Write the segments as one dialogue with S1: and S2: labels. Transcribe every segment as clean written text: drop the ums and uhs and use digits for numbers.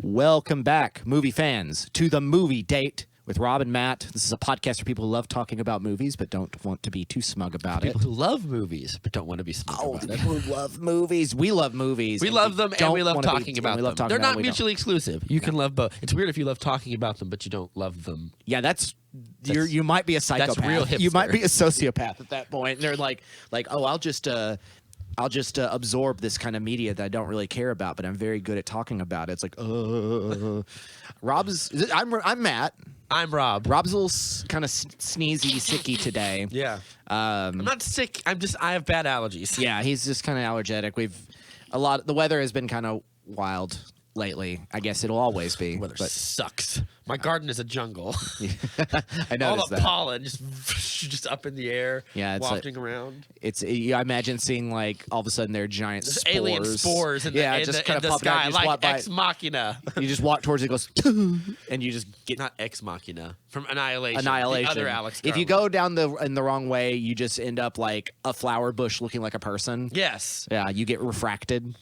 S1: Welcome back, movie fans, to The Movie Date with Rob and Matt. This is a podcast for people who love talking about movies but don't want to be too smug about it.
S2: People who love movies but don't want to be smug about it.
S1: People who love movies. We love movies.
S2: We love them and we love talking about them. They're not mutually exclusive. You can love both. It's weird if you love talking about them but you don't love them.
S1: Yeah, you might be a psychopath.
S2: That's real hipster.
S1: You might be a sociopath at that point. And they're like, oh, I'll just absorb this kind of media that I don't really care about, but I'm very good at talking about it. It's like, I'm Matt.
S2: I'm Rob.
S1: Rob's a little kind of sneezy, sicky today.
S2: Yeah. I'm not sick. I have bad allergies.
S1: Yeah, he's just kind of allergic. The weather has been kind of wild lately. I guess it'll always be.
S2: The weather sucks. My garden is a jungle.
S1: I noticed
S2: all the
S1: that.
S2: pollen just up in the air, wafting around.
S1: I imagine seeing like all of a sudden there are giant spores.
S2: Alien spores in the sky, like Ex Machina.
S1: You just walk towards it, goes, and you just get
S2: not Ex Machina from Annihilation.
S1: The
S2: other Alex
S1: Garland. If you go down in the wrong way, you just end up like a flower bush looking like a person.
S2: Yes.
S1: Yeah, you get refracted.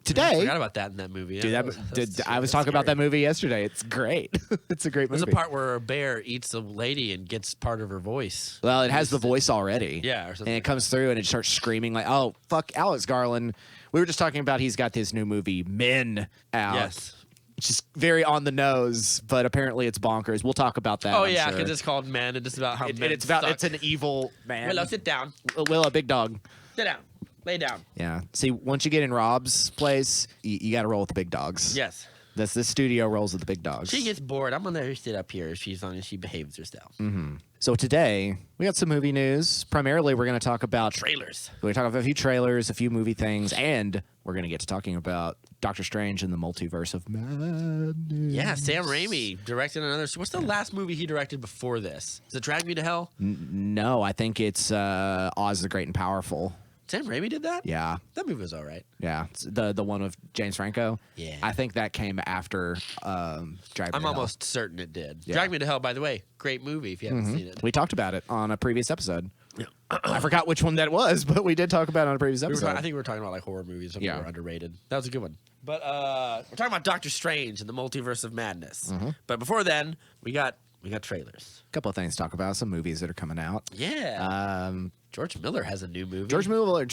S1: Today,
S2: I forgot about that in that movie.
S1: Dude, I was talking about that movie yesterday. It's great. It's a great movie.
S2: There's a part where a bear eats a lady and gets part of her voice.
S1: Well, it has the voice already.
S2: Yeah, or something.
S1: And it comes through and it starts screaming like, "Oh, fuck Alex Garland." We were just talking about he's got this new movie, Men, out.
S2: Yes.
S1: Which is very on the nose, but apparently it's bonkers. We'll talk about that.
S2: Oh,
S1: I'm
S2: yeah,
S1: sure.
S2: because it's called Men, and it's about how men
S1: it's
S2: suck.
S1: an evil man.
S2: Willow, sit down.
S1: Willow, big dog.
S2: Sit down. Lay down.
S1: Yeah. See, once you get in Rob's place, you got to roll with the big dogs.
S2: Yes.
S1: This studio rolls with the big dogs.
S2: She gets bored. I'm gonna let her sit up here as long as she behaves herself.
S1: Mm-hmm. So today we got some movie news. Primarily, we're going to talk about
S2: trailers.
S1: We're going to talk about a few trailers, a few movie things, and we're going to get to talking about Doctor Strange and the Multiverse of Madness.
S2: Yeah, Sam Raimi directed another. What's the last movie he directed before this? Is it Drag Me to Hell?
S1: No, I think it's Oz the Great and Powerful.
S2: Sam Raimi did that?
S1: Yeah.
S2: That movie was all right.
S1: Yeah. It's the one with James Franco.
S2: Yeah.
S1: I think that came after Drag Me to Hell.
S2: I'm almost certain it did.
S1: Yeah.
S2: Drag Me to Hell, by the way, great movie if you haven't seen it.
S1: We talked about it on a previous episode. Yeah. I forgot which one that was, but we did talk about it on a previous episode.
S2: I think we were talking about like horror movies that were underrated. That was a good one. But we're talking about Doctor Strange and the Multiverse of Madness. But before then, we got trailers.
S1: A couple of things to talk about. Some movies that are coming out.
S2: Yeah. George Miller has a new movie.
S1: George Miller.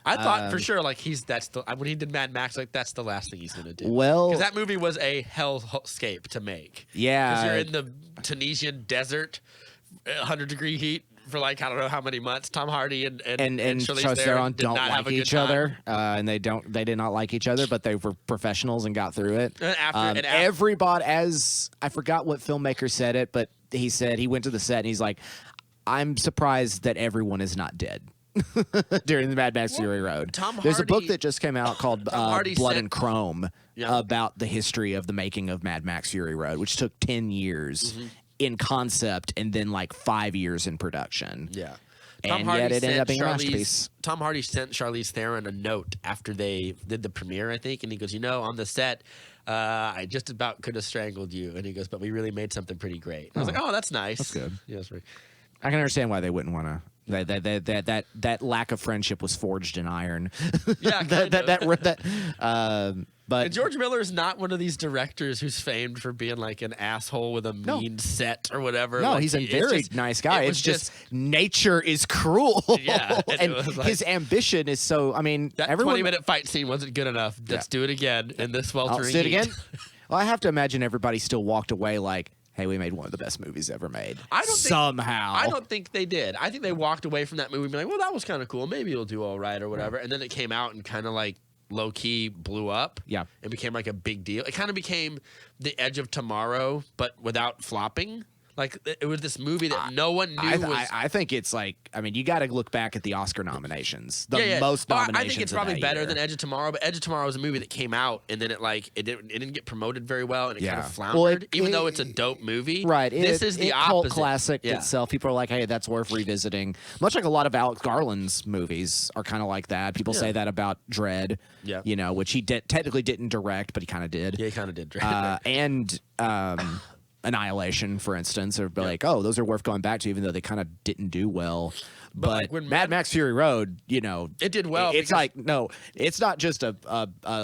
S2: I thought for sure like when he did Mad Max, like that's the last thing he's gonna do.
S1: Well,
S2: because that movie was a hellscape to make.
S1: Yeah,
S2: because you're in the Tunisian desert, 100-degree heat for like I don't know how many months. Tom Hardy and Charlize Theron
S1: don't like each other, and they did not like each other, but they were professionals and got through it.
S2: And
S1: everybody, as I forgot what filmmaker said it, but he said he went to the set and he's like, I'm surprised that everyone is not dead during the Mad Max Fury Road. There's a book that just came out called Blood and Chrome about the history of the making of Mad Max Fury Road, which took 10 years in concept and then like 5 years in production.
S2: Yeah.
S1: And yet it ended up being a masterpiece.
S2: Tom Hardy sent Charlize Theron a note after they did the premiere, I think, and he goes, on the set, I just about could have strangled you. And he goes, but we really made something pretty great. And I was like, oh, that's nice.
S1: That's good.
S2: Yeah, that's right.
S1: I can understand why they wouldn't want to. That lack of friendship was forged in iron.
S2: Yeah,
S1: but
S2: and George Miller is not one of these directors who's famed for being like an asshole with a mean set or whatever.
S1: No,
S2: like,
S1: he's a very nice guy. It's just nature is cruel.
S2: Yeah,
S1: and his ambition is so. I mean,
S2: that 20-minute fight scene wasn't good enough. Let's do it again in this weltering
S1: do it
S2: heat.
S1: again. Well, I have to imagine everybody still walked away like, hey, we made one of the best movies ever made. I don't
S2: think they did. I think they walked away from that movie and be like, well, that was kind of cool. Maybe it'll do all right or whatever. And then it came out and kind of like low-key blew up.
S1: Yeah.
S2: It became like a big deal. It kind of became The Edge of Tomorrow, but without flopping. Like, it was this movie that no one knew was...
S1: I think it's like... I mean, you got to look back at the Oscar nominations. Most nominations
S2: I think it's probably better
S1: year.
S2: than Edge of Tomorrow, but Edge of Tomorrow was a movie that came out, and then it didn't get promoted very well, and it kind of floundered, even though it's a dope movie.
S1: Right.
S2: This is the opposite.
S1: Cult classic itself. People are like, hey, that's worth revisiting. Much like a lot of Alex Garland's movies are kind of like that. People say that about Dredd, which he technically didn't direct, but he kind of did.
S2: Yeah, he kind of did direct.
S1: Annihilation, for instance, or be like, oh, those are worth going back to, even though they kind of didn't do well. But
S2: like when
S1: Mad Max Fury Road, you know,
S2: it did well.
S1: It's like, no, it's not just a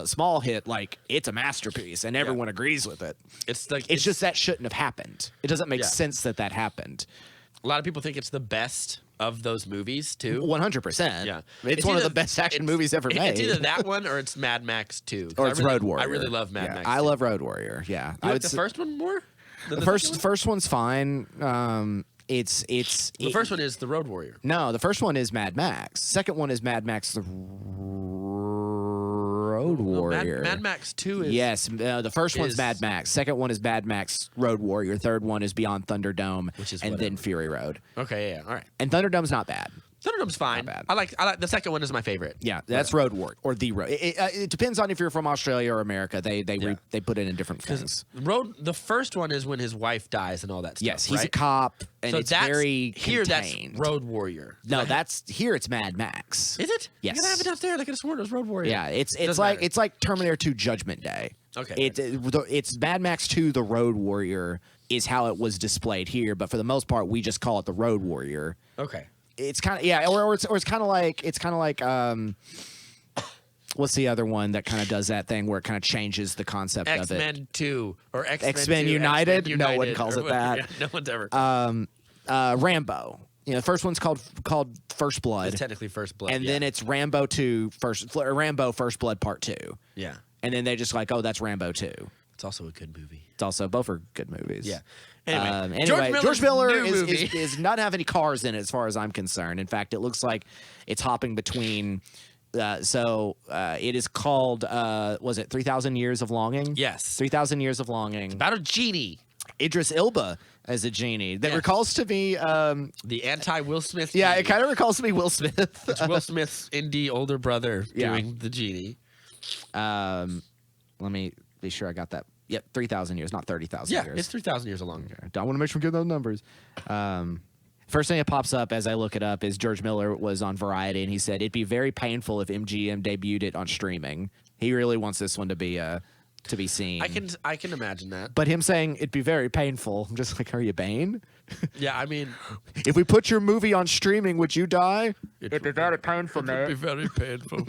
S1: small hit. Like, it's a masterpiece, and everyone agrees with it.
S2: It's like
S1: it's just that shouldn't have happened. It doesn't make sense that happened.
S2: A lot of people think it's the best of those movies too.
S1: 100%.
S2: Yeah,
S1: it's one of the best action movies ever made.
S2: It's either that one or it's Mad Max 2.
S1: Or it's Road Warrior.
S2: I really love Mad Max.
S1: I love Road Warrior. Yeah,
S2: You like the first one more?
S1: The first one's fine. The
S2: first one is the Road Warrior.
S1: No, the first one is Mad Max. Second one is Mad Max the Road Warrior.
S2: Mad Max 2 is...
S1: Yes, the first one's Mad Max. Second one is Mad Max Road Warrior. Third one is Beyond Thunderdome, and then Fury Road.
S2: Okay, yeah, all right.
S1: And Thunderdome's not bad.
S2: Thunderdome's fine.
S1: Not bad.
S2: I like the second one is my favorite.
S1: Yeah, that's Road Warrior or the Road. It depends on if you're from Australia or America. They put it in different things.
S2: The first one is when his wife dies and all that stuff.
S1: Yes, he's a cop, and
S2: so
S1: it's very
S2: here.
S1: contained.
S2: That's Road Warrior.
S1: No, that's here. It's Mad Max.
S2: Is it?
S1: Yes.
S2: I have it downstairs. I could have sworn it was Road Warrior.
S1: Yeah, it's like Terminator 2 Judgment Day.
S2: Okay.
S1: It's Mad Max 2 The Road Warrior is how it was displayed here, but for the most part, we just call it the Road Warrior.
S2: Okay.
S1: It's kind of or it's kind of like what's the other one that kind of does that thing where it kind of changes the concept of it?
S2: X-Men 2 or
S1: X-Men United? No one calls it that.
S2: Yeah, no one's ever.
S1: Rambo. You know, the first one's called First Blood.
S2: It's technically First Blood.
S1: And then it's Rambo First Blood Part 2.
S2: Yeah.
S1: And then they just like, oh, that's Rambo 2.
S2: It's also a good movie.
S1: It's also both are good movies.
S2: Yeah.
S1: Anyway, George Miller
S2: is
S1: not have any cars in it as far as I'm concerned. In fact, it looks like it's hopping between. It is called. Was it 3,000 Years of Longing?
S2: Yes.
S1: 3,000 Years of Longing.
S2: About a genie.
S1: Idris Elba as a genie. That recalls to me.
S2: The anti-Will Smith.
S1: Yeah, it kind of recalls to me Will Smith.
S2: It's Will Smith's indie older brother doing the genie.
S1: Let me be sure I got that. Yep, 3,000 years, not 30,000 years.
S2: Yeah, it's 3,000 years along.
S1: Okay. Don't want to make sure we get those numbers. First thing that pops up as I look it up is George Miller was on Variety, and he said it'd be very painful if MGM debuted it on streaming. He really wants this one to be seen.
S2: I can imagine that.
S1: But him saying it'd be very painful, I'm just like, are you Bane?
S2: Yeah, I mean,
S1: if we put your movie on streaming, would you die? It'd be very painful, mate.
S2: It'd be very painful.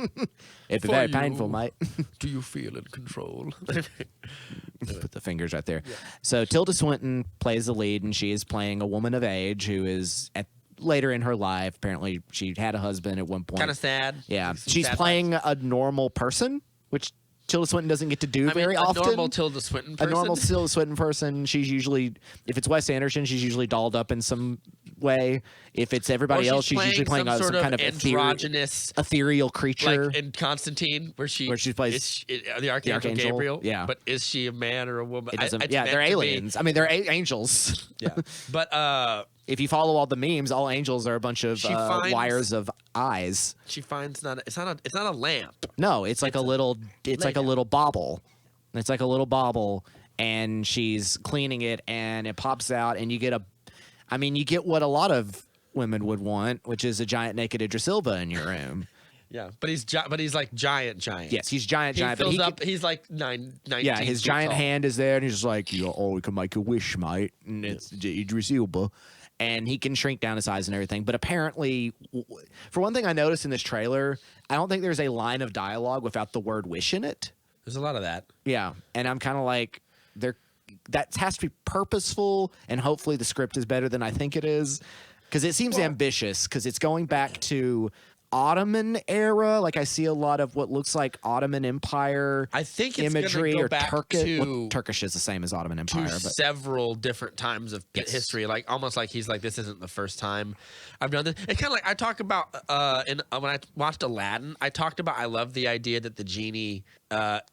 S1: It'd be very painful, mate.
S2: Do you feel in control?
S1: Put the fingers right there. Yeah. So Tilda Swinton plays the lead, and she is playing a woman of age who is later in her life. Apparently, she had a husband at one point.
S2: Kind of sad.
S1: Yeah, she's playing a normal person, which Tilda Swinton doesn't get to do very often.
S2: A normal Tilda Swinton person.
S1: A normal Tilda Swinton person. She's usually, if it's Wes Anderson, she's usually dolled up in some way. If it's everybody else, she's usually playing some kind of
S2: androgynous,
S1: ethereal creature.
S2: Like in Constantine, where she
S1: plays
S2: the Archangel Gabriel.
S1: Yeah.
S2: But is she a man or a woman?
S1: They're aliens. I mean, they're angels.
S2: Yeah. But
S1: if you follow all the memes, all angels are a bunch of wires of eyes.
S2: She finds it's not a lamp.
S1: No, it's like a little bauble. It's like a little bauble, and she's cleaning it, and it pops out, and you get what a lot of women would want, which is a giant naked Idris Elba in your room.
S2: Yeah, but he's like giant.
S1: Yes, he's giant.
S2: He's like 19.
S1: Yeah, his giant
S2: tall.
S1: hand is there, and he's just like, we can make a wish, mate. And it's Idris Elba. And he can shrink down his size and everything. But apparently, for one thing I noticed in this trailer, I don't think there's a line of dialogue without the word wish in it.
S2: There's a lot of that.
S1: Yeah, and I'm kind of like, that has to be purposeful, and hopefully the script is better than I think it is. Because it seems ambitious, because it's going back to Ottoman era. Like, I see a lot of what looks like Ottoman Empire imagery, or Turkish. Turkish is the same as Ottoman Empire, but
S2: several different times of history. Like, almost like he's like, this isn't the first time I've done this. It's kind of like I talk about when I watched Aladdin. I talked about I love the idea that the genie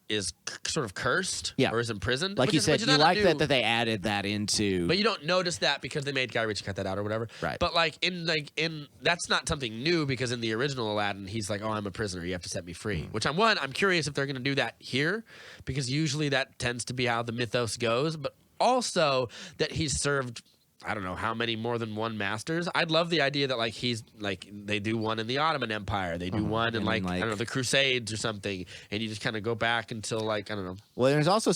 S2: is sort of cursed, or is imprisoned.
S1: Like you said, you like that they added that into.
S2: But you don't notice that because they made Guy Ritchie cut that out or whatever.
S1: Right.
S2: But in that's not something new, because in the original Aladdin, he's like, oh, I'm a prisoner. You have to set me free. Which I'm curious if they're going to do that here, because usually that tends to be how the mythos goes. But also that he's served I don't know how many more than one masters. I'd love the idea that like he's like they do one in the Ottoman Empire, they do one in like I don't know the Crusades or something, and you just kind of go back until like I don't know.
S1: Well, there's also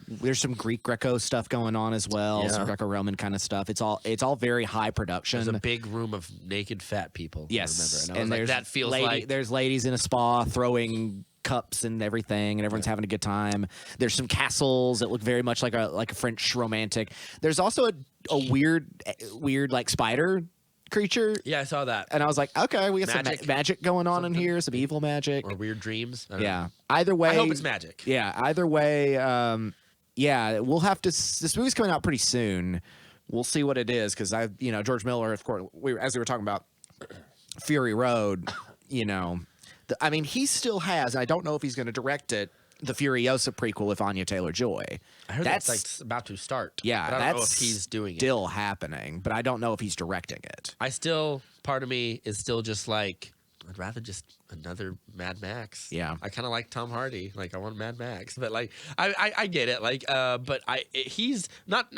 S1: there's some Greek Greco stuff going on as well, some Greco-Roman kind of stuff. It's all very high production.
S2: There's a big room of naked fat people.
S1: Yes,
S2: I remember, and I was like, that feels like
S1: there's ladies in a spa throwing cups and everything, and everyone's having a good time. There's some castles that look very much like a French romantic. There's also a weird like spider creature.
S2: Yeah, I saw that.
S1: And I was like, okay, we got some magic going on in here, some evil magic.
S2: Or weird dreams.
S1: Yeah. Either way.
S2: I hope it's magic.
S1: Yeah. Either way, yeah, we'll have to. This movie's coming out pretty soon. We'll see what it is because George Miller, of course, as we were talking about Fury Road, I mean, he still has, and I don't know if he's going to direct it, the Furiosa prequel with Anya Taylor-Joy.
S2: I heard that's like about to start.
S1: Yeah,
S2: but I don't know if he's doing
S1: still happening, but I don't know if he's directing it.
S2: Part of me is still just like, I'd rather just another Mad Max.
S1: Yeah,
S2: I kind of like Tom Hardy. Like I want Mad Max, but like I get it. Like but he's not.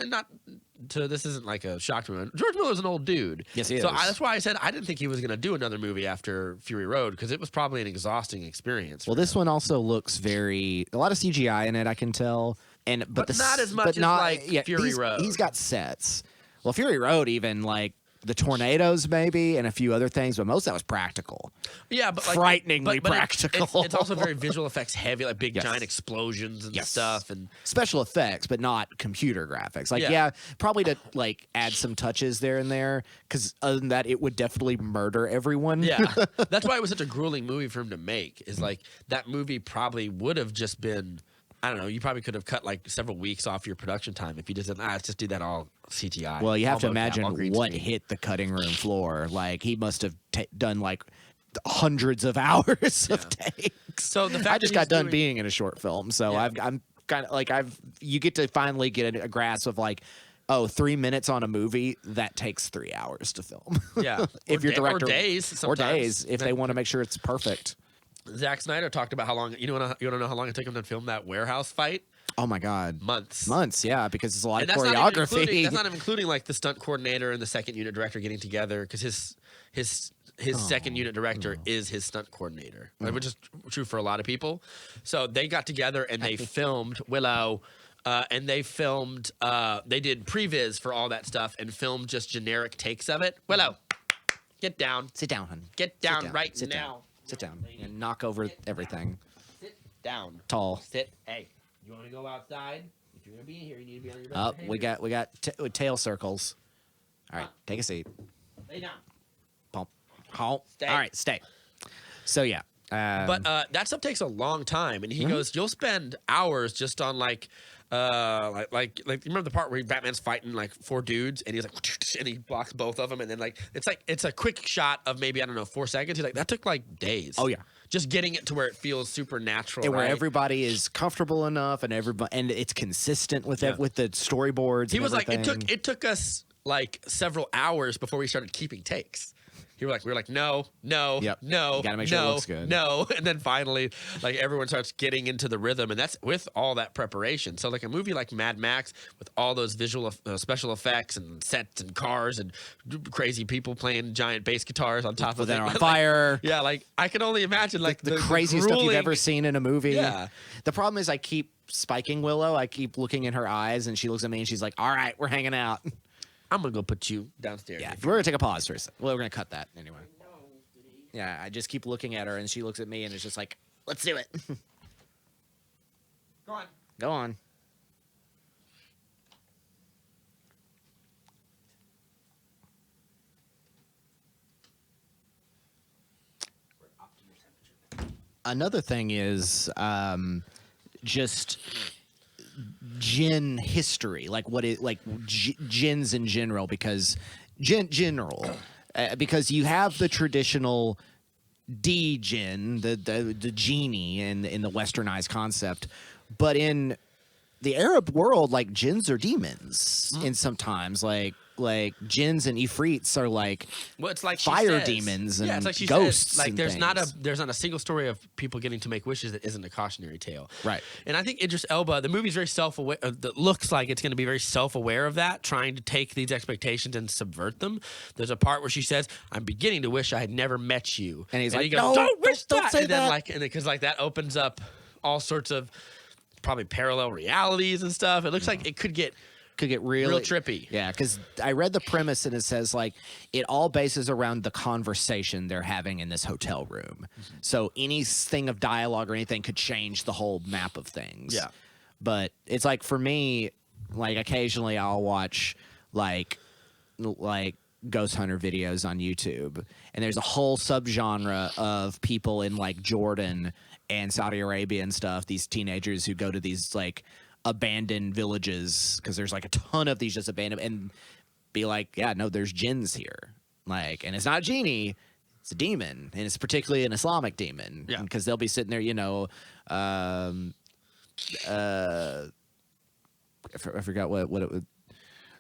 S2: This isn't like a shock to me. George Miller's an old dude.
S1: Yes, he is.
S2: So that's why I said I didn't think he was going to do another movie after Fury Road because it was probably an exhausting experience.
S1: Well, this one also looks a lot of CGI in it. I can tell, but
S2: not as much as like Fury Road.
S1: He's got sets. Well, Fury Road even like the tornadoes maybe and a few other things, but most of that was practical.
S2: Yeah, but
S1: frighteningly practical.
S2: It's also very visual effects heavy, like big giant explosions and stuff, and
S1: special effects, but not computer graphics. Like probably to like add some touches there and there, because other than that, it would definitely murder everyone.
S2: Yeah, that's why it was such a grueling movie for him to make. Is like that movie probably would have just been. I don't know. You probably could have cut like several weeks off your production time if you just said, let's just do that all CGI.
S1: Well, you have to imagine what hit the cutting room floor. Like he must have done like hundreds of hours of takes.
S2: So the fact
S1: I just got done being in a short film, so I'm kind of like you get to finally get a grasp of like. 3 minutes on a movie that takes 3 hours to film.
S2: Yeah,
S1: if your director
S2: or
S1: days if they want to make sure it's perfect.
S2: Zack Snyder talked about how long you want to know how long it took him to film that warehouse fight.
S1: Oh my God,
S2: months.
S1: Yeah, because it's a lot of choreography.
S2: That's not even including like the stunt coordinator and the second unit director getting together because his second unit director is his stunt coordinator, which is true for a lot of people. So they got together and they filmed Willow. And they filmed, they did previs for all that stuff and filmed just generic takes of it. Willow, get down.
S1: Sit down, honey.
S2: Get down right now.
S1: Sit down and knock over everything.
S2: Sit down.
S1: Tall.
S2: Sit. Hey, you want to go outside? If you're going to be in here, you need to be on your best
S1: behavior. We got tail circles. All right, take a seat.
S2: Lay down.
S1: Pump. Halt.
S2: Stay.
S1: All right, stay. So, yeah.
S2: But that stuff takes a long time. And he goes, you'll spend hours just on like you remember the part where Batman's fighting like 4 dudes and he's like and he blocks both of them and then like it's a quick shot of maybe 4 seconds. He's like that took like days.
S1: Oh yeah,
S2: just getting it to where it feels supernatural
S1: and where everybody is comfortable enough and it's consistent with with the storyboards.
S2: He was everything. Like it took us like several hours before we started keeping takes. We were like, no, no, no,
S1: you gotta make sure it looks good.
S2: No, and then finally, like everyone starts getting into the rhythm, and that's with all that preparation. So, like a movie like Mad Max with all those visual special effects and sets and cars and crazy people playing giant bass guitars on top of it,
S1: on fire.
S2: Yeah, like I can only imagine like
S1: the craziest stuff you've ever seen in a movie.
S2: Yeah.
S1: The problem is I keep spiking Willow. I keep looking in her eyes, and she looks at me, and she's like, "All right, we're hanging out."
S2: I'm going to go put you downstairs.
S1: Yeah, we're going to take a pause for a second. Well, we're going to cut that anyway. Yeah, I just keep looking at her, and she looks at me, and it's just like, let's do it.
S2: Go on.
S1: Go on. Another thing is just djinn history, like djinns in general, because because you have the traditional djinn, the genie in the westernized concept, but in the Arab world, like jinns are demons, and sometimes like jinns and ifrits are like
S2: it's like
S1: fire demons and
S2: it's like
S1: ghosts.
S2: Says, like
S1: and
S2: there's
S1: things.
S2: not a single story of people getting to make wishes that isn't a cautionary tale.
S1: Right.
S2: And I think Idris Elba, the movie's very self-aware. That looks like it's going to be very self-aware of that, trying to take these expectations and subvert them. There's a part where she says, "I'm beginning to wish I had never met you,"
S1: and he's
S2: and
S1: like,
S2: he goes,
S1: "No,
S2: don't wish
S1: don't
S2: that."
S1: say
S2: and then
S1: that.
S2: like, and because like that opens up all sorts of probably parallel realities and stuff. It looks like it could get
S1: really
S2: real trippy.
S1: Yeah, because I read the premise and it says like it all bases around the conversation they're having in this hotel room. So anything of dialogue or anything could change the whole map of things.
S2: Yeah.
S1: But it's like for me, like occasionally I'll watch like ghost hunter videos on YouTube, and there's a whole subgenre of people in like Jordan and Saudi Arabia and stuff. These teenagers who go to these like abandoned villages because there's like a ton of these just abandoned, and be like, yeah, no, there's jinns here, like, and it's not a genie, it's a demon, and it's particularly an Islamic demon.
S2: Yeah,
S1: because they'll be sitting there, you know, I forgot what it would.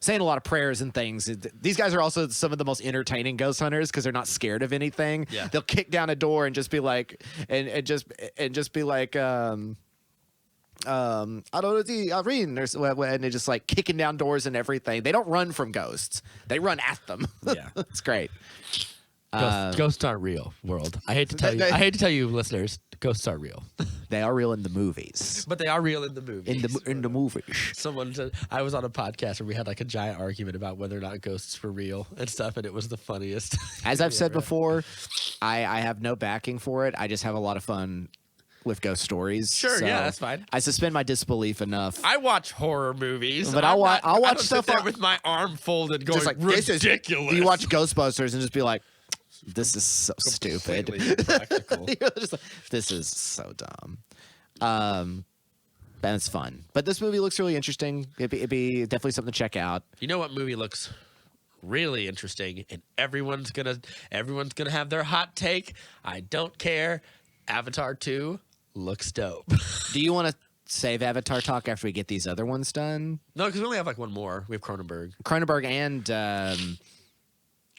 S1: Saying a lot of prayers and things. These guys are also some of the most entertaining ghost hunters because they're not scared of anything.
S2: Yeah.
S1: They'll kick down a door and just be like, and just be like, I don't know, and they're just like kicking down doors and everything. They don't run from ghosts; they run at them.
S2: Yeah,
S1: it's great.
S2: Ghosts aren't real, world. I hate to tell you. I hate to tell you, listeners. Ghosts are real.
S1: They are real in the movies.
S2: But they are real in the movies.
S1: In the movies.
S2: Someone said I was on a podcast where we had like a giant argument about whether or not ghosts were real and stuff, and it was the funniest.
S1: As I've said before, I have no backing for it. I just have a lot of fun with ghost stories.
S2: Sure,
S1: so
S2: yeah, that's fine.
S1: I suspend my disbelief enough.
S2: I watch horror movies,
S1: but I'll watch stuff
S2: there with my arm folded, going
S1: just like
S2: ridiculous.
S1: You watch Ghostbusters and just be like, this is so stupid. You're just like, this is so dumb. But it's fun. But this movie looks really interesting. It'd be definitely something to check out.
S2: You know what movie looks really interesting, and everyone's gonna have their hot take. I don't care. Avatar 2 looks dope.
S1: Do you want to save Avatar talk after we get these other ones done?
S2: No, because we only have like one more. We have Cronenberg
S1: and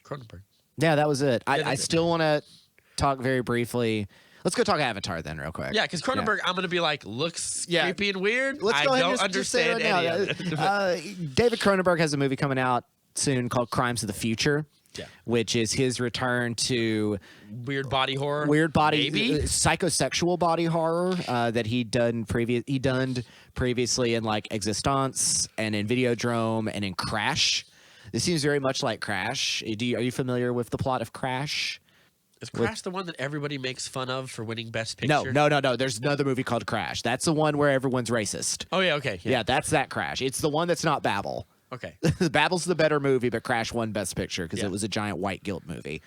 S2: Cronenberg.
S1: Yeah, that was it. I
S2: it.
S1: still want to talk very briefly. Let's go talk Avatar then, real quick.
S2: Yeah, because Cronenberg, I'm going to be like, looks creepy and weird.
S1: Let's go
S2: I
S1: ahead
S2: don't understand any of it.
S1: David Cronenberg has a movie coming out soon called Crimes of the Future, which is his return to
S2: weird body horror,
S1: psychosexual body horror that he'd done previously in like Existence and in Videodrome and in Crash. This seems very much like Crash. Are you familiar with the plot of Crash?
S2: Is Crash the one that everybody makes fun of for winning Best Picture?
S1: No. There's another movie called Crash. That's the one where everyone's racist.
S2: Oh, yeah, okay.
S1: Yeah, that's that Crash. It's the one that's not Babel.
S2: Okay.
S1: Babel's the better movie, but Crash won Best Picture because it was a giant white guilt movie.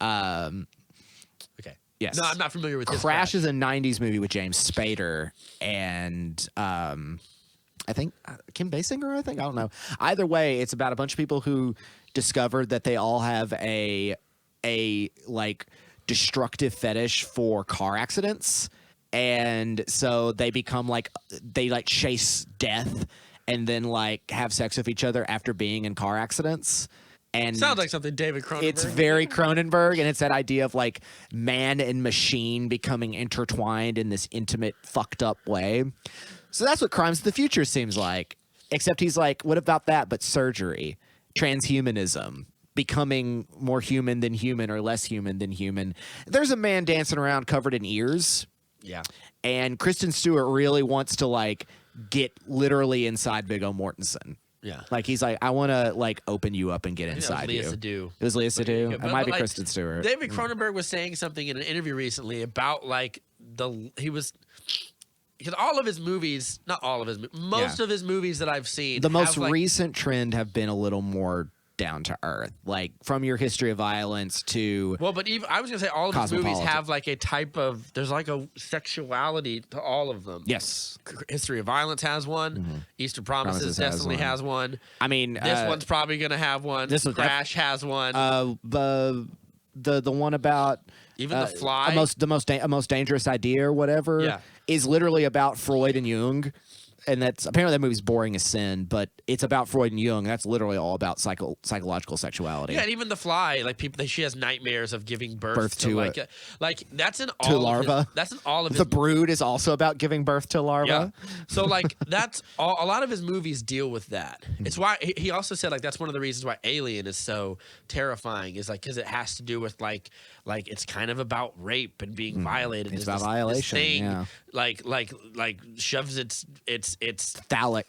S2: Okay.
S1: Yes.
S2: No, I'm not familiar with this.
S1: Crash is a 90s movie with James Spader and I think Kim Basinger, I don't know. Either way, it's about a bunch of people who discovered that they all have a like destructive fetish for car accidents, and so they become like they chase death and then like have sex with each other after being in car accidents. And
S2: sounds like something David Cronenberg.
S1: It's very Cronenberg, and it's that idea of like man and machine becoming intertwined in this intimate, fucked up way. So that's what Crimes of the Future seems like. Except he's like, what about that? But surgery, transhumanism, becoming more human than human or less human than human. There's a man dancing around covered in ears.
S2: Yeah.
S1: And Kristen Stewart really wants to like get literally inside Viggo Mortensen.
S2: Yeah.
S1: Like he's like, I want to like open you up and get inside you.
S2: It
S1: was Lea Seydoux. It might be like, Kristen Stewart.
S2: David Cronenberg was saying something in an interview recently about like because all of his movies, not all of his, most of his movies that I've seen,
S1: the most recent trend have been a little more down to earth, like From Your History of Violence to
S2: but even I was gonna say all of his movies have like a type of there's like a sexuality to all of them.
S1: Yes,
S2: History of Violence has one. Mm-hmm. Eastern Promises definitely has one.
S1: I mean,
S2: this one's probably gonna have one. Crash has one.
S1: The one about
S2: even The Fly,
S1: a most dangerous idea or whatever, is literally about Freud and Jung. and that's apparently that movie's boring as sin, but it's about Freud and Jung. That's literally all about psychological sexuality.
S2: Yeah, and even The Fly, like she has nightmares of giving birth to like that's in all
S1: larva.
S2: That's in all of his.
S1: The Brood is also about giving birth to larva.
S2: Yeah. So like that's all. A lot of his movies deal with that. It's why he also said like that's one of the reasons why Alien is so terrifying is like because it has to do with like it's kind of about rape and being violated.
S1: It's about violation.
S2: This thing,
S1: yeah.
S2: Like shoves its
S1: phallic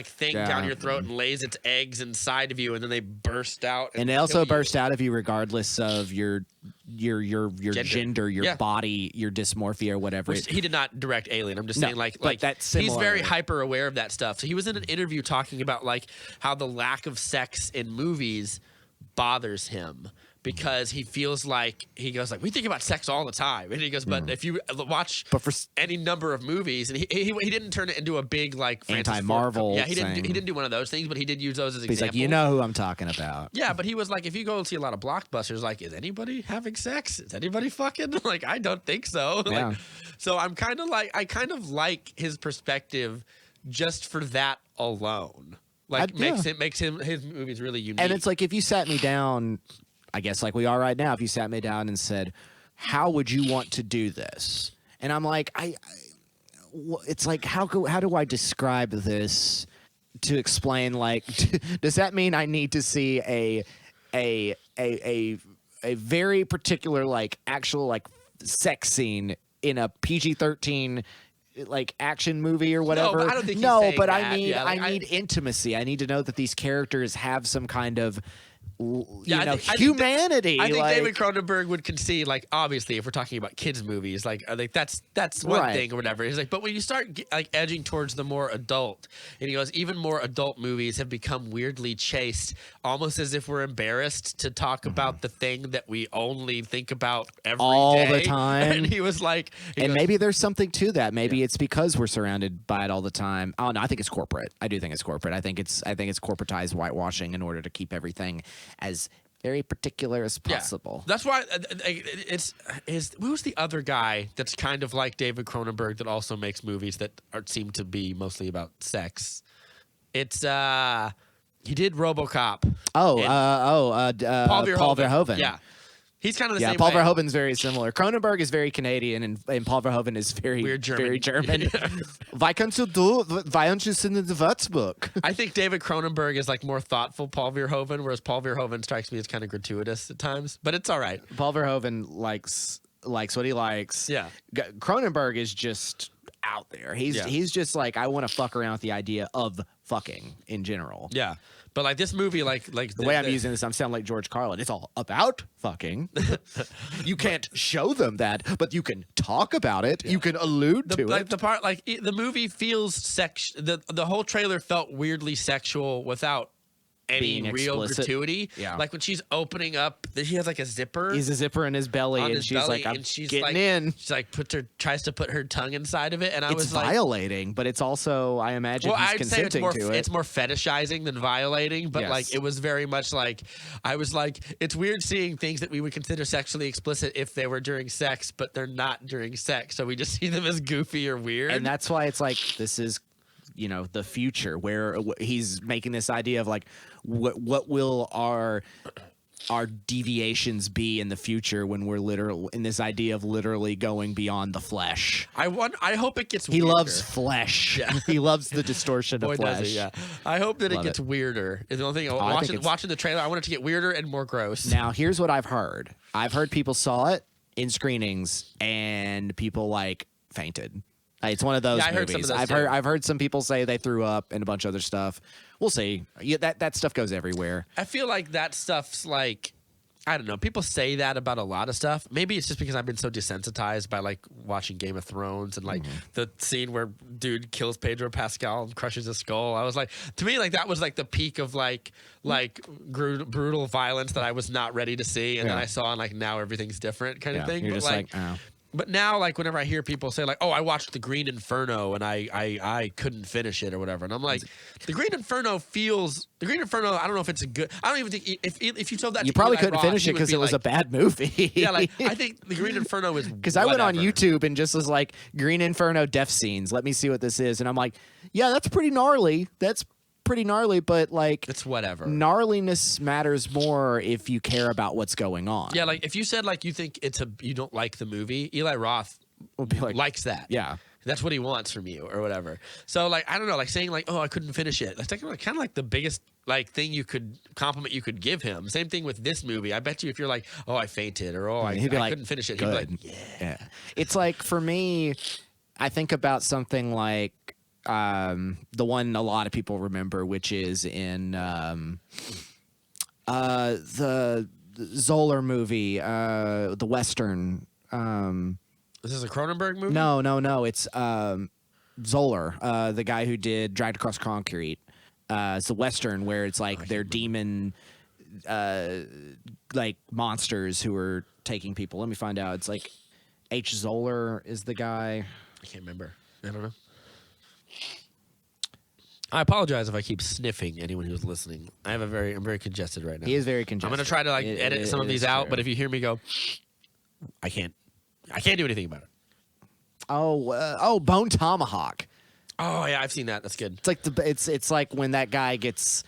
S2: thing down your throat and lays its eggs inside of you, and then they burst out.
S1: And they also burst out of you regardless of your gender, your body, your dysmorphia, or whatever.
S2: Which, he did not direct Alien. I'm just saying, like
S1: that's
S2: he's very hyper aware of that stuff. So he was in an interview talking about like how the lack of sex in movies bothers him. Because he feels like he goes like we think about sex all the time, and he goes, but if you watch any number of movies, and he didn't turn it into a big like
S1: anti-Marvel.
S2: Yeah, he didn't do one of those things, but he did use those as examples.
S1: He's like, you know who I'm talking about.
S2: Yeah, but he was like, if you go and see a lot of blockbusters, like, is anybody having sex? Is anybody fucking? Like, I don't think so.
S1: Yeah.
S2: Like, so I kind of like his perspective just for that alone. Like makes him his movies really unique.
S1: And it's like if you sat me down, I guess like we are right now, if you sat me down and said, how would you want to do this? And I'm like, it's like, how do I describe this to explain, like, does that mean I need to see a very particular, like, actual, like, sex scene in a PG-13 like action movie or whatever?
S2: No, but I don't think he's saying that.
S1: I need intimacy. I need to know that these characters have some kind of humanity.
S2: I think David Cronenberg would concede, like, obviously, if we're talking about kids' movies, like, I think that's one thing or whatever. He's like, but when you start like edging towards the more adult, and he goes, even more adult movies have become weirdly chaste, almost as if we're embarrassed to talk about the thing that we only think about all
S1: the time.
S2: And he was like,
S1: maybe there's something to that. Maybe it's because we're surrounded by it all the time. Oh no, I think it's corporate. I do think it's corporate. I think it's corporatized whitewashing in order to keep everything as very particular as possible.
S2: Yeah. That's why who's the other guy that's kind of like David Cronenberg that also makes movies that seem to be mostly about sex? It's he did RoboCop.
S1: Paul Verhoeven.
S2: Yeah. He's kind of the same
S1: Paul
S2: way.
S1: Verhoeven's very similar. Cronenberg is very Canadian, and Paul Verhoeven is very German. Very German. Why can't you send in the Würzburg?
S2: I think David Cronenberg is like more thoughtful Paul Verhoeven, whereas Paul Verhoeven strikes me as kind of gratuitous at times, but it's all right.
S1: Paul Verhoeven likes what he likes.
S2: Yeah.
S1: Cronenberg is just out there. He's just like, I want to fuck around with the idea of fucking in general.
S2: Yeah. But like this movie, like
S1: the way I'm using this, I'm sounding like George Carlin. It's all about fucking. You can't show them that, but you can talk about it. Yeah. You can allude to it.
S2: The part, like the movie feels the whole trailer felt weirdly sexual without any real gratuity.
S1: Yeah.
S2: Like when she's opening up, he has like a zipper.
S1: He's a zipper in his belly, and she's like, I'm getting in.
S2: She's like tries to put her tongue inside of it, and I was like,
S1: violating, but it's also, I imagine, he's consenting to it.
S2: It's more fetishizing than violating, but like it was very much like, I was like, it's weird seeing things that we would consider sexually explicit if they were during sex, but they're not during sex, so we just see them as goofy or weird.
S1: And that's why it's like, this is, the future, where he's making this idea of like, what will our deviations be in the future when we're literally in this idea of literally going beyond the flesh.
S2: I hope it gets
S1: weirder.
S2: He
S1: loves flesh. Yeah. He loves the distortion of flesh.
S2: Does he, yeah. I hope that it gets weirder. Is the only thing. Watching the trailer, I want it to get weirder and more gross.
S1: Now, here's what I've heard. I've heard people saw it in screenings and people like fainted. It's one of those movies. I've heard some people say they threw up and a bunch of other stuff. We'll see. That stuff goes everywhere.
S2: I feel like that stuff's like, I don't know. People say that about a lot of stuff. Maybe it's just because I've been so desensitized by like watching Game of Thrones and like the scene where dude kills Pedro Pascal and crushes his skull. I was like, to me, like that was like the peak of like brutal violence that I was not ready to see, and then I saw and like now everything's different kind of thing.
S1: You're
S2: but
S1: just
S2: like
S1: oh.
S2: But now, like, whenever I hear people say, like, "Oh, I watched The Green Inferno and I couldn't finish it or whatever," and I'm like, The Green Inferno. I don't know if it's a good. I don't even think if you told that
S1: You
S2: to
S1: probably
S2: Eli
S1: couldn't
S2: Roth,
S1: finish it because it was a bad movie.
S2: Yeah, like I think The Green Inferno is
S1: because I went on YouTube and just was like, Green Inferno death scenes. Let me see what this is, and I'm like, yeah, that's pretty gnarly. That's pretty gnarly, but like,
S2: it's whatever.
S1: Gnarliness matters more if you care about what's going on.
S2: Yeah, like if you said like you think you don't like the movie, Eli Roth
S1: will be like,
S2: likes that.
S1: Yeah.
S2: That's what he wants from you or whatever. So like I don't know, like saying like, oh, I couldn't finish it. That's like kind of like the biggest like compliment you could give him. Same thing with this movie. I bet you if you're like, oh, I fainted or I couldn't finish it,
S1: good.
S2: He'd be like, yeah.
S1: It's like for me, I think about something like the one a lot of people remember, which is in the Zoller movie, the Western.
S2: Is this a Cronenberg movie?
S1: No. It's Zoller, the guy who did Dragged Across Concrete. It's a Western where it's like they're demon like monsters who are taking people. Let me find out. It's like H. Zoller is the guy.
S2: I can't remember. I don't know. I apologize if I keep sniffing anyone who's listening. I'm very congested right now.
S1: He is very congested.
S2: I'm going to try to like edit some of these out, but if you hear me go, I can't do anything about it.
S1: Oh, Bone Tomahawk.
S2: Oh yeah, I've seen that. That's good.
S1: It's like it's like when that guy gets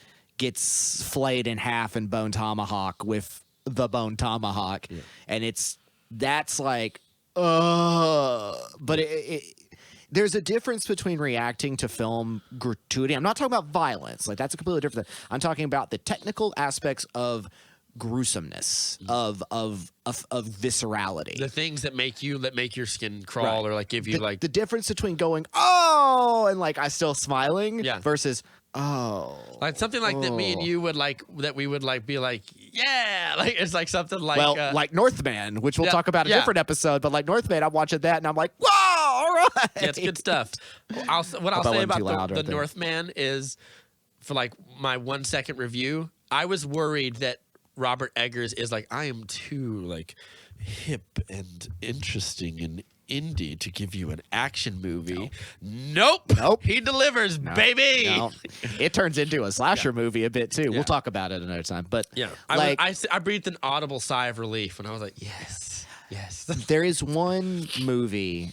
S1: flayed in half in Bone Tomahawk with the Bone Tomahawk, and that's like, but there's a difference between reacting to film gratuity. I'm not talking about violence. Like that's a completely different thing. I'm talking about the technical aspects of gruesomeness, of viscerality.
S2: The things that make your skin crawl or like give you like
S1: the difference between going, oh, and like I still smiling versus oh.
S2: Like something like that me and you would like that we would like be like, yeah, like it's like something like
S1: like Northman, which we'll talk about a different episode, but like Northman, I'm watching that and I'm like, whoa, all right.
S2: Yeah, it's good stuff. I'll say about the Northman is for like my 1 second review, I was worried that Robert Eggers is like, I am too like hip and interesting and indie to give you an action movie. Nope. He delivers, baby.
S1: No. It turns into a slasher movie a bit too. Yeah. We'll talk about it another time. But
S2: yeah,
S1: like,
S2: I breathed an audible sigh of relief when I was like, yes.
S1: There is one movie.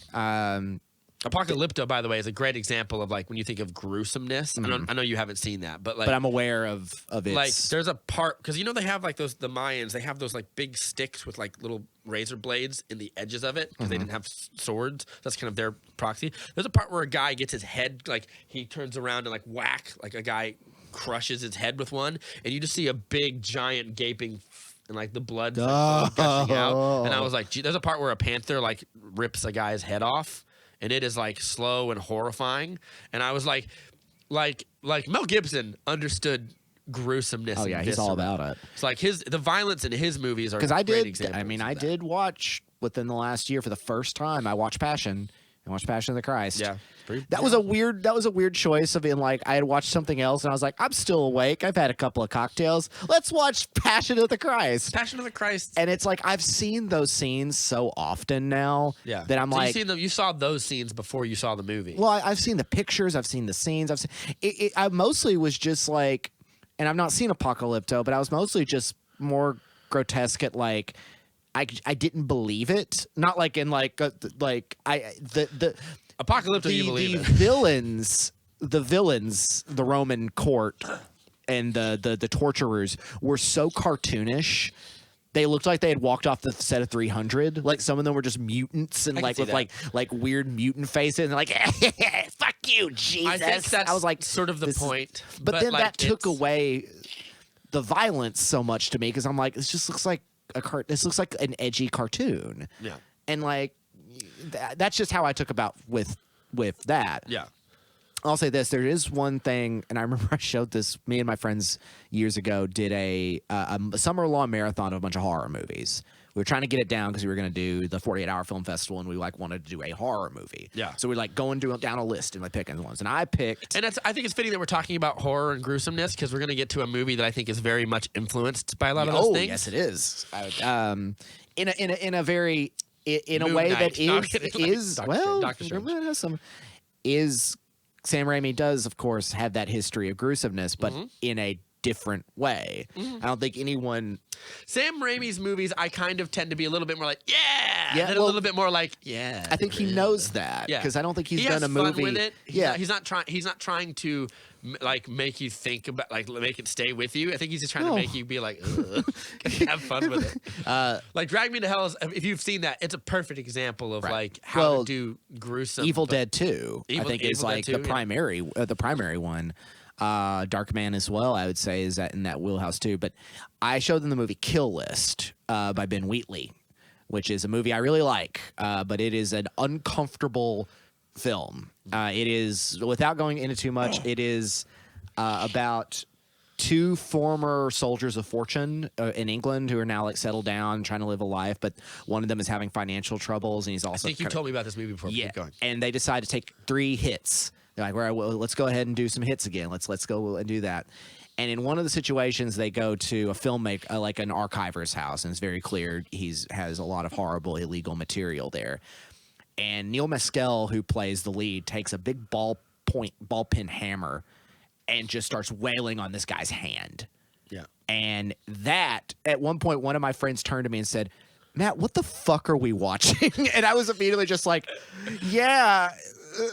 S2: Apocalypto, by the way, is a great example of like when you think of gruesomeness. I know you haven't seen that, but
S1: I'm aware of it.
S2: Like, there's a part because they have like the Mayans. They have those like big sticks with like little razor blades in the edges of it because they didn't have swords. That's kind of their proxy. There's a part where a guy gets his head like he turns around and like whack like a guy crushes his head with one, and you just see a big giant gaping. And like the blood gushing out, and I was like, gee, there's a part where a panther like rips a guy's head off. And it is like slow and horrifying. And I was like Mel Gibson understood gruesomeness.
S1: Oh yeah, he's all about it.
S2: It's like the violence in his movies are
S1: I
S2: did
S1: watch within the last year for the first time. I watched Passion. I watched Passion of the Christ.
S2: Yeah.
S1: That was a weird choice of being like I had watched something else and I was like, I'm still awake. I've had a couple of cocktails. Let's watch Passion of the Christ.
S2: Passion of the Christ.
S1: And it's like I've seen those scenes so often now that I'm like,
S2: you saw those scenes before you saw the movie.
S1: Well, I've seen the pictures, I've seen the scenes, I've seen I mostly was just like, and I've not seen Apocalypto, but I was mostly just more grotesque at like I didn't believe it. Not like in like the
S2: Apocalypto, you believe it.
S1: The villains, the Roman court and the torturers were so cartoonish. They looked like they had walked off the set of 300. Like some of them were just mutants and like with like weird mutant faces and like fuck you, Jesus.
S2: I think that's
S1: I was like
S2: sort of the point.
S1: But then that took away the violence so much to me because I'm like, this just looks like this looks like an edgy cartoon.
S2: Yeah.
S1: And like that's just how I took about with that.
S2: Yeah.
S1: I'll say this: there is one thing, and I remember I showed this. Me and my friends years ago did a summer-long marathon of a bunch of horror movies. We were trying to get it down because we were going to do the 48-hour film festival, and we like wanted to do a horror movie.
S2: Yeah.
S1: So we like going down a list and like picking ones, and I picked.
S2: And I think it's fitting that we're talking about horror and gruesomeness because we're going to get to a movie that I think is very much influenced by a lot of those things.
S1: Yes, it is. In a very in a
S2: Moon
S1: way
S2: Knight.
S1: that
S2: No, I'm
S1: is
S2: kidding. Like
S1: is well,
S2: Doctor Strange.
S1: that has some is Sam Raimi does of course have that history of gruesomeness, but in a different way. I don't think anyone.
S2: Sam Raimi's movies, I kind of tend to be a little bit more like, yeah, and then
S1: well,
S2: a little bit more like, yeah.
S1: I think he knows that because I don't think he's done a movie.
S2: Fun with it.
S1: Yeah,
S2: he's not trying to like make you think about like make it stay with you. I think he's just trying to make you be like, ugh, have fun with it. Like Drag Me to Hell is, if you've seen that, it's a perfect example of like how to do gruesome.
S1: Evil Dead 2, I think is like the primary one. Darkman as well, I would say, is that in that wheelhouse too. But I showed them the movie Kill List by Ben Wheatley, which is a movie I really like, but it is an uncomfortable film. It is, without going into too much, it is about two former soldiers of fortune in England who are now like settled down, trying to live a life, but one of them is having financial troubles, and he's also.
S2: I think you told me about this movie before.
S1: Yeah,
S2: keep going.
S1: and they decide to take 3 hits. They're like, well, let's go ahead and do some hits again. Let's go and do that. And in one of the situations, they go to a filmmaker, like an archiver's house, and it's very clear has a lot of horrible illegal material there. And Neil Mescal, who plays the lead, takes a big ball pin hammer and just starts wailing on this guy's hand.
S2: Yeah.
S1: And that, at one point, one of my friends turned to me and said, Matt, what the fuck are we watching? And I was immediately just like, yeah,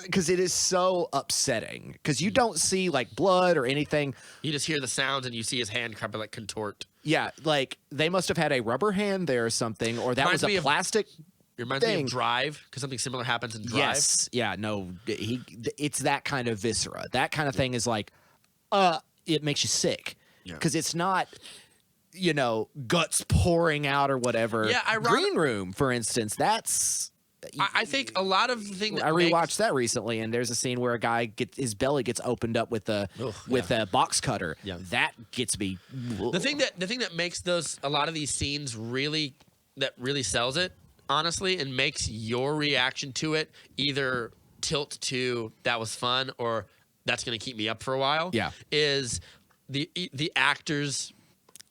S1: because it is so upsetting. Because you don't see like blood or anything.
S2: You just hear the sounds and you see his hand kind of like contort.
S1: Yeah, like they must have had a rubber hand there or something, or that was a plastic.
S2: It reminds me of Drive, because something similar happens in Drive.
S1: Yes, yeah, no, it's that kind of viscera. That kind of thing is like, it makes you sick because it's not, guts pouring out or whatever.
S2: Yeah,
S1: Green Room, for instance, that's.
S2: I think a lot of the thing that
S1: I rewatched that recently, and there's a scene where a guy his belly gets opened up with a box cutter.
S2: Yeah.
S1: That gets me.
S2: The thing that makes a lot of these scenes really sells it, honestly, and makes your reaction to it either tilt to that was fun or that's going to keep me up for a while.
S1: Yeah,
S2: is the actors.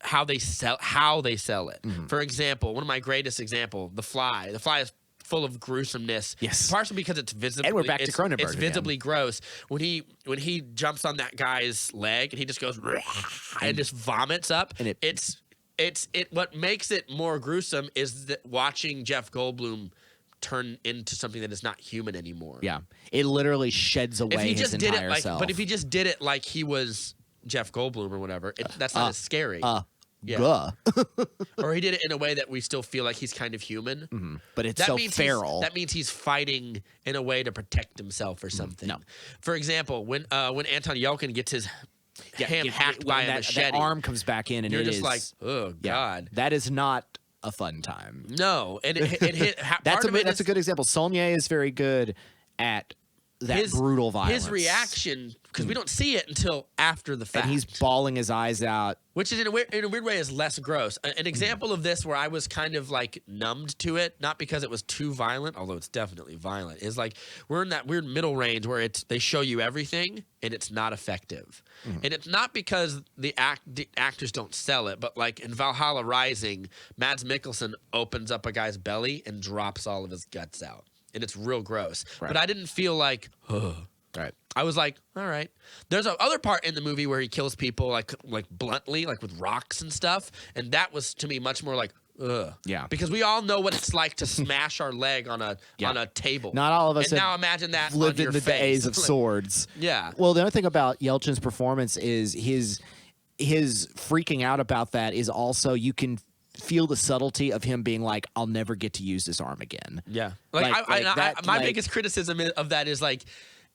S2: How they sell it. Mm-hmm. For example, one of my greatest example, The Fly. The Fly is full of gruesomeness.
S1: Yes.
S2: Partially because it's visibly.
S1: And we're back to Cronenberg.
S2: It's visibly gross. When he jumps on that guy's leg and he just goes and just vomits up. And it's what makes it more gruesome is that watching Jeff Goldblum turn into something that is not human anymore.
S1: Yeah. It literally sheds away his entire self.
S2: But if he just did it like he was Jeff Goldblum or whatever, that's not as scary. Or he did it in a way that we still feel like he's kind of human.
S1: Mm-hmm. But it's so feral.
S2: That means he's fighting in a way to protect himself or something.
S1: No.
S2: For example, when Anton Yelkin gets his hand hacked by a machete,
S1: that arm comes back in, and
S2: you're just like, oh God,
S1: that is not a fun time.
S2: No, and it hit.
S1: That's a good example. Saulnier is very good at that brutal violence.
S2: His reaction, because we don't see it until after the fact.
S1: And he's bawling his eyes out.
S2: Which is in a weird way is less gross. An example of this where I was kind of like numbed to it, not because it was too violent, although it's definitely violent, is like we're in that weird middle range where they show you everything and it's not effective. Mm-hmm. And it's not because the actors don't sell it, but like in Valhalla Rising, Mads Mikkelsen opens up a guy's belly and drops all of his guts out. And it's real gross. Right. But I didn't feel like,
S1: right.
S2: I was like, all right. There's another part in the movie where he kills people like bluntly, like with rocks and stuff. And that was to me much more like, ugh.
S1: Yeah.
S2: Because we all know what it's like to smash our leg on a table.
S1: Not all of us
S2: now imagine that
S1: lived
S2: on
S1: in
S2: your
S1: the days of swords.
S2: Yeah.
S1: Well, the other thing about Yelchin's performance is his freaking out about that is also you can feel the subtlety of him being like, I'll never get to use this arm again.
S2: Yeah. My biggest criticism of that is like,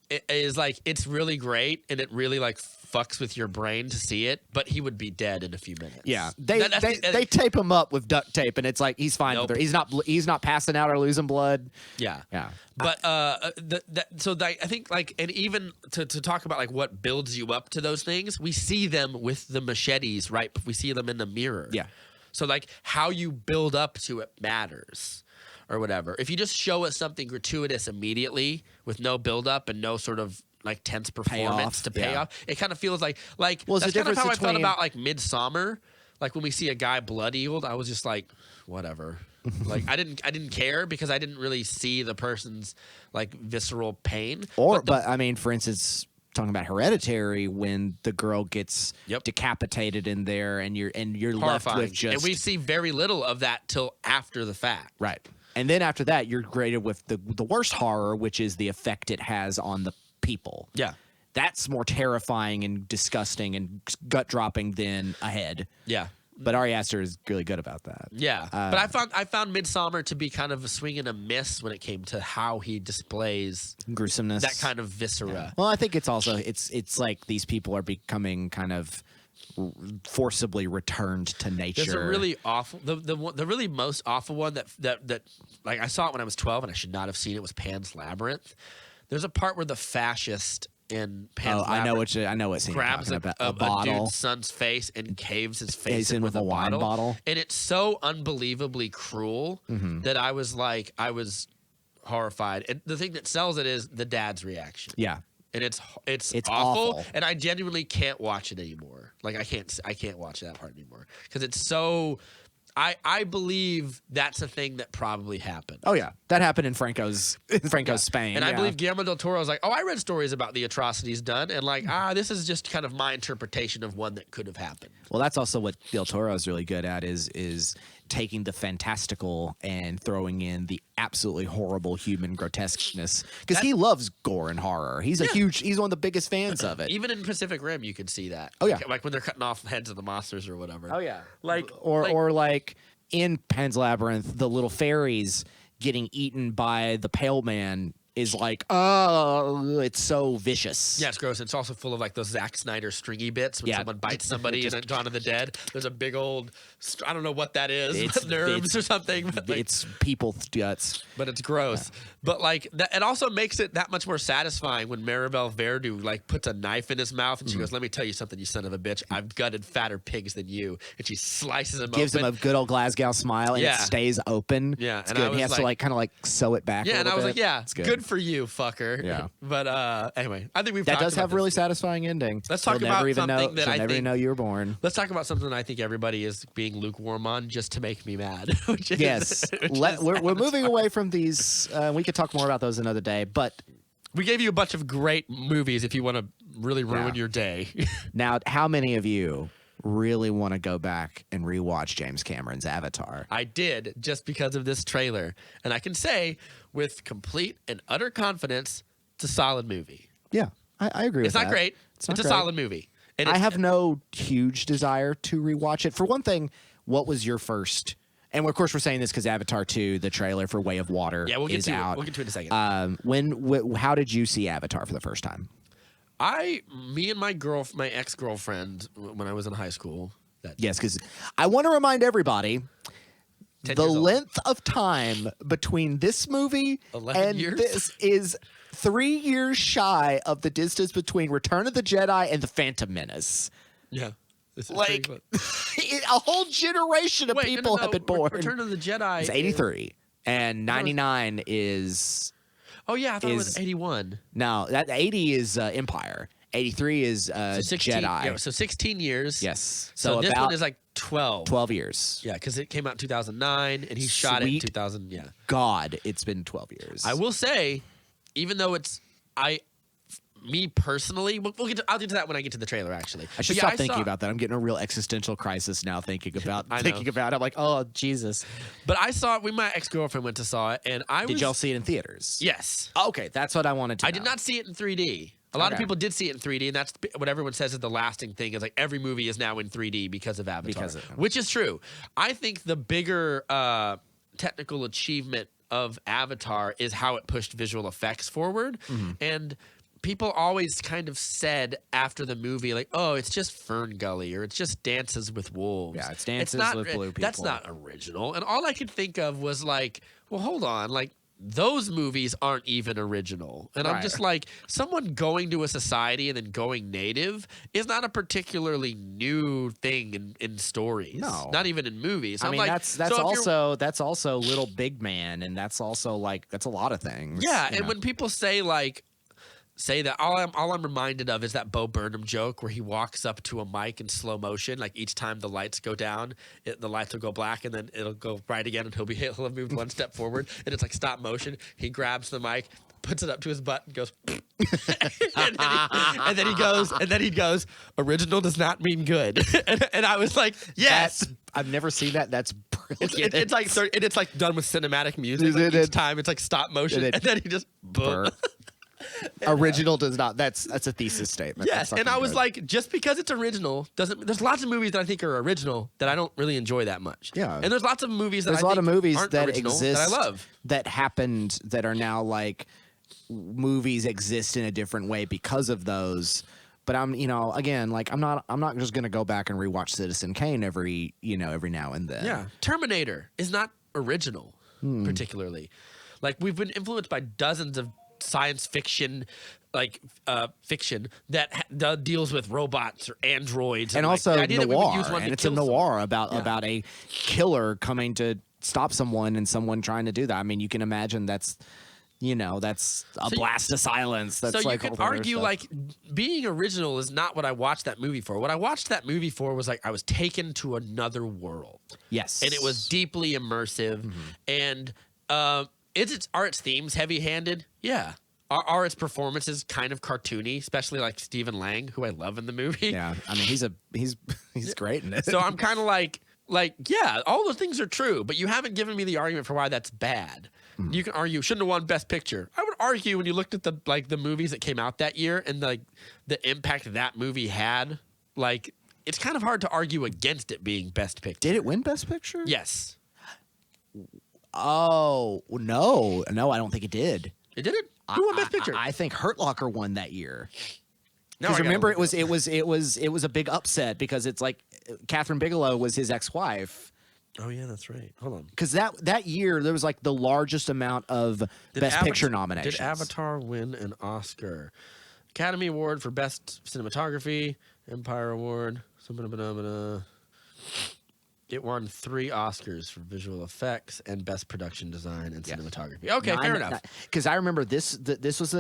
S2: it's really great and it really like fucks with your brain to see it, but he would be dead in a few minutes.
S1: Yeah. They tape him up with duct tape and it's like, he's fine with it. He's not passing out or losing blood.
S2: Yeah.
S1: Yeah.
S2: But I think like, and even to talk about like what builds you up to those things, we see them with the machetes, right? We see them in the mirror.
S1: Yeah.
S2: So, like, how you build up to it matters or whatever. If you just show us something gratuitous immediately with no build-up and no sort of, like, tense performance to pay off, it kind of feels like well, that's kind of how I felt about, like, Midsommar. Like, when we see a guy blood-eagled, I was just like, whatever. Like I didn't care because I didn't really see the person's like visceral pain.
S1: But I mean, for instance, talking about Hereditary, when the girl gets decapitated in there, and you're left with just,
S2: and we see very little of that till after the fact,
S1: right? And then after that, you're greeted with the worst horror, which is the effect it has on the people.
S2: Yeah,
S1: that's more terrifying and disgusting and gut dropping than a head.
S2: Yeah.
S1: But Ari Aster is really good about that.
S2: Yeah, but I found Midsommar to be kind of a swing and a miss when it came to how he displays
S1: gruesomeness,
S2: that kind of viscera.
S1: Yeah. Well, I think it's also it's like these people are becoming kind of forcibly returned to nature.
S2: There's a really awful, the really most awful one that like I saw it when I was 12 and I should not have seen it, was Pan's Labyrinth. There's a part where the fascist in Pan's Labyrinth
S1: I know what scene
S2: grabs
S1: you're talking about. A bottle,
S2: dude's son's face and caves his face in with
S1: a wine bottle.
S2: And it's so unbelievably cruel that I was horrified. And the thing that sells it is the dad's reaction.
S1: Yeah.
S2: And it's awful, and I genuinely can't watch it anymore. Like I can't watch that part anymore because it's so. I believe that's a thing that probably happened.
S1: Oh yeah, that happened in Franco's Spain,
S2: and I believe Guillermo del Toro was like, "Oh, I read stories about the atrocities done, and like, this is just kind of my interpretation of one that could have happened."
S1: Well, that's also what Del Toro is really good at is taking the fantastical and throwing in the absolutely horrible human grotesqueness, because he loves gore and horror. He's he's one of the biggest fans of it.
S2: Even in Pacific Rim, you could see that.
S1: Oh yeah,
S2: like when they're cutting off heads of the monsters or whatever.
S1: Oh yeah, or in Pan's Labyrinth, the little fairies getting eaten by the Pale Man is like, oh, it's so vicious.
S2: Yeah, it's gross. It's also full of like those Zack Snyder stringy bits when someone bites somebody in Dawn of the Dead. There's a big old, I don't know what that is, nerves or something. But like,
S1: it's people's guts.
S2: But it's gross. Yeah. But like, it also makes it that much more satisfying when Maribel Verdú like puts a knife in his mouth and she goes, "Let me tell you something, you son of a bitch. I've gutted fatter pigs than you." And she slices him
S1: Gives him a good old Glasgow smile, and it stays open.
S2: Yeah.
S1: It's good. He has to like kind of like sew it back.
S2: Yeah, and I was
S1: bit.
S2: like, good for you, fucker.
S1: Yeah.
S2: But anyway, I think
S1: that does have a really satisfying ending.
S2: Let's talk about something that I
S1: never
S2: think,
S1: know you were born.
S2: Let's talk about something that I think everybody is being lukewarm on just to make me mad.
S1: We're moving away from these. We could talk more about those another day, but
S2: we gave you a bunch of great movies if you want to really ruin your day.
S1: Now, how many of you really want to go back and rewatch James Cameron's Avatar?
S2: I did, just because of this trailer. And I can say with complete and utter confidence, it's a solid movie.
S1: Yeah, I agree with that.
S2: It's not great. It's a solid movie. And
S1: I have no huge desire to rewatch it. For one thing, what was your first... And of course, we're saying this because Avatar 2, the trailer for Way of Water, is out.
S2: We'll get to it in a second.
S1: How did you see Avatar for the first time?
S2: Me and my ex-girlfriend, when I was in high school.
S1: Yes, because I want to remind everybody, the length of time between this movie and this is 3 years shy of the distance between Return of the Jedi and The Phantom Menace.
S2: Yeah.
S1: Like, a whole generation of people have been born.
S2: Return of the Jedi
S1: is 83, and 99 is...
S2: Oh, yeah, I thought it was 81.
S1: No, that 80 is Empire. 83 is 16, Jedi.
S2: Yeah, so 16 years.
S1: Yes.
S2: So this one is like 12.
S1: 12 years.
S2: Yeah, because it came out in 2009, and he shot it in 2000. Yeah.
S1: God, it's been 12 years.
S2: I will say, even though me personally, I'll get to that when I get to the trailer. Actually,
S1: I should stop thinking about that. I'm getting a real existential crisis now thinking about it. I'm like, oh Jesus!
S2: But I saw it. My ex-girlfriend went to saw it, and
S1: did y'all see it in theaters?
S2: Yes.
S1: Okay, that's what I wanted to know.
S2: I did not see it in 3D. A lot of people did see it in 3D, and that's what everyone says is the lasting thing. Is like every movie is now in 3D because of Avatar, which is true. I think the bigger technical achievement of Avatar is how it pushed visual effects forward, and people always kind of said after the movie, like, oh, it's just Fern Gully or it's just Dances with Wolves.
S1: Yeah, it's Dances with Blue People.
S2: That's not original. And all I could think of was like, well, hold on, like those movies aren't even original. And I'm just like, someone going to a society and then going native is not a particularly new thing in stories. No. Not even in movies.
S1: I mean, like, that's also Little Big Man, and that's also like, that's a lot of things.
S2: Yeah, and when people say like, say that. All I'm reminded of is that Bo Burnham joke where he walks up to a mic in slow motion. Like each time the lights go down, the lights will go black and then it'll go right again, and he'll have moved one step forward, and it's like stop motion. He grabs the mic, puts it up to his butt, and goes, and then he goes, original does not mean good. and I was like, yes.
S1: I've never seen that. That's brilliant.
S2: It's like done with cinematic music. Like each time it's like stop motion, and then he just
S1: original does not. That's a thesis statement.
S2: Yes, and I was like, just because it's original doesn't. There's lots of movies that I think are original that I don't really enjoy that much.
S1: Yeah,
S2: and there's lots of movies that
S1: there's a lot of movies that exist
S2: that I love
S1: that happened that are now like movies exist in a different way because of those. But I'm again, like I'm not just gonna go back and rewatch Citizen Kane every now and then.
S2: Yeah, Terminator is not original, particularly. Like we've been influenced by dozens of science fiction, fiction that deals with robots or androids,
S1: and also
S2: the idea
S1: noir,
S2: that we would use one
S1: and
S2: to
S1: it's a
S2: kill
S1: noir about a killer coming to stop someone and someone trying to do that. I mean, you can imagine that's a blast of silence. That's
S2: so you could argue like being original is not what I watched that movie for. What I watched that movie for was like I was taken to another world.
S1: Yes,
S2: and it was deeply immersive. And are its themes heavy-handed? Yeah. Are its performances kind of cartoony, especially like Stephen Lang, who I love in the movie?
S1: Yeah, I mean he's great in it.
S2: So I'm kind of like yeah, all those things are true, but you haven't given me the argument for why that's bad. You can argue shouldn't have won Best Picture. I would argue when you looked at the movies that came out that year and the impact that movie had, like it's kind of hard to argue against it being Best Picture.
S1: Did it win Best Picture?
S2: Yes.
S1: Oh no, I don't think it did.
S2: It didn't. Who won Best Picture?
S1: I think Hurt Locker won that year.
S2: Because
S1: remember, it was a big upset because it's like Catherine Bigelow was his ex-wife.
S2: Oh yeah, that's right. Hold on.
S1: Because that year there was like the largest amount of Best Picture nominations.
S2: Did Avatar win an Oscar? Academy Award for Best Cinematography, Empire Award. It won 3 Oscars for visual effects and Best Production Design and Cinematography. Okay, fair enough.
S1: Because I remember this was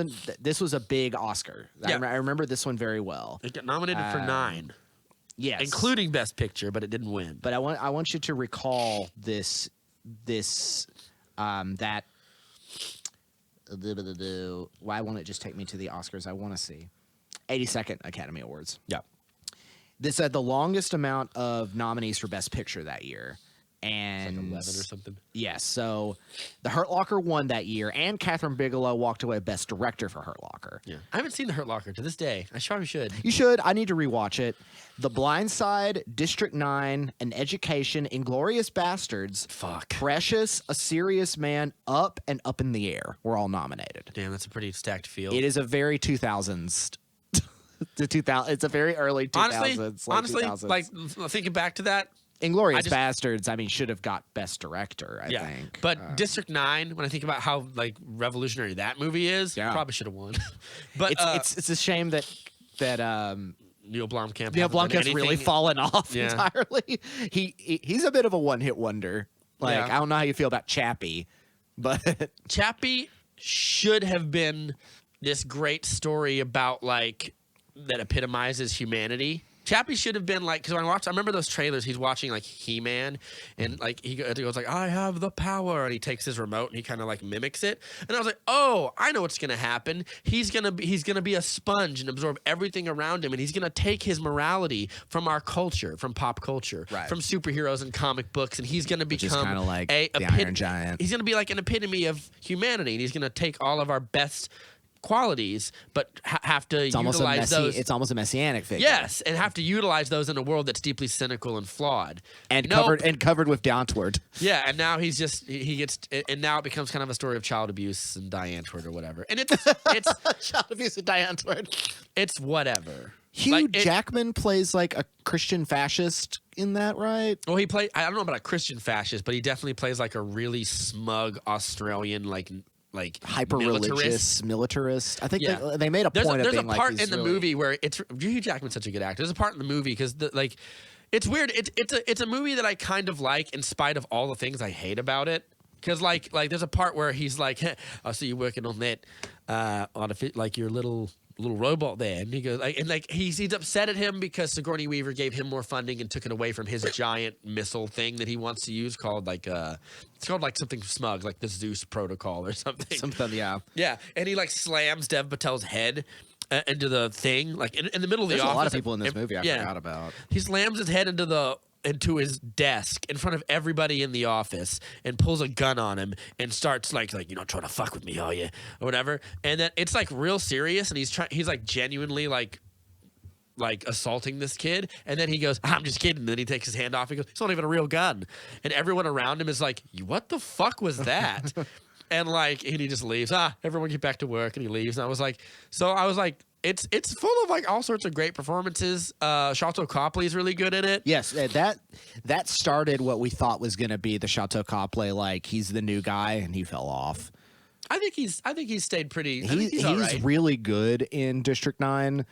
S1: a big Oscar.
S2: Yeah.
S1: I remember this one very well.
S2: It got nominated for 9.
S1: Yes,
S2: including Best Picture, but it didn't win.
S1: But I want you to recall this that. Why won't it just take me to the Oscars? I want to see 82nd Academy Awards.
S2: Yeah.
S1: This had the longest amount of nominees for Best Picture that year. And
S2: like 11 or something.
S1: Yes. So the Hurt Locker won that year, and Catherine Bigelow walked away Best Director for Hurt Locker.
S2: Yeah. I haven't seen the Hurt Locker to this day. I probably should.
S1: You should. I need to rewatch it. The Blind Side, District 9, An Education, Inglourious Bastards, Precious, A Serious Man, Up, and Up in the Air were all nominated.
S2: Damn, that's a pretty stacked field.
S1: It is a very 2000s. It's a very early 2000s.
S2: Honestly,
S1: 2000s.
S2: like thinking back to that,
S1: Inglourious Bastards, I mean, should have got Best Director, I think.
S2: But District 9, when I think about how like revolutionary that movie is, probably should have won. But
S1: it's a shame that
S2: Neil
S1: Blomkamp's really fallen off entirely. He's a bit of a one-hit wonder. Like I don't know how you feel about Chappie, but
S2: Chappie should have been this great story about like that epitomizes humanity. Chappie should have been like, because when I remember those trailers, he's watching like He-Man, and like he goes like, I have the power, and he takes his remote and he kind of like mimics it, and I was like, oh, I know what's gonna happen. He's gonna be a sponge and absorb everything around him, and he's gonna take his morality from our culture, from pop culture, from superheroes and comic books, and he's gonna become
S1: kind of like the Iron Giant.
S2: He's gonna be like an epitome of humanity, and he's gonna take all of our best qualities, but have to utilize those.
S1: It's almost a messianic figure.
S2: Yes, and have to utilize those in a world that's deeply cynical and flawed,
S1: and covered with Downward.
S2: Yeah, and now he gets, and now it becomes kind of a story of child abuse and Die Antwoord or whatever. And it's
S1: child abuse and Die Antwoord.
S2: It's whatever.
S1: Hugh Jackman plays like a Christian fascist in that, right?
S2: Well, I don't know about a Christian fascist, but he definitely plays like a really smug Australian like
S1: hyper-religious militarist. I think they made a point of being like...
S2: There's a part in the movie where Hugh Jackman's such a good actor. There's a part in the movie because it's weird. It's a movie that I kind of like in spite of all the things I hate about it. Because like there's a part where he's like, I see you working on that like your little robot there. And he goes, he's upset at him because Sigourney Weaver gave him more funding and took it away from his giant missile thing that he wants to use called it's called like something smug, like the Zeus protocol or something.
S1: Yeah.
S2: Yeah. And he like slams Dev Patel's head into the thing, like in the middle of the office.
S1: There's a lot of people in this movie I forgot about.
S2: He slams his head into his desk in front of everybody in the office and pulls a gun on him and starts like you're not trying to fuck with me, are you, or whatever. And then it's like real serious, and he's like genuinely like assaulting this kid. And then he goes, I'm just kidding. And then he takes his hand off. He goes, it's not even a real gun. And everyone around him is like, what the fuck was that? And he just leaves. Everyone get back to work, and he leaves. And I was like, it's full of like all sorts of great performances. Sharlto Copley's really good in it.
S1: Yes, that started what we thought was going to be the Sharlto Copley, like he's the new guy, and he fell off.
S2: I think he's stayed pretty.
S1: He's
S2: all right.
S1: really good in District 9,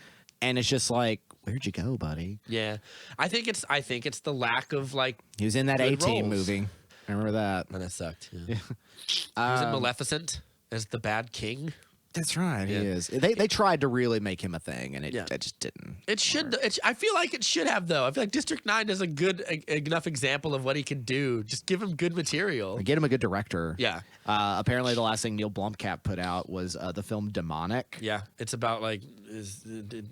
S1: and it's just like, where'd you go, buddy?
S2: Yeah, I think it's the lack of like.
S1: He was in that A-Team movie. I remember that.
S2: And that sucked. Yeah. He was in Maleficent as the bad king.
S1: That's right. Yeah. He is. They tried to really make him a thing, and it just didn't.
S2: It should. I feel like it should have, though. I feel like District 9 is a good enough example of what he can do. Just give him good material.
S1: Get him a good director.
S2: Yeah.
S1: Apparently, the last thing Neil Blomkamp put out was the film Demonic.
S2: Yeah. It's about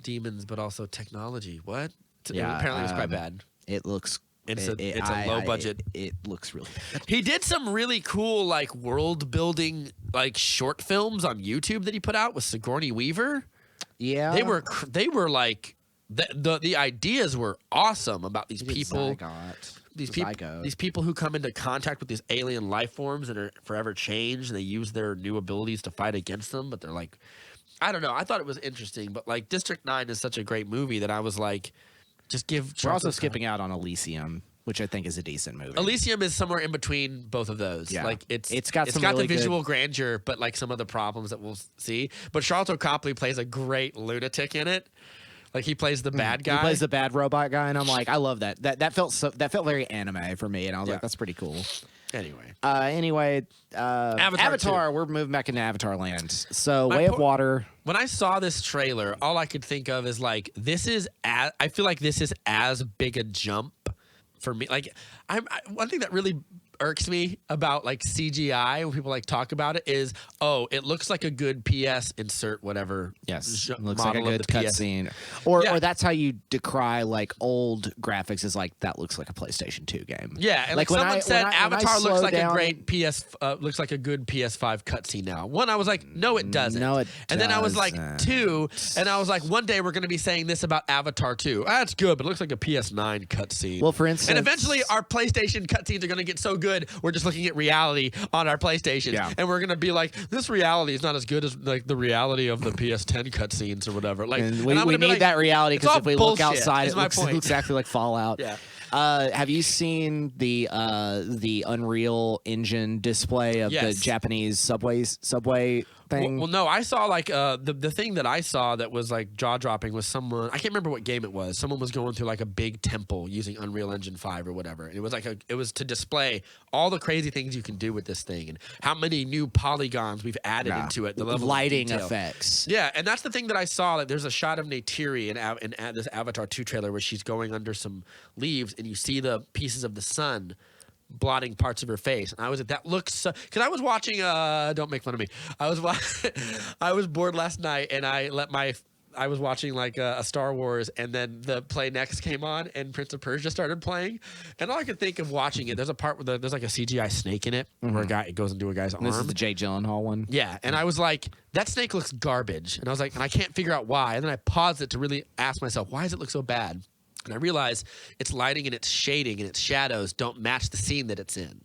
S2: demons, but also technology. What?
S1: Yeah.
S2: Apparently, it was quite bad.
S1: It looks.
S2: It's a low budget.
S1: It looks really bad.
S2: He did some really cool like world building like short films on YouTube that he put out with Sigourney Weaver.
S1: Yeah,
S2: they were like the ideas were awesome about these people. These people who come into contact with these alien life forms and are forever changed, and they use their new abilities to fight against them. But they're like, I don't know. I thought it was interesting, but like District 9 is such a great movie that I was like. We're
S1: also skipping out on Elysium, which I think is a decent movie.
S2: Elysium is somewhere in between both of those.
S1: Yeah.
S2: Like it's
S1: got
S2: the visual grandeur, but like some of the problems that we'll see. But Sharlto Copley plays a great lunatic in it. Like he plays the bad guy.
S1: He plays the bad robot guy, and I'm like, I love that. That felt very anime for me, and I was like, that's pretty cool.
S2: Anyway,
S1: Avatar. We're moving back into Avatar land. So, Way of Water.
S2: When I saw this trailer, all I could think of is like, I feel like this is as big a jump for me. Like, one thing that really irks me about like CGI when people like talk about it is, it looks like a good PS insert whatever.
S1: Yes, it looks like a good cutscene. Or that's how you decry like old graphics, is like that looks like a PlayStation 2 game.
S2: Yeah, and like someone said Avatar looks like a great looks like a good PS5 cutscene now. One, I was like, no, it doesn't.
S1: No, it
S2: and then I was like, two, and I was like, one day we're going to be saying this about Avatar 2. That's good, but it looks like a PS9 cutscene.
S1: Well, for instance,
S2: and eventually our PlayStation cutscenes are going to get so good, we're just looking at reality on our PlayStations, and we're going to be like, this reality is not as good as like the reality of the PS10 cutscenes or whatever. Like,
S1: and we need that reality, because if we look outside, it looks exactly like Fallout.
S2: Yeah.
S1: Have you seen the Unreal Engine display of the Japanese subway thing?
S2: Well, no, I saw like the thing that I saw that was like jaw dropping was someone, I can't remember what game it was. Someone was going through like a big temple using Unreal Engine 5 or whatever. And it was like it was to display all the crazy things you can do with this thing and how many new polygons we've added into it. The level
S1: lighting
S2: of detail.
S1: effects.
S2: Yeah, and that's the thing that I saw. Like, there's a shot of Neytiri in this Avatar 2 trailer where she's going under some leaves and you see the pieces of the sun blotting parts of her face, and I was like, that looks so, because I was watching don't make fun of me, I was bored last night, and I was watching like a Star Wars, and then the Play Next came on and Prince of Persia started playing, and all I could think of watching it, there's a part where there's like a CGI snake in it where it goes into a guy's arm.
S1: This is the Jake Gyllenhaal one.
S2: Yeah, and I was like, that snake looks garbage, and I was like, and I can't figure out why, and then I paused it to really ask myself, why does it look so bad? And I realized its lighting and its shading and its shadows don't match the scene that it's in.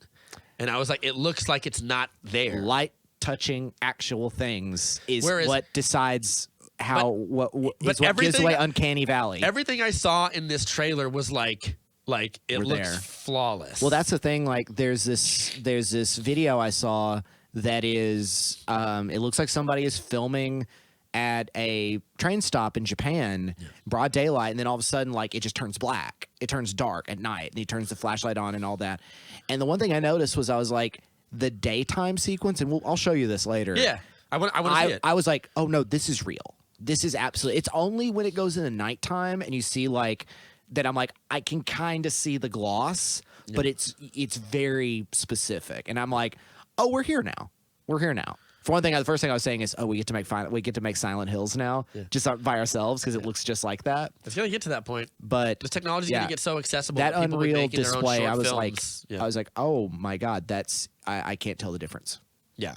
S2: And I was like, it looks like it's not there.
S1: Light touching actual things is what decides what gives away Uncanny Valley.
S2: Everything I saw in this trailer was like it looks flawless.
S1: Well, that's the thing. Like, there's this video I saw that is it looks like somebody is filming at a train stop in Japan, broad daylight, and then all of a sudden, like, it just turns black. It turns dark at night, and he turns the flashlight on and all that. And the one thing I noticed was, I was like, the daytime sequence, and I'll show you this later.
S2: Yeah. I want to see it.
S1: I was like, oh no, this is real. This is absolutely. It's only when it goes in the nighttime and you see like that. I'm like, I can kind of see the gloss, but it's very specific, and I'm like, oh, we're here now. We're here now. For one thing, the first thing I was saying is, oh, we get to make Silent Hills now, just by ourselves because it looks just like that.
S2: It's gonna get to that point,
S1: but
S2: this technology is gonna get so accessible.
S1: That
S2: people
S1: Unreal display,
S2: their own short
S1: I
S2: films.
S1: was like, oh my god, that's I can't tell the difference.
S2: Yeah.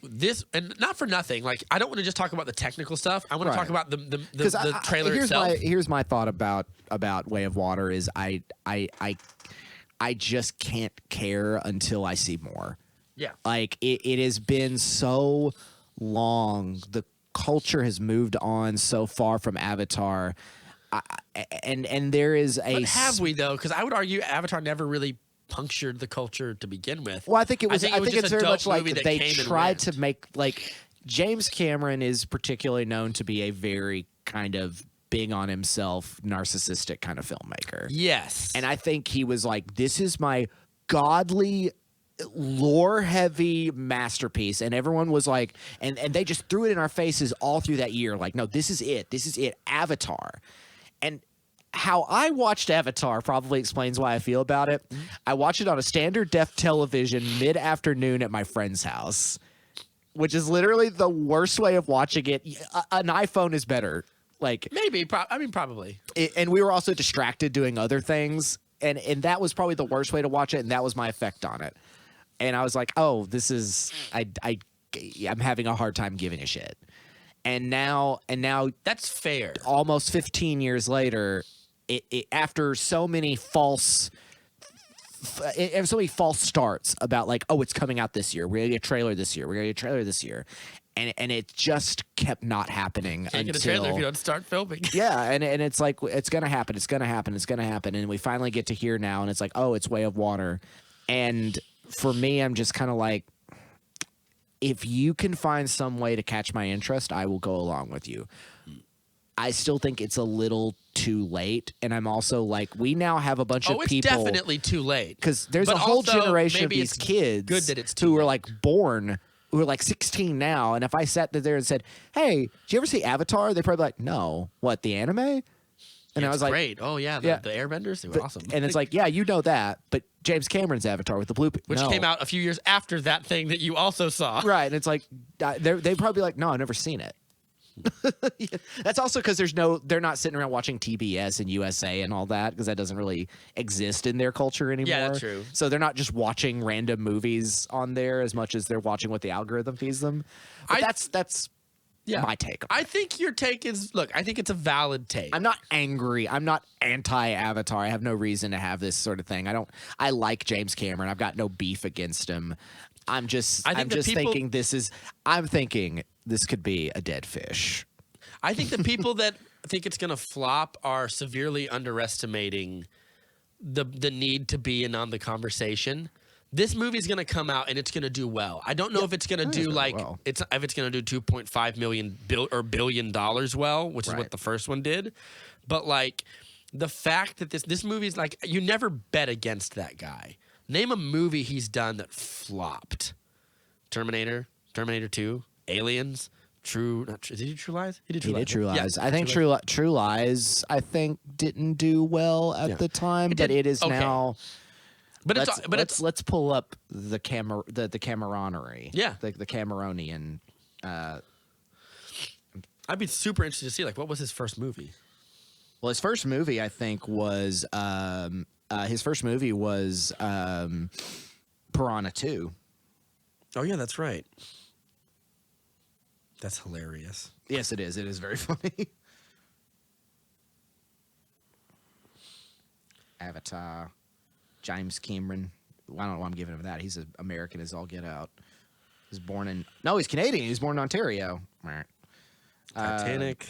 S2: This, and not for nothing, like I don't want to just talk about the technical stuff. I want to talk about the trailer itself.
S1: Here's my thought about Way of Water is I just can't care until I see more.
S2: Yeah.
S1: Like it has been so long. The culture has moved on so far from Avatar. And there is a.
S2: But have we though? Because I would argue Avatar never really punctured the culture to begin with.
S1: Well, I think it's very much like they tried to make like James Cameron is particularly known to be a very kind of big on himself, narcissistic kind of filmmaker.
S2: Yes.
S1: And I think he was like, this is my godly lore heavy masterpiece, and everyone was like, and they just threw it in our faces all through that year, like, no, this is it, Avatar. And how I watched Avatar probably explains why I feel about it. I watched it on a standard def television mid-afternoon at my friend's house, which is literally the worst way of watching it. An iPhone is better. Like
S2: maybe, probably.
S1: And we were also distracted doing other things, and that was probably the worst way to watch it, and that was my effect on it. And I was like, oh, this is I'm having a hard time giving a shit. And now
S2: that's fair.
S1: Almost 15 years later, after so many false starts about like, oh, it's coming out this year. We're gonna get a trailer this year. We're gonna get a trailer this year, and it just kept not happening.
S2: Can't get a trailer if you don't start filming.
S1: Yeah, and it's like it's gonna happen. It's gonna happen. It's gonna happen. And we finally get to here now, and it's like, oh, it's Way of Water. And for me, I'm just kind of like, if you can find some way to catch my interest, I will go along with you. I still think it's a little too late, and I'm also like, we now have a bunch of people.
S2: Oh, it's definitely too late.
S1: Because there's a whole generation of these kids
S2: good that it's
S1: who are like born, who are like 16 now, and if I sat there and said, hey, did you ever see Avatar? They'd probably be like, no. What, the anime? And I was like,
S2: great. Oh, yeah, the Airbenders, they were awesome.
S1: And it's like, yeah, you know that, but James Cameron's Avatar with the blue...
S2: Which came out a few years after that thing that you also saw.
S1: Right, and it's like, they'd probably be like, no, I've never seen it. That's also because they're not sitting around watching TBS and USA and all that, because that doesn't really exist in their culture anymore.
S2: Yeah, that's true.
S1: So they're not just watching random movies on there as much as they're watching what the algorithm feeds them. But that's my take.
S2: I think your take is, look, I think it's a valid take.
S1: I'm not angry. I'm not anti-Avatar. I have no reason to have this sort of thing. I like James Cameron. I've got no beef against him. I'm thinking this could be a dead fish.
S2: I think the people that think it's going to flop are severely underestimating the need to be in on the conversation. This movie's going to come out and it's going to do well. I don't know if it's going to do if it's going to do $2.5 billion well, which is what the first one did. But like the fact that this movie's like, you never bet against that guy. Name a movie he's done that flopped. Terminator 2, Aliens, did he do True Lies? He did True Lies.
S1: Yeah, I think True Lies didn't do well at the time, but it is now. But let's pull up the Cameronery.
S2: Yeah,
S1: the Cameronian.
S2: I'd be super interested to see what was his first movie.
S1: Well, his first movie I think was Piranha 2.
S2: Oh yeah, that's right. That's hilarious.
S1: Yes, it is. It is very funny. Avatar, James Cameron. I don't know why I'm giving him that. He's an American as all get out. He's Canadian. He was born in Ontario.
S2: Titanic,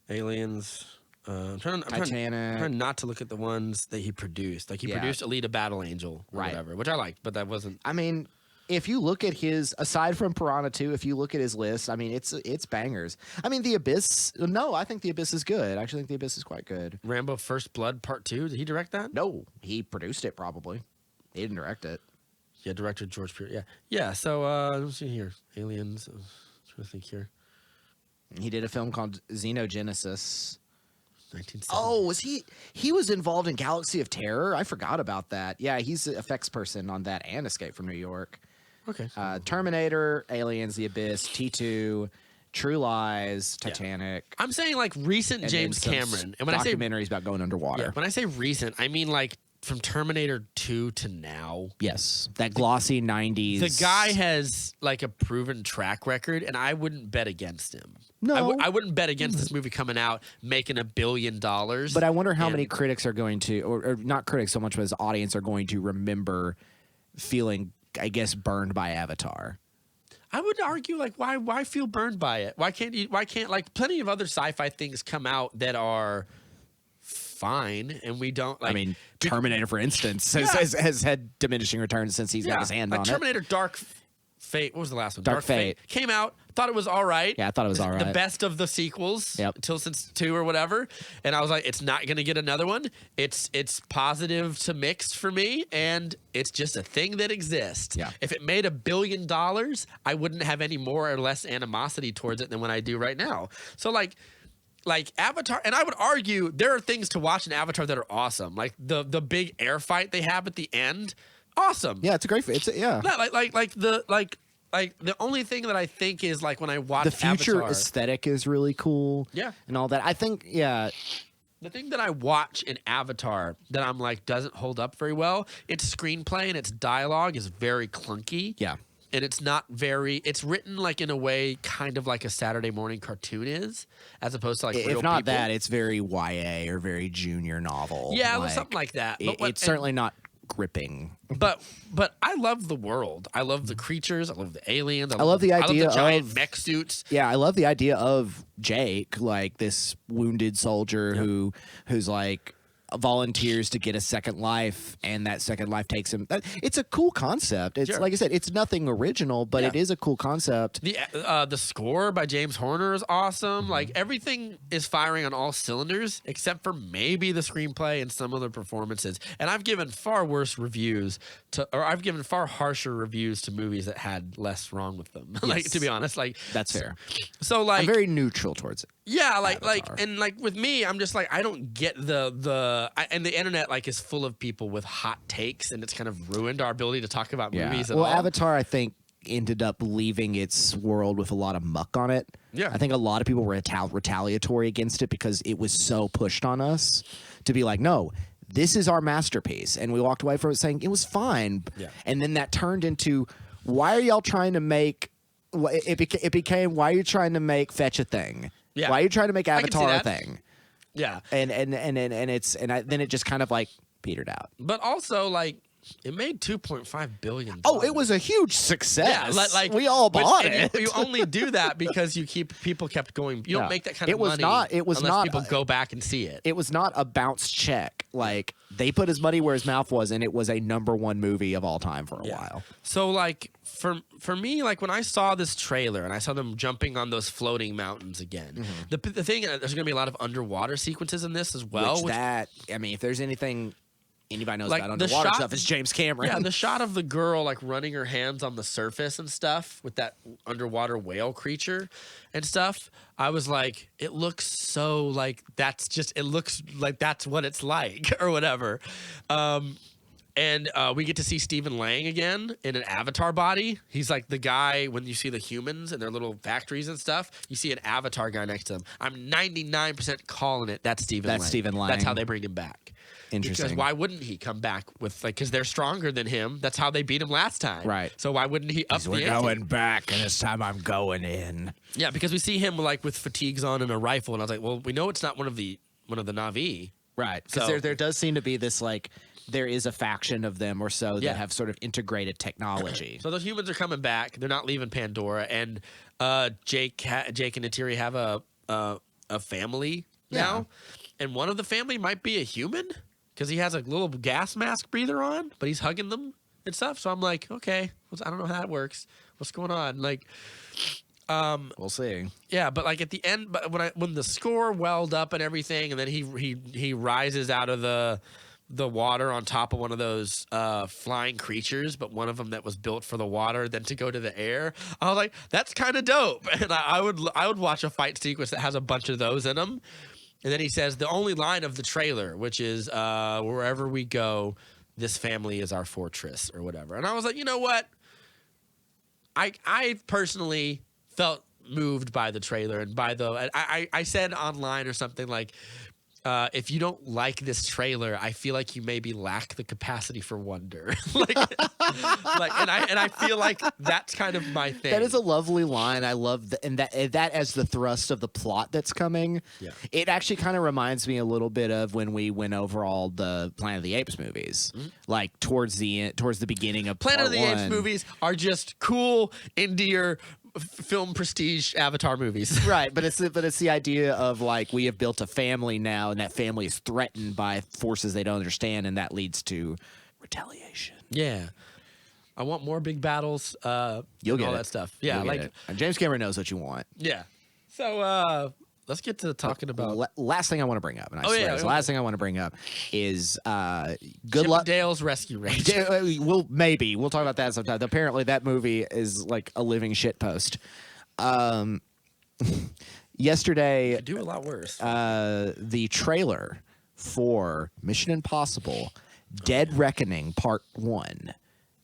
S2: Aliens. I'm trying not to look at the ones that he produced. Like he produced Alita Battle Angel or whatever, which I liked, but that wasn't.
S1: I mean, if you look at aside from Piranha 2, if you look at his list, I mean, it's bangers. I mean, The Abyss. No, I think The Abyss is good. I actually think The Abyss is quite good.
S2: Rambo First Blood Part 2. Did he direct that?
S1: No, he produced it probably. He didn't direct it.
S2: Yeah, director George Pierce. Yeah. So let's see here, Aliens. I'm trying to think here.
S1: He did a film called Xenogenesis.
S2: 1970.
S1: Oh, was he? He was involved in Galaxy of Terror. I forgot about that. Yeah, he's the effects person on that and Escape from New York.
S2: Okay.
S1: Terminator, Aliens, The Abyss, T2, True Lies, Titanic.
S2: I'm saying like recent James Cameron, and when I say
S1: documentaries about going underwater.
S2: when I say recent, I mean like from Terminator 2 to now.
S1: Yes, that glossy 90s.
S2: The guy has like a proven track record, and I wouldn't bet against him.
S1: No.
S2: I wouldn't bet against this movie coming out making $1 billion.
S1: But I wonder how many critics are going to, or not critics so much, but as audience are going to remember feeling, I guess, burned by Avatar.
S2: I would argue like why feel burned by it? Why can't like plenty of other sci-fi things come out that are fine and we don't like.
S1: I mean, Terminator, for instance, has had diminishing returns since he's got his hand on
S2: Terminator Dark Fate. What was the last one?
S1: Dark Fate
S2: came out. Thought it was all right.
S1: Yeah, I thought it was all right.
S2: The best of the sequels.
S1: Yep.
S2: Until since 2 or whatever. And I was like, it's not gonna get another one. It's positive to mixed for me, and it's just a thing that exists.
S1: Yeah.
S2: If it made $1 billion, I wouldn't have any more or less animosity towards it than what I do right now. So like Avatar, and I would argue there are things to watch in Avatar that are awesome. Like the big air fight they have at the end, awesome.
S1: Yeah, it's a great.
S2: Like the only thing that I think is like when I watch
S1: the future
S2: Avatar,
S1: aesthetic is really cool.
S2: Yeah.
S1: And all that. I think, yeah.
S2: The thing that I watch in Avatar that I'm like doesn't hold up very well, its screenplay and its dialogue is very clunky.
S1: Yeah.
S2: And it's not very, it's written like in a way kind of like a Saturday morning cartoon is, as opposed to like real
S1: if not
S2: people.
S1: that, it's very YA or very junior novel.
S2: Yeah, like, something like that. But
S1: It's certainly not gripping.
S2: But I love the world. I love the creatures. I love the aliens.
S1: I love the idea
S2: of giant
S1: of
S2: mech suits.
S1: Yeah, I love the idea of Jake, like this wounded soldier who's like volunteers to get a second life, and that second life takes him. It's a cool concept. It's like I said, it's nothing original, but it is a cool concept.
S2: The score by James Horner is awesome. Like everything is firing on all cylinders except for maybe the screenplay and some other performances. And I've given far worse reviews I've given far harsher reviews to movies that had less wrong with them. Like, to be honest, like
S1: that's fair.
S2: So like
S1: I'm very neutral towards it.
S2: Yeah, like with me, I'm just like I don't get and the internet like is full of people with hot takes, and it's kind of ruined our ability to talk about movies at all.
S1: Avatar, I think, ended up leaving its world with a lot of muck on it.
S2: Yeah,
S1: I think a lot of people were retaliatory against it because it was so pushed on us to be like, no, this is our masterpiece, and we walked away from it saying it was fine.
S2: Yeah,
S1: and then that turned into, why are y'all trying to make? It became, why are you trying to make Fetch a thing?
S2: Yeah.
S1: Why are you trying to make Avatar a thing?
S2: Yeah.
S1: Then it just kind of like petered out.
S2: But also like it made $2.5 billion.
S1: Oh, it was a huge success.
S2: Yeah, like
S1: we all bought it.
S2: You only do that because people kept going. You don't make that kind of money. Unless people go back and see it.
S1: It was not a bounce check. Like they put his money where his mouth was, and it was a #1 movie of all time for a while.
S2: So like for me, like when I saw this trailer and I saw them jumping on those floating mountains again, the thing, there's going to be a lot of underwater sequences in this as well.
S1: I mean, if there's anything anybody knows
S2: like
S1: about underwater stuff, is James Cameron.
S2: Yeah, the shot of the girl like running her hands on the surface and stuff with that underwater whale creature and stuff. I was like, it looks so like it looks like that's what it's like or whatever. And we get to see Stephen Lang again in an Avatar body. He's like the guy when you see the humans and their little factories and stuff. You see an Avatar guy next to him. I'm 99% calling it. That's Stephen Lang.
S1: That's Stephen Lang.
S2: That's how they bring him back.
S1: Interesting.
S2: Because why wouldn't he come back with like? Because they're stronger than him. That's how they beat him last time.
S1: Right.
S2: So why wouldn't he up the ante?
S1: We're going back, and this time I'm going in.
S2: Yeah, because we see him like with fatigues on and a rifle, and I was like, well, we know it's not one of the Na'vi.
S1: Right. Because there does seem to be this like. There is a faction of them or so that have sort of integrated technology.
S2: So those humans are coming back. They're not leaving Pandora, and Jake and Neytiri have a family now, and one of the family might be a human because he has a little gas mask breather on, but he's hugging them and stuff. So I'm like, okay, I don't know how that works. What's going on? Like,
S1: we'll see.
S2: Yeah, but like at the end, but when the score welled up and everything, and then he rises out of the the water on top of one of those flying creatures, but one of them that was built for the water, then to go to the air. I was like, that's kind of dope. And I would watch a fight sequence that has a bunch of those in them. And then he says the only line of the trailer, which is wherever we go, this family is our fortress or whatever. And I was like, you know what? I personally felt moved by the trailer and by the I said online or something like, if you don't like this trailer, I feel like you maybe lack the capacity for wonder. and I feel like that's kind of my thing.
S1: That is a lovely line. I love that as the thrust of the plot that's coming.
S2: Yeah.
S1: It actually kind of reminds me a little bit of when we went over all the Planet of the Apes movies. Mm-hmm. Like towards the beginning of
S2: Planet of the
S1: Apes
S2: movies are just cool, indie film prestige Avatar movies.
S1: Right, but it's the idea of like we have built a family now, and that family is threatened by forces they don't understand, and that leads to retaliation.
S2: Yeah, I want more big battles.
S1: You'll get
S2: all
S1: it.
S2: that stuff. Yeah,
S1: You'll
S2: like
S1: get it. And James Cameron knows what you want.
S2: Yeah. So let's get to talking about
S1: last thing I want to bring up, and I swear, the last thing I want to bring up is good luck.
S2: Dale's Rescue Range.
S1: We'll talk about that sometime. Apparently, that movie is like a living shit post. Yesterday,
S2: could do a lot worse.
S1: The trailer for Mission Impossible: Dead Reckoning Part 1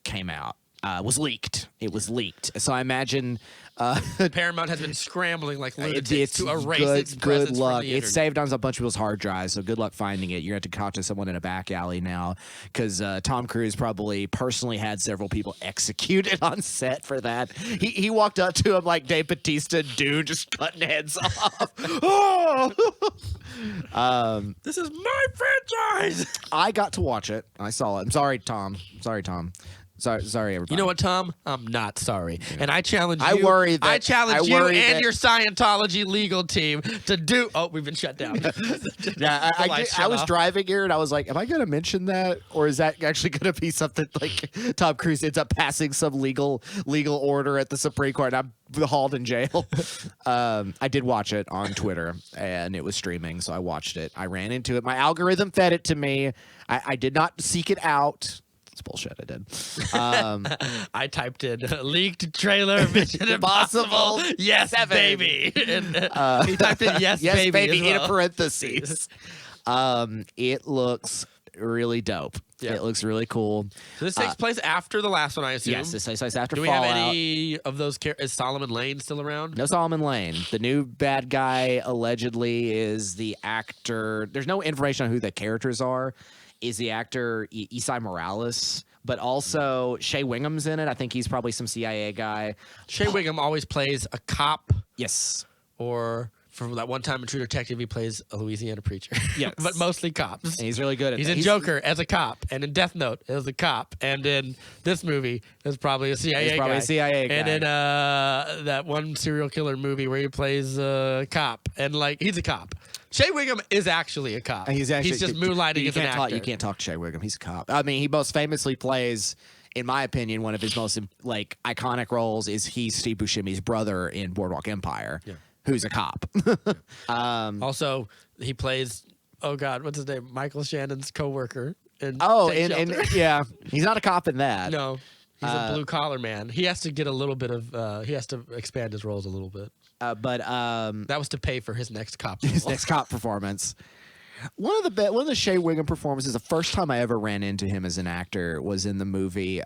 S1: came out. Was leaked. It was leaked. So I imagine
S2: Paramount has been scrambling like lunatics to erase its
S1: good
S2: presence
S1: luck.
S2: from the internet.
S1: It's saved on a bunch of people's hard drives, so good luck finding it. You're going to have to talk to someone in a back alley now, because Tom Cruise probably personally had several people executed on set for that. He walked up to him like Dave Bautista, dude, just cutting heads off.
S2: This is my franchise.
S1: I got to watch it. I saw it. I'm sorry, Tom. Sorry, everybody.
S2: You know what, Tom? I'm not sorry, and I challenge you.
S1: I
S2: challenge you and your Scientology legal team to do. Oh, we've been shut down.
S1: Yeah, I was driving here and I was like, "Am I going to mention that, or is that actually going to be something like Tom Cruise ends up passing some legal order at the Supreme Court and I'm hauled in jail?" I did watch it on Twitter and it was streaming, so I watched it. I ran into it. My algorithm fed it to me. I did not seek it out. It's bullshit. I did.
S2: I typed in leaked trailer Mission Impossible. Yes, 7. Baby. And, he typed in yes baby
S1: in a parentheses. It looks really dope. Yeah. It looks really cool.
S2: So this takes place after the last one, I assume.
S1: Yes, this takes place after
S2: Fallout.
S1: Fallout.
S2: Do we have any of those Is Solomon Lane still around?
S1: No Solomon Lane. The new bad guy allegedly is the actor. There's no information on who the characters are. Is the actor Esai Morales, but also Shea Wingham's in it. I think he's probably some CIA guy.
S2: Shea Wingham always plays a cop.
S1: Yes.
S2: Or from that one time in True Detective, he plays a Louisiana preacher.
S1: Yes.
S2: But mostly cops.
S1: And he's really good at
S2: that. He's in Joker as a cop, and in Death Note as a cop, and in this movie is probably a CIA guy.
S1: A CIA guy.
S2: And in that one serial killer movie where he plays a cop, and like he's a cop. Shea Wingham is actually a cop. He's just moonlighting as an actor.
S1: You can't talk to Shea Wingham. He's a cop. I mean, he most famously plays, in my opinion, one of his most like iconic roles is he's Steve Buscemi's brother in Boardwalk Empire, who's a cop.
S2: Also, he plays, oh God, what's his name? Michael Shannon's coworker. And
S1: yeah, he's not a cop in that.
S2: No, he's a blue collar man. He has to get a little bit of. He has to expand his roles a little bit.
S1: But
S2: that was to pay for his next cop.
S1: Next cop performance. One of the Shea Wingham performances, the first time I ever ran into him as an actor was in the movie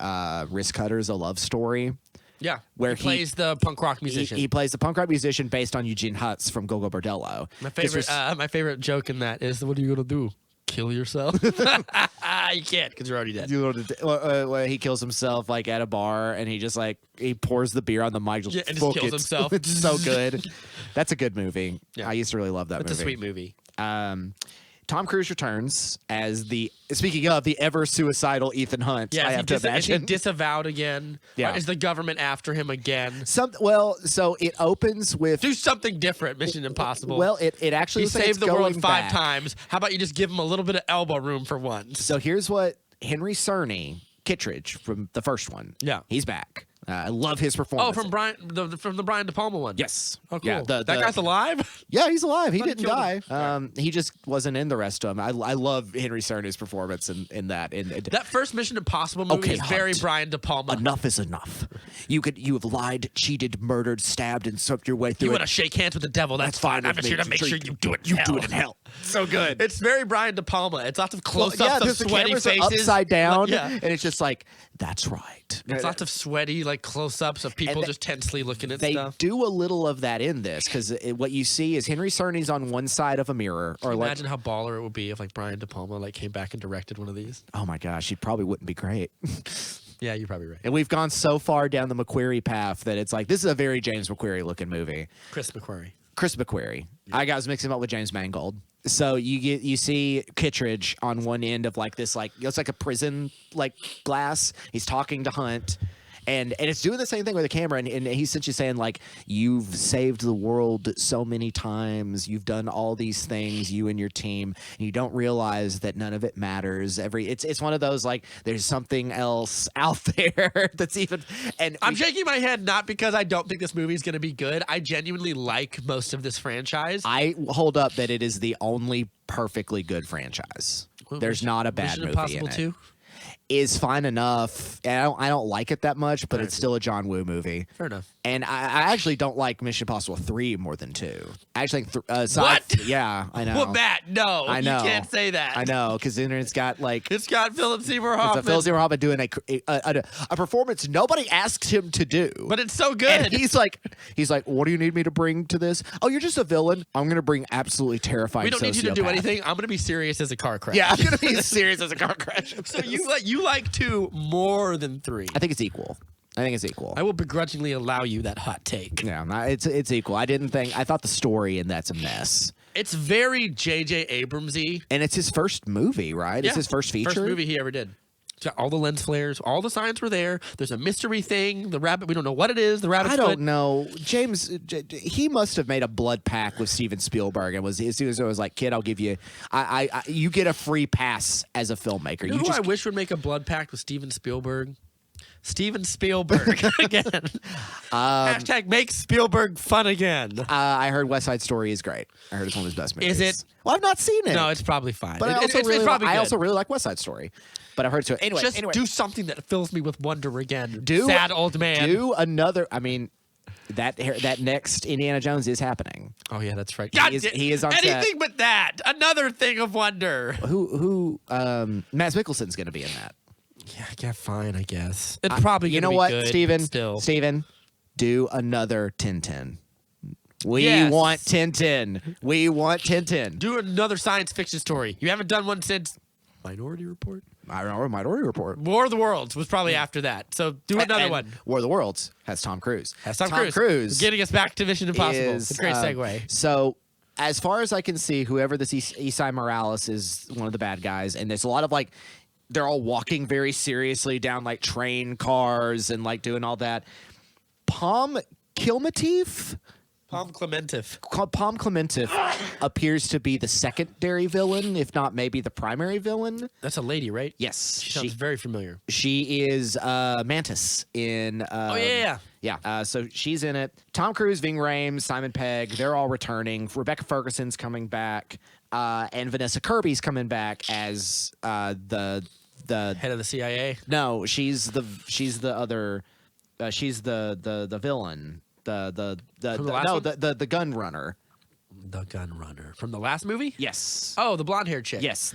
S1: Wrist Cutters: A Love Story.
S2: Yeah,
S1: where
S2: he plays the punk rock musician.
S1: He plays the punk rock musician based on Eugene Hutz from Go Go Bordello.
S2: My favorite joke in that is, "What are you gonna do? Kill yourself?" You can't because you're already dead.
S1: He kills himself like at a bar, and he just like he pours the beer on the mic,
S2: and just kills himself.
S1: It's so good. That's a good movie. Yeah. I used to really love that movie.
S2: It's a sweet movie.
S1: Tom Cruise returns as speaking of the ever suicidal Ethan Hunt.
S2: Yeah,
S1: I have to imagine.
S2: Is he disavowed again?
S1: Yeah.
S2: Or is the government after him again?
S1: So it opens with
S2: do something different. Mission Impossible.
S1: Well, it actually
S2: he saved the world 5
S1: back.
S2: times. How about you just give him a little bit of elbow room for once?
S1: So here's what Henry Kittredge from the first one.
S2: Yeah,
S1: he's back. I love his performance.
S2: Oh, from the Brian De Palma one.
S1: Yes.
S2: Oh, cool.
S1: Yeah,
S2: that guy's alive?
S1: Yeah, he's alive. He
S2: Thought he
S1: didn't
S2: killed
S1: die.
S2: him.
S1: He just wasn't in the rest of them. I love Henry Cerny's performance in that.
S2: That first Mission Impossible movie is very Brian De Palma.
S1: Enough is enough. You have lied, cheated, murdered, stabbed, and sucked your way through.
S2: You want to shake hands with the devil? That's fine. I'm just here to make sure you do it.
S1: You do it in hell. So good.
S2: It's very Brian De Palma. It's lots of close-ups
S1: of
S2: of sweaty faces,
S1: upside down,
S2: yeah.
S1: and it's just like that's right.
S2: It's lots of sweaty close-ups of people just tensely looking at stuff.
S1: They do a little of that in this because what you see is Henry Cerny's on one side of a mirror. Or
S2: imagine how baller it would be if Brian De Palma came back and directed one of these.
S1: Oh my gosh, he probably wouldn't be great.
S2: Yeah, you're probably right.
S1: And we've gone so far down the McQuarrie path that it's like this is a very James McQuarrie looking movie.
S2: Chris McQuarrie.
S1: Yeah. I was mixing him up with James Mangold. So you see Kittredge on one end of this it's like a prison glass. He's talking to Hunt. And it's doing the same thing with the camera, and he's essentially saying you've saved the world so many times, you've done all these things, you and your team, and you don't realize that none of it matters. It's one of those there's something else out there that's even. And
S2: I'm shaking my head not because I don't think this movie is going to be good. I genuinely like most of this franchise.
S1: I hold up that it is the only perfectly good franchise. There's not a bad
S2: Mission
S1: movie
S2: Impossible
S1: in it.
S2: 2?
S1: Is fine enough. I don't like it that much, but it's still a John Woo movie.
S2: Fair enough.
S1: And I actually don't like Mission Impossible 3 more than 2. I actually think
S2: what?
S1: Yeah, I know.
S2: Well, Matt, no,
S1: I know.
S2: You can't say that.
S1: I know because then it's got
S2: it's got Philip Seymour Hoffman.
S1: It's a Philip Seymour Hoffman doing a performance nobody asked him to do,
S2: but it's so good.
S1: And he's like, what do you need me to bring to this? Oh, you're just a villain. I'm gonna bring absolutely terrifying.
S2: We don't need you to do anything. I'm gonna be serious as a car crash.
S1: Yeah, I'm gonna be serious as a car crash.
S2: So you like 2 more than 3?
S1: I think it's equal.
S2: I will begrudgingly allow you that hot take.
S1: Yeah, it's equal. I thought the story in that's a mess.
S2: It's very J.J. Abrams-y.
S1: And it's his first movie, right?
S2: Yeah.
S1: It's his first feature?
S2: First movie he ever did. It's got all the lens flares. All the signs were there. There's a mystery thing. The rabbit, we don't know what it is. The rabbit's
S1: I don't know. James, he must have made a blood pact with Steven Spielberg and was as soon as I was like, kid, I'll give you, you get a free pass as a filmmaker.
S2: You know who I wish would make a blood pact with Steven Spielberg? Steven Spielberg again. Hashtag make Spielberg fun again.
S1: I heard West Side Story is great. I heard it's one of his best movies.
S2: Is it?
S1: Well, I've not seen it.
S2: No, it's probably fine.
S1: But I also really like West Side Story. But I've heard it. Anyway,
S2: do something that fills me with wonder again. Sad old man.
S1: Do another. I mean, that next Indiana Jones is happening.
S2: Oh yeah, that's right.
S1: He is on
S2: anything
S1: set.
S2: But that. Another thing of wonder.
S1: Who? Mads Mikkelsen's going to be in that.
S2: Yeah, fine, I guess. It's probably
S1: you
S2: gonna
S1: know
S2: be
S1: what,
S2: good,
S1: Steven, do another Tintin. We want Tintin. We want Tintin.
S2: Do another science fiction story. You haven't done one since Minority Report.
S1: I don't know. Minority Report.
S2: War of the Worlds was probably after that. So do another one.
S1: War of the Worlds has Tom Cruise.
S2: Tom Cruise. Getting us back to Mission Impossible. It's a great segue.
S1: So, as far as I can see, whoever this Isai Morales is one of the bad guys, and there's a lot of they're all walking very seriously down train cars and doing all that. Palm Clementif appears to be the secondary villain, if not maybe the primary villain.
S2: That's a lady, right?
S1: Yes.
S2: She sounds very familiar.
S1: She is Mantis in... Yeah, so she's in it. Tom Cruise, Ving Rhames, Simon Pegg, they're all returning. Rebecca Ferguson's coming back. And Vanessa Kirby's coming back as the
S2: head of the CIA.
S1: No, she's the other. She's the villain. The gun runner.
S2: The gun runner from the last movie.
S1: Yes.
S2: Oh, the blonde haired chick.
S1: Yes.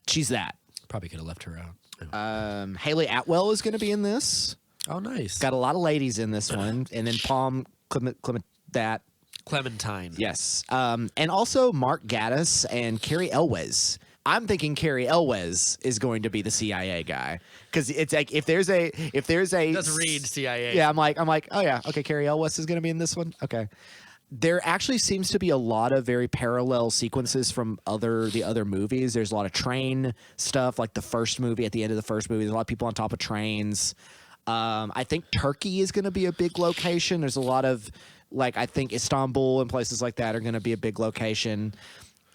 S1: She's that.
S2: Probably could have left her out.
S1: Haley Atwell is going to be in this.
S2: Oh, nice.
S1: Got a lot of ladies in this one, and then Palm
S2: Clementine.
S1: Yes. And also Mark Gatiss and Cary Elwes. I'm thinking Cary Elwes is going to be the CIA guy because it's if there's a
S2: doesn't read CIA.
S1: Yeah, I'm like oh yeah, okay, Cary Elwes is going to be in this one. Okay. There actually seems to be a lot of very parallel sequences from the other movies. There's a lot of train stuff, like the first movie. At the end of the first movie, there's a lot of people on top of trains. I think Turkey is going to be a big location. There's a lot of I think Istanbul and places like that are going to be a big location.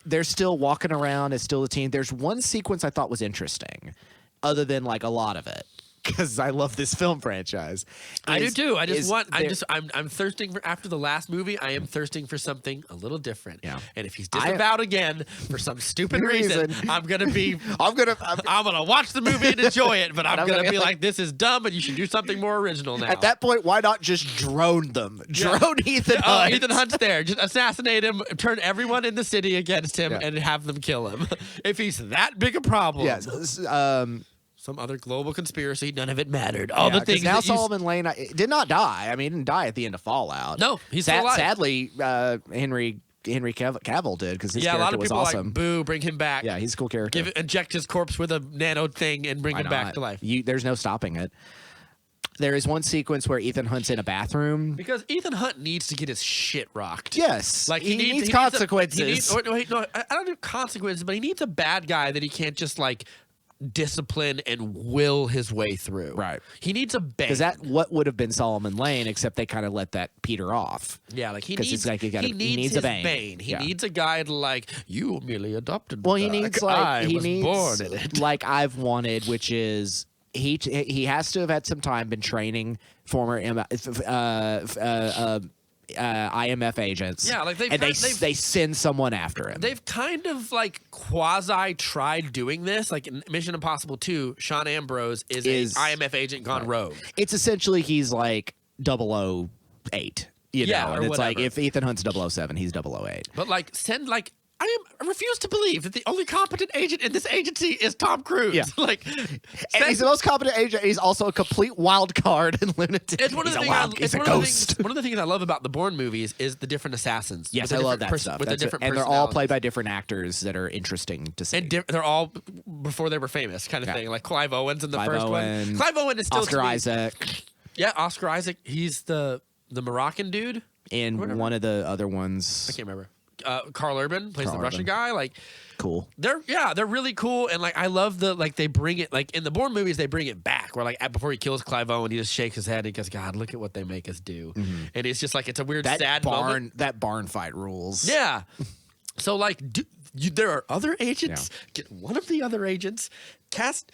S1: They're still walking around. It's still a team. There's one sequence I thought was interesting, other than a lot of it. because I love this film franchise.
S2: I do too. I'm thirsting for, after the last movie, I am thirsting for something a little different.
S1: Yeah.
S2: And if he's disavowed again for some stupid reason, I'm gonna watch the movie and enjoy it, but I'm gonna be like, this is dumb and you should do something more original now.
S1: At that point, why not just drone them? Drone Ethan Hunt.
S2: Ethan Hunt's there. Just assassinate him, turn everyone in the city against him, and have them kill him. If he's that big a problem.
S1: Yes.
S2: Some other global conspiracy, none of it mattered. All the things.
S1: Now Solomon Lane did not die. I mean, he didn't die at the end of Fallout.
S2: No, he's still alive.
S1: Sadly, Henry Cavill did because his character was awesome.
S2: A lot of people like, boo, bring him back.
S1: Yeah, he's a cool character.
S2: Inject his corpse with a nano thing and bring him back to life.
S1: There's no stopping it. There is one sequence where Ethan Hunt's in a bathroom.
S2: Because Ethan Hunt needs to get his shit rocked.
S1: Yes.
S2: Like
S1: he needs consequences.
S2: I don't need consequences, but he needs a bad guy that he can't just like discipline and will his way through.
S1: Right.
S2: He needs a bane.
S1: Because what would have been Solomon Lane, except they kind of let that peter off.
S2: Yeah, like he needs
S1: a
S2: bane. He needs a guy to like, you merely adopted.
S1: Well, he needs
S2: born in it.
S1: Like I've wanted, which is he has to have had some time, been training former IMF agents.
S2: Yeah, like
S1: they send someone after him.
S2: They've kind of like quasi tried doing this. Like in Mission Impossible 2, Sean Ambrose is an IMF agent gone rogue.
S1: It's essentially he's like 008. You know, and it's
S2: whatever.
S1: like if Ethan Hunt's 007, he's 008.
S2: But like I refuse to believe that the only competent agent in this agency is Tom Cruise.
S1: Yeah.
S2: And
S1: he's the most competent agent. He's also a complete wild card and lunatic.
S2: It's one of the
S1: he's a ghost.
S2: One of the things I love about the Bourne movies is the different assassins.
S1: Yes, I love that stuff.
S2: With the different
S1: and they're all played by different actors that are interesting to see.
S2: And they're all before they were famous, kind of thing. Like Clive Owen's in the first one. Clive Owen is still
S1: Oscar Isaac.
S2: Yeah, Oscar Isaac. He's the Moroccan dude.
S1: And one of the other ones,
S2: I can't remember. Carl Urban plays the Russian guy. Like,
S1: cool.
S2: They're really cool, and like I love they bring it like in the Bourne movies they bring it back where like before he kills Clive Owen he just shakes his head and he goes, God, look at what they make us do, and it's just like it's a weird sad moment.
S1: That barn fight rules.
S2: Yeah. So like there are other agents. Yeah. Get one of the other agents. Cast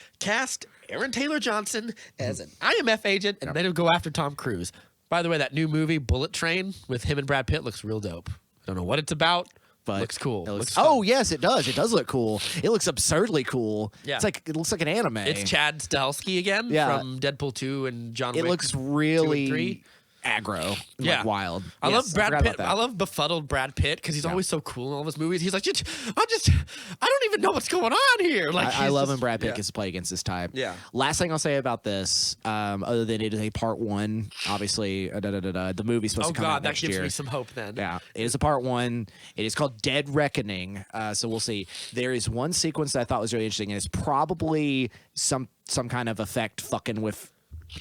S2: Aaron Taylor Johnson as an IMF agent, and then go after Tom Cruise. By the way, that new movie Bullet Train with him and Brad Pitt looks real dope. I don't know what it's about, but looks cool.
S1: Yes, it does. It does look cool. It looks absurdly cool. Yeah. It looks like an anime.
S2: It's Chad Stahelski again from Deadpool 2 and John Wick.
S1: It looks really aggro, wild.
S2: I love Brad Pitt. I love befuddled Brad Pitt because he's always so cool in all of his movies. He's like, I don't even know what's going on here. Like,
S1: I love when Brad Pitt gets to play against this type.
S2: Yeah.
S1: Last thing I'll say about this, other than it is a part one, obviously, the movie's supposed to come out next year.
S2: That gives me some hope then.
S1: Yeah, it is a part one. It is called Dead Reckoning. So we'll see. There is one sequence that I thought was really interesting, and it's probably some kind of effect fucking with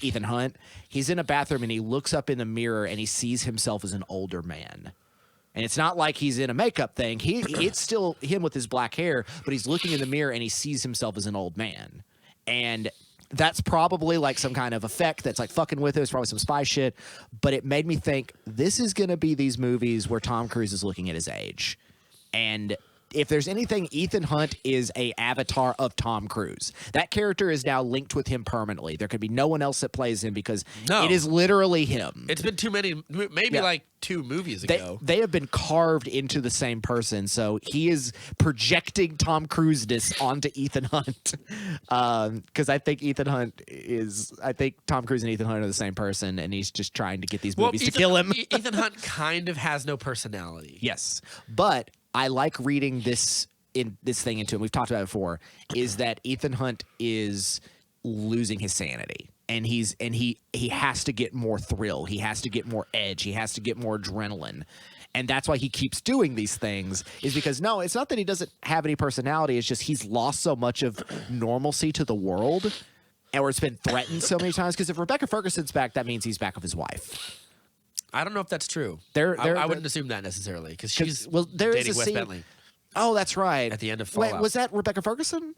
S1: Ethan Hunt. He's in a bathroom and he looks up in the mirror and he sees himself as an older man. And it's not like he's in a makeup thing. It's still him with his black hair, but he's looking in the mirror and he sees himself as an old man. And that's probably like some kind of effect that's like fucking with it. It's probably some spy shit. But it made me think this is going to be these movies where Tom Cruise is looking at his age. And if there's anything, Ethan Hunt is a avatar of Tom Cruise. That character is now linked with him permanently. There could be no one else that plays him because it is literally him.
S2: It's been too many, maybe like 2 movies ago.
S1: They have been carved into the same person, so he is projecting Tom Cruise-ness onto Ethan Hunt. Because I think Tom Cruise and Ethan Hunt are the same person, and he's just trying to get these movies to kill him.
S2: Ethan Hunt kind of has no personality.
S1: Yes, but I like reading this thing into him. We've talked about it before. Is that Ethan Hunt is losing his sanity, and he has to get more thrill. He has to get more edge. He has to get more adrenaline, and that's why he keeps doing these things. Is because no, it's not that he doesn't have any personality. It's just he's lost so much of normalcy to the world, or it's been threatened so many times. Because if Rebecca Ferguson's back, that means he's back with his wife.
S2: I don't know if that's true. I wouldn't assume that necessarily because she's dating Wes Bentley.
S1: Oh, that's right.
S2: At the end of Fallout.
S1: Wait, was that Rebecca Ferguson?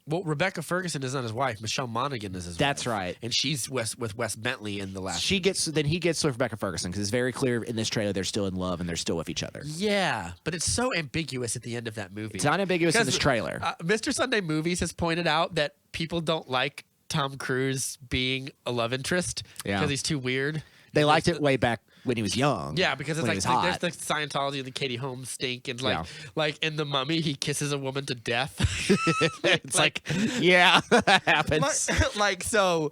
S2: Well, Rebecca Ferguson is not his wife. Michelle Monaghan is his wife.
S1: That's right.
S2: And she's with Wes Bentley in the last.
S1: He gets with Rebecca Ferguson because it's very clear in this trailer they're still in love and they're still with each other.
S2: Yeah, but it's so ambiguous at the end of that movie.
S1: It's not ambiguous in this trailer.
S2: Mr. Sunday Movies has pointed out that people don't like Tom Cruise being a love interest because he's too weird.
S1: They liked it way back when he was young.
S2: Yeah, because it's
S1: like
S2: there's the Scientology and the Katie Holmes stink, and like in The Mummy, he kisses a woman to death.
S1: It's like that happens.
S2: So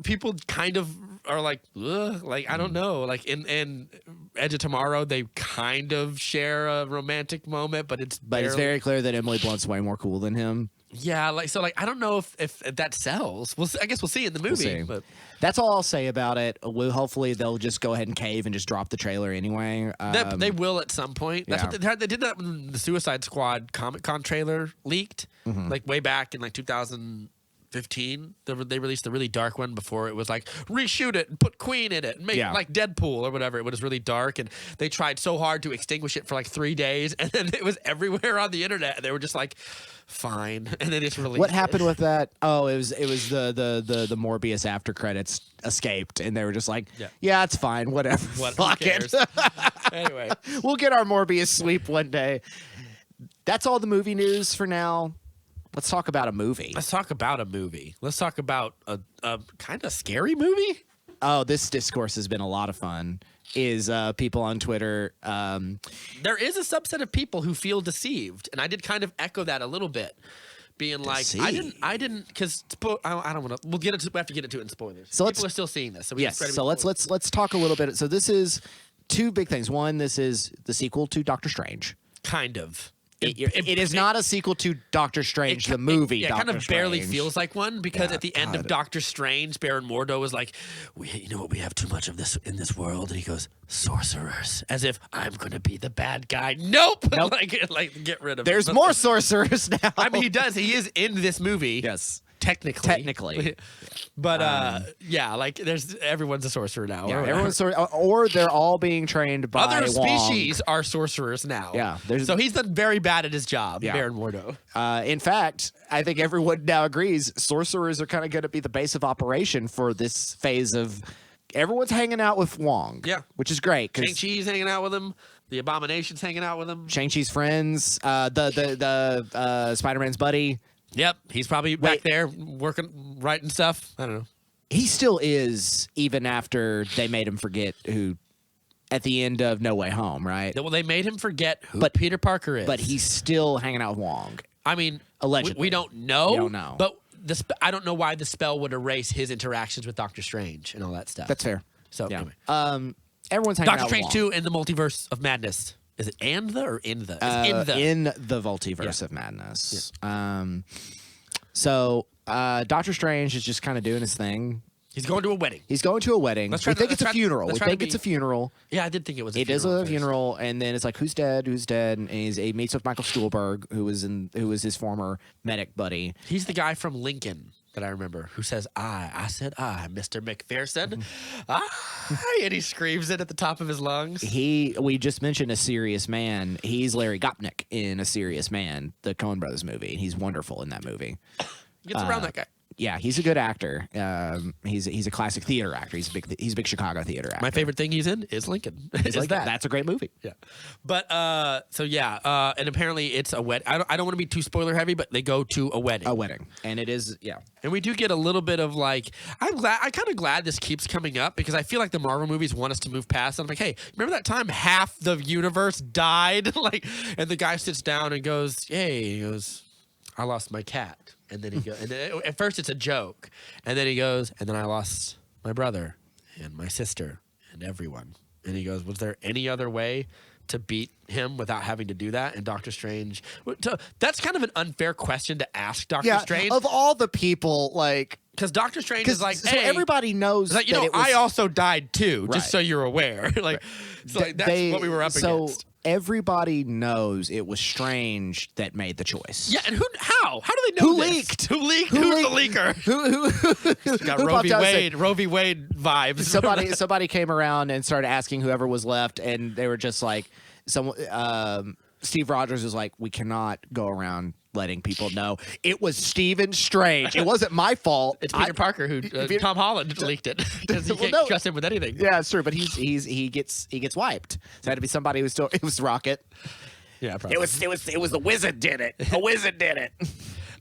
S2: people kind of are like, ugh, like I don't know, like in Edge of Tomorrow, they kind of share a romantic moment, but it's
S1: very clear that Emily Blunt's way more cool than him.
S2: Yeah, I don't know if that sells. I guess we'll see in the movie. But
S1: that's all I'll say about it. Hopefully they'll just go ahead and cave and just drop the trailer anyway.
S2: They will at some point. That's what they did that when the Suicide Squad Comic-Con trailer leaked, like way back in like 2015. They released the really dark one before it was like reshoot it and put Queen in it and make it like Deadpool or whatever. It was really dark, and they tried so hard to extinguish it for like 3 days, and then it was everywhere on the internet. And they were just like, fine, and then it's released.
S1: What happened with that? Oh, it was the Morbius after credits escaped, and they were just like, yeah it's fine, whatever. Fuck it.
S2: Anyway,
S1: we'll get our Morbius sweep one day. That's all the movie news for now. Let's talk about a movie.
S2: Let's talk about a kind of scary movie.
S1: Oh, this discourse has been a lot of fun. Is people on Twitter.
S2: There is a subset of people who feel deceived, and I did kind of echo that a little bit, being like, I didn't, because I don't want to. We have to get into it in spoilers. So people are still seeing this. So
S1: let's talk a little bit. So this is two big things. One, this is the sequel to Doctor Strange.
S2: Kind of.
S1: It is not a sequel to Doctor Strange, the movie.
S2: It kind of barely feels like one, because at the end of Doctor Strange, Baron Mordo was like, you know what, we have too much of this in this world. And he goes, sorcerers. As if I'm going to be the bad guy. Nope. like get rid of
S1: There's more sorcerers now.
S2: I mean, he does. He is in this movie.
S1: Yes.
S2: Technically. But everyone's a sorcerer now.
S1: Yeah, everyone's or they're all being trained by
S2: other species
S1: Wong.
S2: are sorcerers now.
S1: Yeah.
S2: So he's done very bad at his job, Baron Mordo.
S1: In fact, I think everyone now agrees sorcerers are kind of going to be the base of operation for this phase of everyone's hanging out with Wong.
S2: Yeah.
S1: Which is great.
S2: Shang-Chi's hanging out with him. The Abomination's hanging out with him.
S1: Shang-Chi's friends. The Spider-Man's buddy.
S2: Yep, he's probably back there working, writing stuff. I don't know.
S1: He still is, even after they made him forget who, at the end of No Way Home, right?
S2: Well, they made him forget who Peter Parker is.
S1: But he's still hanging out with Wong.
S2: I mean,
S1: allegedly.
S2: We don't know.
S1: We don't know.
S2: But I don't know why the spell would erase his interactions with Doctor Strange and all that stuff.
S1: That's fair.
S2: So,
S1: yeah.
S2: Anyway.
S1: Everyone's hanging out with
S2: Doctor Strange
S1: Wong.
S2: 2 and the Multiverse of Madness. Is it and the or in the?
S1: In the Multiverse of Madness. Yeah. So Doctor Strange is just kind of doing his thing.
S2: He's going to a wedding.
S1: We think it's a funeral. It's a funeral.
S2: Yeah, I did think it was a funeral.
S1: It is a funeral, and then it's like, who's dead? Who's dead? And he meets with Michael Stuhlbarg, who was his former medic buddy.
S2: He's the guy from Lincoln that I remember who says, I said, Mr. McPherson. And he screams it at the top of his lungs.
S1: We just mentioned A Serious Man. He's Larry Gopnik in A Serious Man, the Coen Brothers movie. He's wonderful in that movie.
S2: Gets around that guy.
S1: Yeah, he's a good actor. He's a classic theater actor. He's a big Chicago theater actor.
S2: My favorite thing he's in is Lincoln.
S1: That's a great movie.
S2: Yeah, but and apparently it's a wedding. I don't want to be too spoiler heavy, but they go to a wedding.
S1: And it is
S2: And we do get a little bit of like, I'm kind of glad this keeps coming up, because I feel like the Marvel movies want us to move past. I'm like, hey, remember that time half the universe died? And the guy sits down and goes, hey, he goes, I lost my cat. And then he goes, and then at first it's a joke. And then he goes, and then I lost my brother and my sister and everyone. And he goes, was there any other way to beat him without having to do that? And Doctor Strange, that's kind of an unfair question to ask Doctor Strange.
S1: Of all the people,
S2: because Doctor Strange is like, hey,
S1: everybody knows
S2: like, I also died too, just so you're aware. That's what we were up against.
S1: Everybody knows it was Strange that made the choice.
S2: Yeah, and how? How do they know
S1: Who
S2: this?
S1: leaked?
S2: Who's the leaker?
S1: Who
S2: got Roe v. Wade vibes.
S1: Somebody came around and started asking whoever was left, and they were just like, Steve Rogers was like, we cannot go around letting people know it was Stephen Strange. It wasn't my fault.
S2: It's Peter Parker who Tom Holland leaked it, because he can't trust him with anything.
S1: Yeah, it's true, but he gets wiped. So it had to be somebody who it was Rocket.
S2: Yeah, probably.
S1: It was the wizard did it. The wizard did it.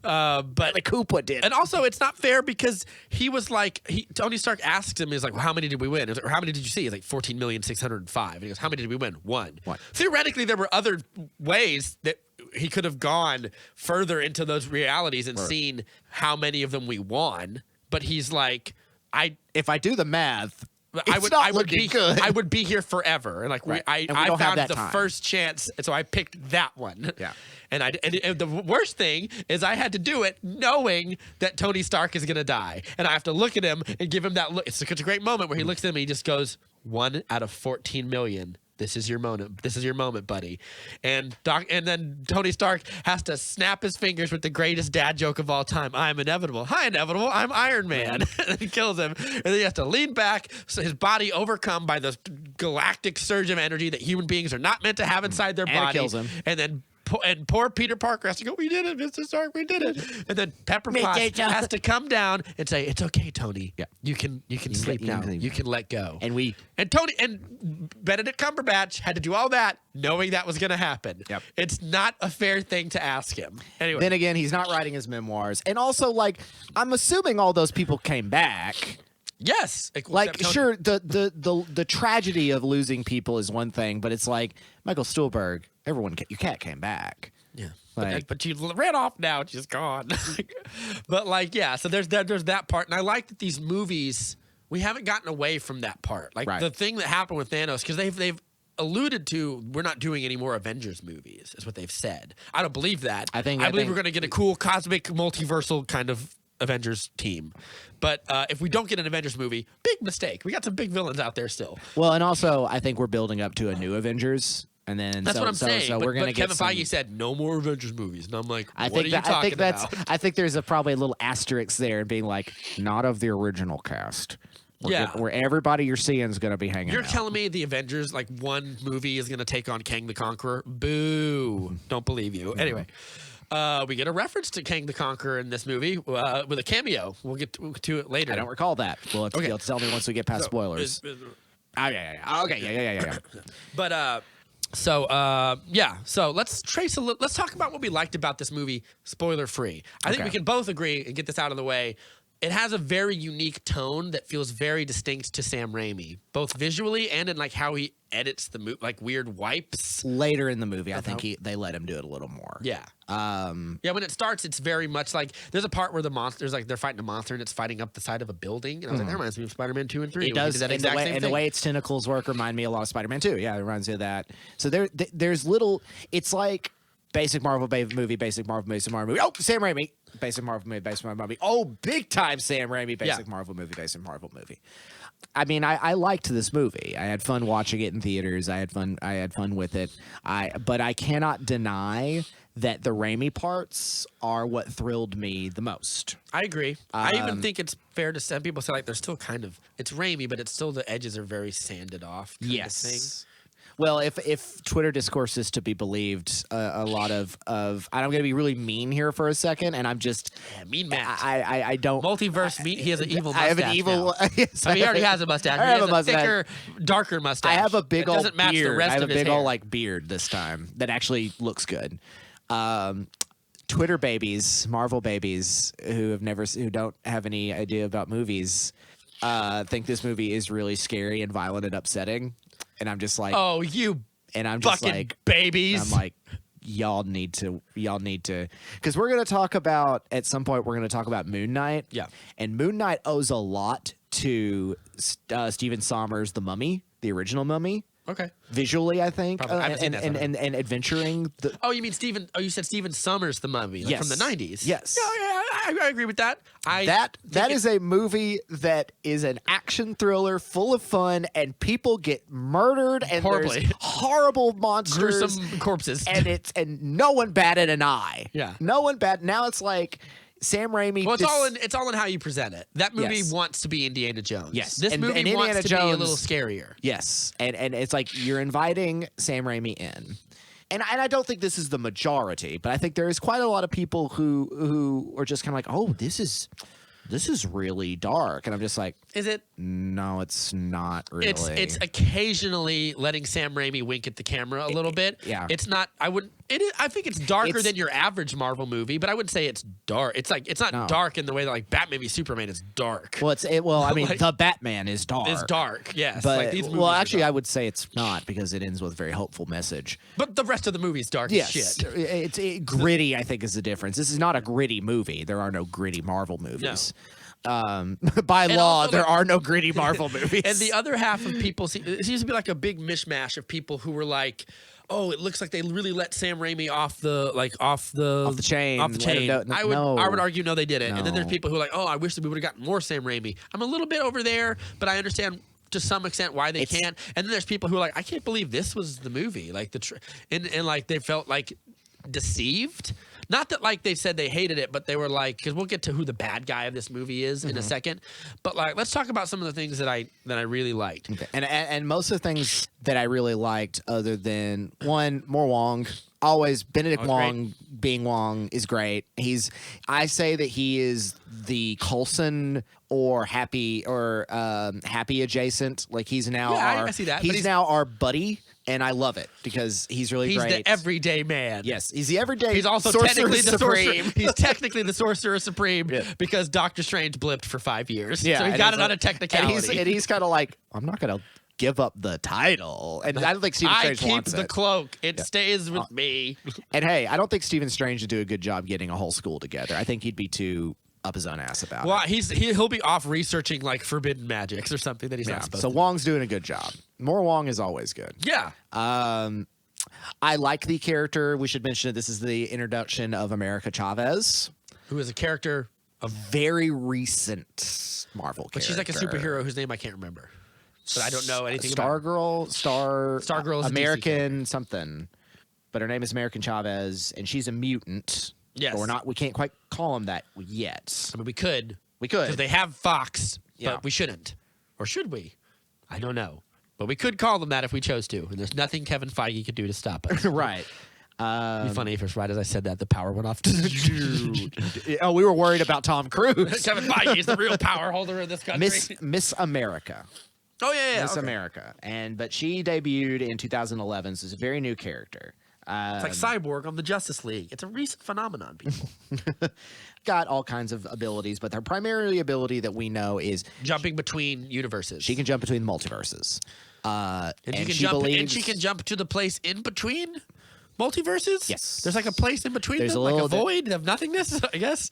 S2: But
S1: the Koopa did.
S2: And also, it's not fair because he was like, Tony Stark asked him, he's like, well, how many did we win? He was like, how many did you see? He's like, 14,605,000. And he goes, how many did we win? One. Theoretically, there were other ways that he could have gone further into those realities and seen how many of them we won. But he's like,
S1: if I do the math,
S2: I would be
S1: good.
S2: I would be here forever, and like I found the
S1: time.
S2: first chance, and so I picked that one.
S1: Yeah,
S2: and the worst thing is I had to do it knowing that Tony Stark is gonna die, and I have to look at him and give him that look. It's such a great moment where he looks at him and he just goes, 1 out of 14 million. This is your moment. This is your moment, buddy. And then Tony Stark has to snap his fingers with the greatest dad joke of all time. I'm inevitable. Hi, inevitable. I'm Iron Man. And he kills him. And then he has to lean back, so his body overcome by this galactic surge of energy that human beings are not meant to have inside their body.
S1: It kills him.
S2: And then poor Peter Parker has to go, we did it, Mr. Stark, we did it. And then Pepper Potts has to come down and say, it's okay, Tony.
S1: Yeah.
S2: You can sleep now. You can let go.
S1: And
S2: Tony and Benedict Cumberbatch had to do all that knowing that was going to happen.
S1: Yep.
S2: It's not a fair thing to ask him. Anyway.
S1: Then again, he's not writing his memoirs. And also, like, I'm assuming all those people came back.
S2: Yes.
S1: Like, sure, the tragedy of losing people is one thing, but it's like Michael Stuhlbarg, your cat came back.
S2: Yeah.
S1: Like,
S2: but you ran off now. She's gone. But, like, yeah, so there's that part. And I like that these movies, we haven't gotten away from that part. Like, the thing that happened with Thanos, because they've alluded to, we're not doing any more Avengers movies, is what they've said. I don't believe that. I believe we're going to get a cool cosmic multiversal kind of Avengers team. But if we don't get an Avengers movie, big mistake. We got some big villains out there still.
S1: Well, and also, I think we're building up to a new Avengers. And then
S2: that's what I'm saying.
S1: So we're going to get
S2: Kevin Feige said no more Avengers movies, and I'm like, what are you talking about?
S1: I think there's probably a little asterisk there, and being like, not of the original cast. Where everybody you're seeing is going to be hanging.
S2: You're telling me the Avengers, like one movie, is going to take on Kang the Conqueror? Boo! Don't believe you. Anyway. We get a reference to Kang the Conqueror in this movie with a cameo. We'll get to it later.
S1: I don't recall that. Well, you'll tell me once we get past spoilers. Yeah.
S2: But so let's let's talk about what we liked about this movie, spoiler free. I think we can both agree and get this out of the way. It has a very unique tone that feels very distinct to Sam Raimi, both visually and in like how he edits the movie, like weird wipes.
S1: Later in the movie, I think they let him do it a little more.
S2: Yeah. When it starts, it's very much like there's a part where the monsters, like they're fighting a monster and it's fighting up the side of a building. And I was like, that reminds me of Spider-Man 2 and 3.
S1: It does. The way its tentacles work remind me a lot of Spider-Man 2. Yeah, it reminds me of that. So there's little, it's like basic Marvel movie, basic Marvel movie. Oh, Sam Raimi. Basic Marvel movie, basic Marvel movie. Oh, big time Sam Raimi, basic Marvel movie, basic Marvel movie. I mean, I liked this movie. I had fun watching it in theaters. I had fun with it. But I cannot deny that the Raimi parts are what thrilled me the most.
S2: I agree. I even think it's fair to say, people say like they're still kind of, it's Raimi, but it's still, the edges are very sanded off.
S1: Yes.
S2: Of thing.
S1: Well, if Twitter discourse is to be believed, a lot of I'm going to be really mean here for a second, and I'm just
S2: mean Matt.
S1: I don't
S2: multiverse mean. He has an evil mustache.
S1: I have an evil.
S2: Yes, he already has a mustache.
S1: I have a mustache.
S2: Thicker, darker mustache.
S1: I have a big old
S2: doesn't match
S1: beard.
S2: The rest
S1: I have
S2: of
S1: a
S2: his
S1: big
S2: hair.
S1: old like beard this time that actually looks good. Twitter babies, Marvel babies who don't have any idea about movies, think this movie is really scary and violent and upsetting, and I'm just like,
S2: oh, you.
S1: And I'm just
S2: fucking
S1: like,
S2: babies.
S1: I'm like, y'all need to, because we're going to talk about, at some point, we're going to talk about Moon Knight.
S2: Yeah.
S1: And Moon Knight owes a lot to Stephen Sommers' The Mummy, the original Mummy.
S2: Okay.
S1: Visually, I think.
S2: I haven't seen that
S1: and adventuring.
S2: Oh, you mean Stephen? Oh, you said Stephen Sommers' The Mummy, like from the 90s.
S1: Yes.
S2: Yeah, I agree with that.
S1: That is a movie that is an action thriller full of fun, and people get murdered, and
S2: horribly.
S1: There's horrible monsters,
S2: gruesome corpses,
S1: and no one batted an eye.
S2: Yeah,
S1: no one bat. Now it's like Sam Raimi.
S2: Well, it's all in how you present it. That movie wants to be Indiana Jones.
S1: Yes,
S2: this movie
S1: and
S2: wants
S1: Indiana
S2: to
S1: Jones,
S2: be a little scarier.
S1: Yes, and it's like you're inviting Sam Raimi in. And I don't think this is the majority, but I think there is quite a lot of people who are just kind of like, oh, this is really dark, and I'm just like,
S2: Is it?
S1: No, it's not really.
S2: It's occasionally letting Sam Raimi wink at the camera a little bit.
S1: Yeah.
S2: It's not. I wouldn't. I think it's darker than your average Marvel movie, but I wouldn't say it's dark. It's like it's not dark in the way that like Batman v Superman is dark.
S1: Well, I mean,
S2: like,
S1: the Batman is dark.
S2: It's dark. Yes.
S1: But
S2: like these movies
S1: actually, I would say it's not because it ends with a very hopeful message.
S2: But the rest of the movie is dark
S1: Yes,
S2: as shit.
S1: It's gritty. I think is the difference. This is not a gritty movie. There are no gritty Marvel movies. No. By law, there are no gritty Marvel movies.
S2: And the other half of people, it seems to be like a big mishmash of people who were like, "Oh, it looks like they really let Sam Raimi off the chain." I would argue no, they didn't. No. And then there's people who are like, "Oh, I wish that we would have gotten more Sam Raimi." I'm a little bit over there, but I understand to some extent why they can't. And then there's people who are like, "I can't believe this was the movie." Like and like they felt like deceived. Not that like they said they hated it, but they were like, because we'll get to who the bad guy of this movie is in a second. But like, let's talk about some of the things that I really liked.
S1: Okay. And most of the things that I really liked, other than one, more Wong. Always Benedict Wong great. Being Wong is great. I say that he is the Coulson or Happy adjacent. Like he's now
S2: I see that.
S1: He's now our buddy. And I love it because he's really great.
S2: He's the everyday man.
S1: Yes, he's the everyday.
S2: He's also
S1: Sorcerer
S2: technically the
S1: Supreme.
S2: He's technically the Sorcerer Supreme because Doctor Strange blipped for 5 years. Yeah, so he got it on a technicality.
S1: And he's kind of like, I'm not going to give up the title. And I don't think Stephen Strange wants it.
S2: I keep the cloak. It stays with me.
S1: And hey, I don't think Stephen Strange would do a good job getting a whole school together. I think he'd be too up his own ass about
S2: it. He'll be off researching like forbidden magics or something that he's not supposed to.
S1: So Wong's doing a good job. More Wong is always good.
S2: Yeah.
S1: I like the character. We should mention that this is the introduction of America Chavez,
S2: who is a character
S1: of very recent Marvel character.
S2: But she's like a superhero whose name I can't remember. But I don't know anything about
S1: her. Stargirl is
S2: American
S1: something. But her name is American Chavez, and she's a mutant.
S2: Yes.
S1: But we can't quite call him that yet.
S2: I mean, we could.
S1: Because
S2: they have Fox, but we shouldn't. Or should we? I don't know. But we could call them that if we chose to. And there's nothing Kevin Feige could do to stop us.
S1: Right.
S2: It'd be funny if right as I said that, the power went off.
S1: Oh, we were worried about Tom Cruise.
S2: Kevin Feige is the real power holder in this country.
S1: Miss America.
S2: Oh, yeah.
S1: Miss America. But she debuted in 2011, so it's a very new character.
S2: It's like Cyborg on the Justice League. It's a recent phenomenon, people.
S1: Got all kinds of abilities, but her primary ability that we know is
S2: jumping between universes.
S1: She can jump between multiverses.
S2: And she can jump to the place in between multiverses?
S1: Yes.
S2: There's like a place in between them, like a void of nothingness, I guess.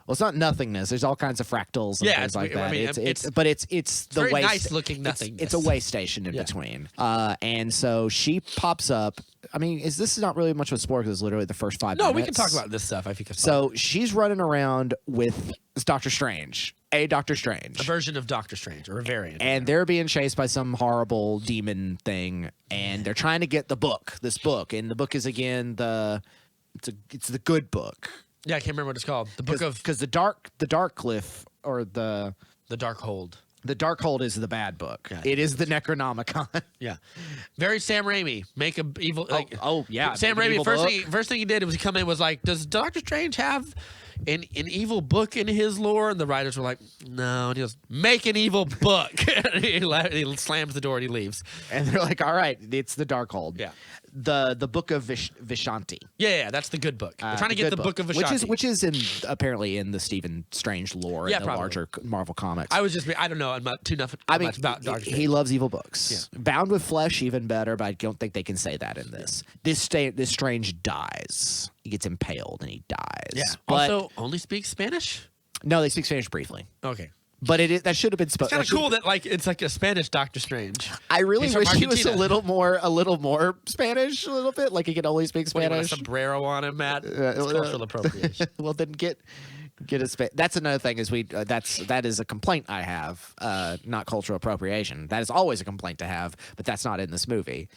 S1: Well, it's not nothingness. There's all kinds of fractals and things like that. I mean, it's the
S2: very
S1: way
S2: nice looking nothingness.
S1: It's a way station in between. And so she pops up. I mean, this is not really much of a spoiler because it's literally the first 5 minutes.
S2: No, we can talk about this stuff. I think it's
S1: so she's running around with Doctor Strange, a version of Doctor Strange,
S2: or a variant,
S1: and they're being chased by some horrible demon thing, and they're trying to get this book, and the book is again it's the good book.
S2: Yeah, I can't remember what it's called. The book of
S1: because the Dark Cliff or the
S2: Dark Hold.
S1: The Darkhold is the bad book. Yeah. It is the Necronomicon.
S2: Yeah, very Sam Raimi. Make a evil.
S1: Yeah.
S2: Sam Raimi. First thing he did was he come in was like, does Doctor Strange have an evil book in his lore? And the writers were like, no. And he goes, make an evil book. And he slams the door and he leaves.
S1: And they're like, all right, it's the Darkhold.
S2: Yeah.
S1: The book of Vishanti.
S2: Yeah, that's the good book. They're trying to get the book of Vishanti,
S1: which is apparently in the Stephen Strange lore in the larger Marvel comics.
S2: I don't know. I'm not too much about Doctor Strange.
S1: He loves evil books. Yeah. Bound with Flesh, even better, but I don't think they can say that in this. Yeah. This Strange dies. He gets impaled and he dies.
S2: Yeah. But also, only speaks Spanish?
S1: No, they speak Spanish briefly.
S2: Okay.
S1: But that should have been spoken.
S2: It's kind of cool that it's like a Spanish Doctor Strange.
S1: I really wish he was a little more Spanish, a little bit. Like he could only speak Spanish.
S2: What, a sombrero on him, Matt. It's cultural appropriation.
S1: Well, then get a That's another thing is that is a complaint I have. Not cultural appropriation. That is always a complaint to have, but that's not in this movie.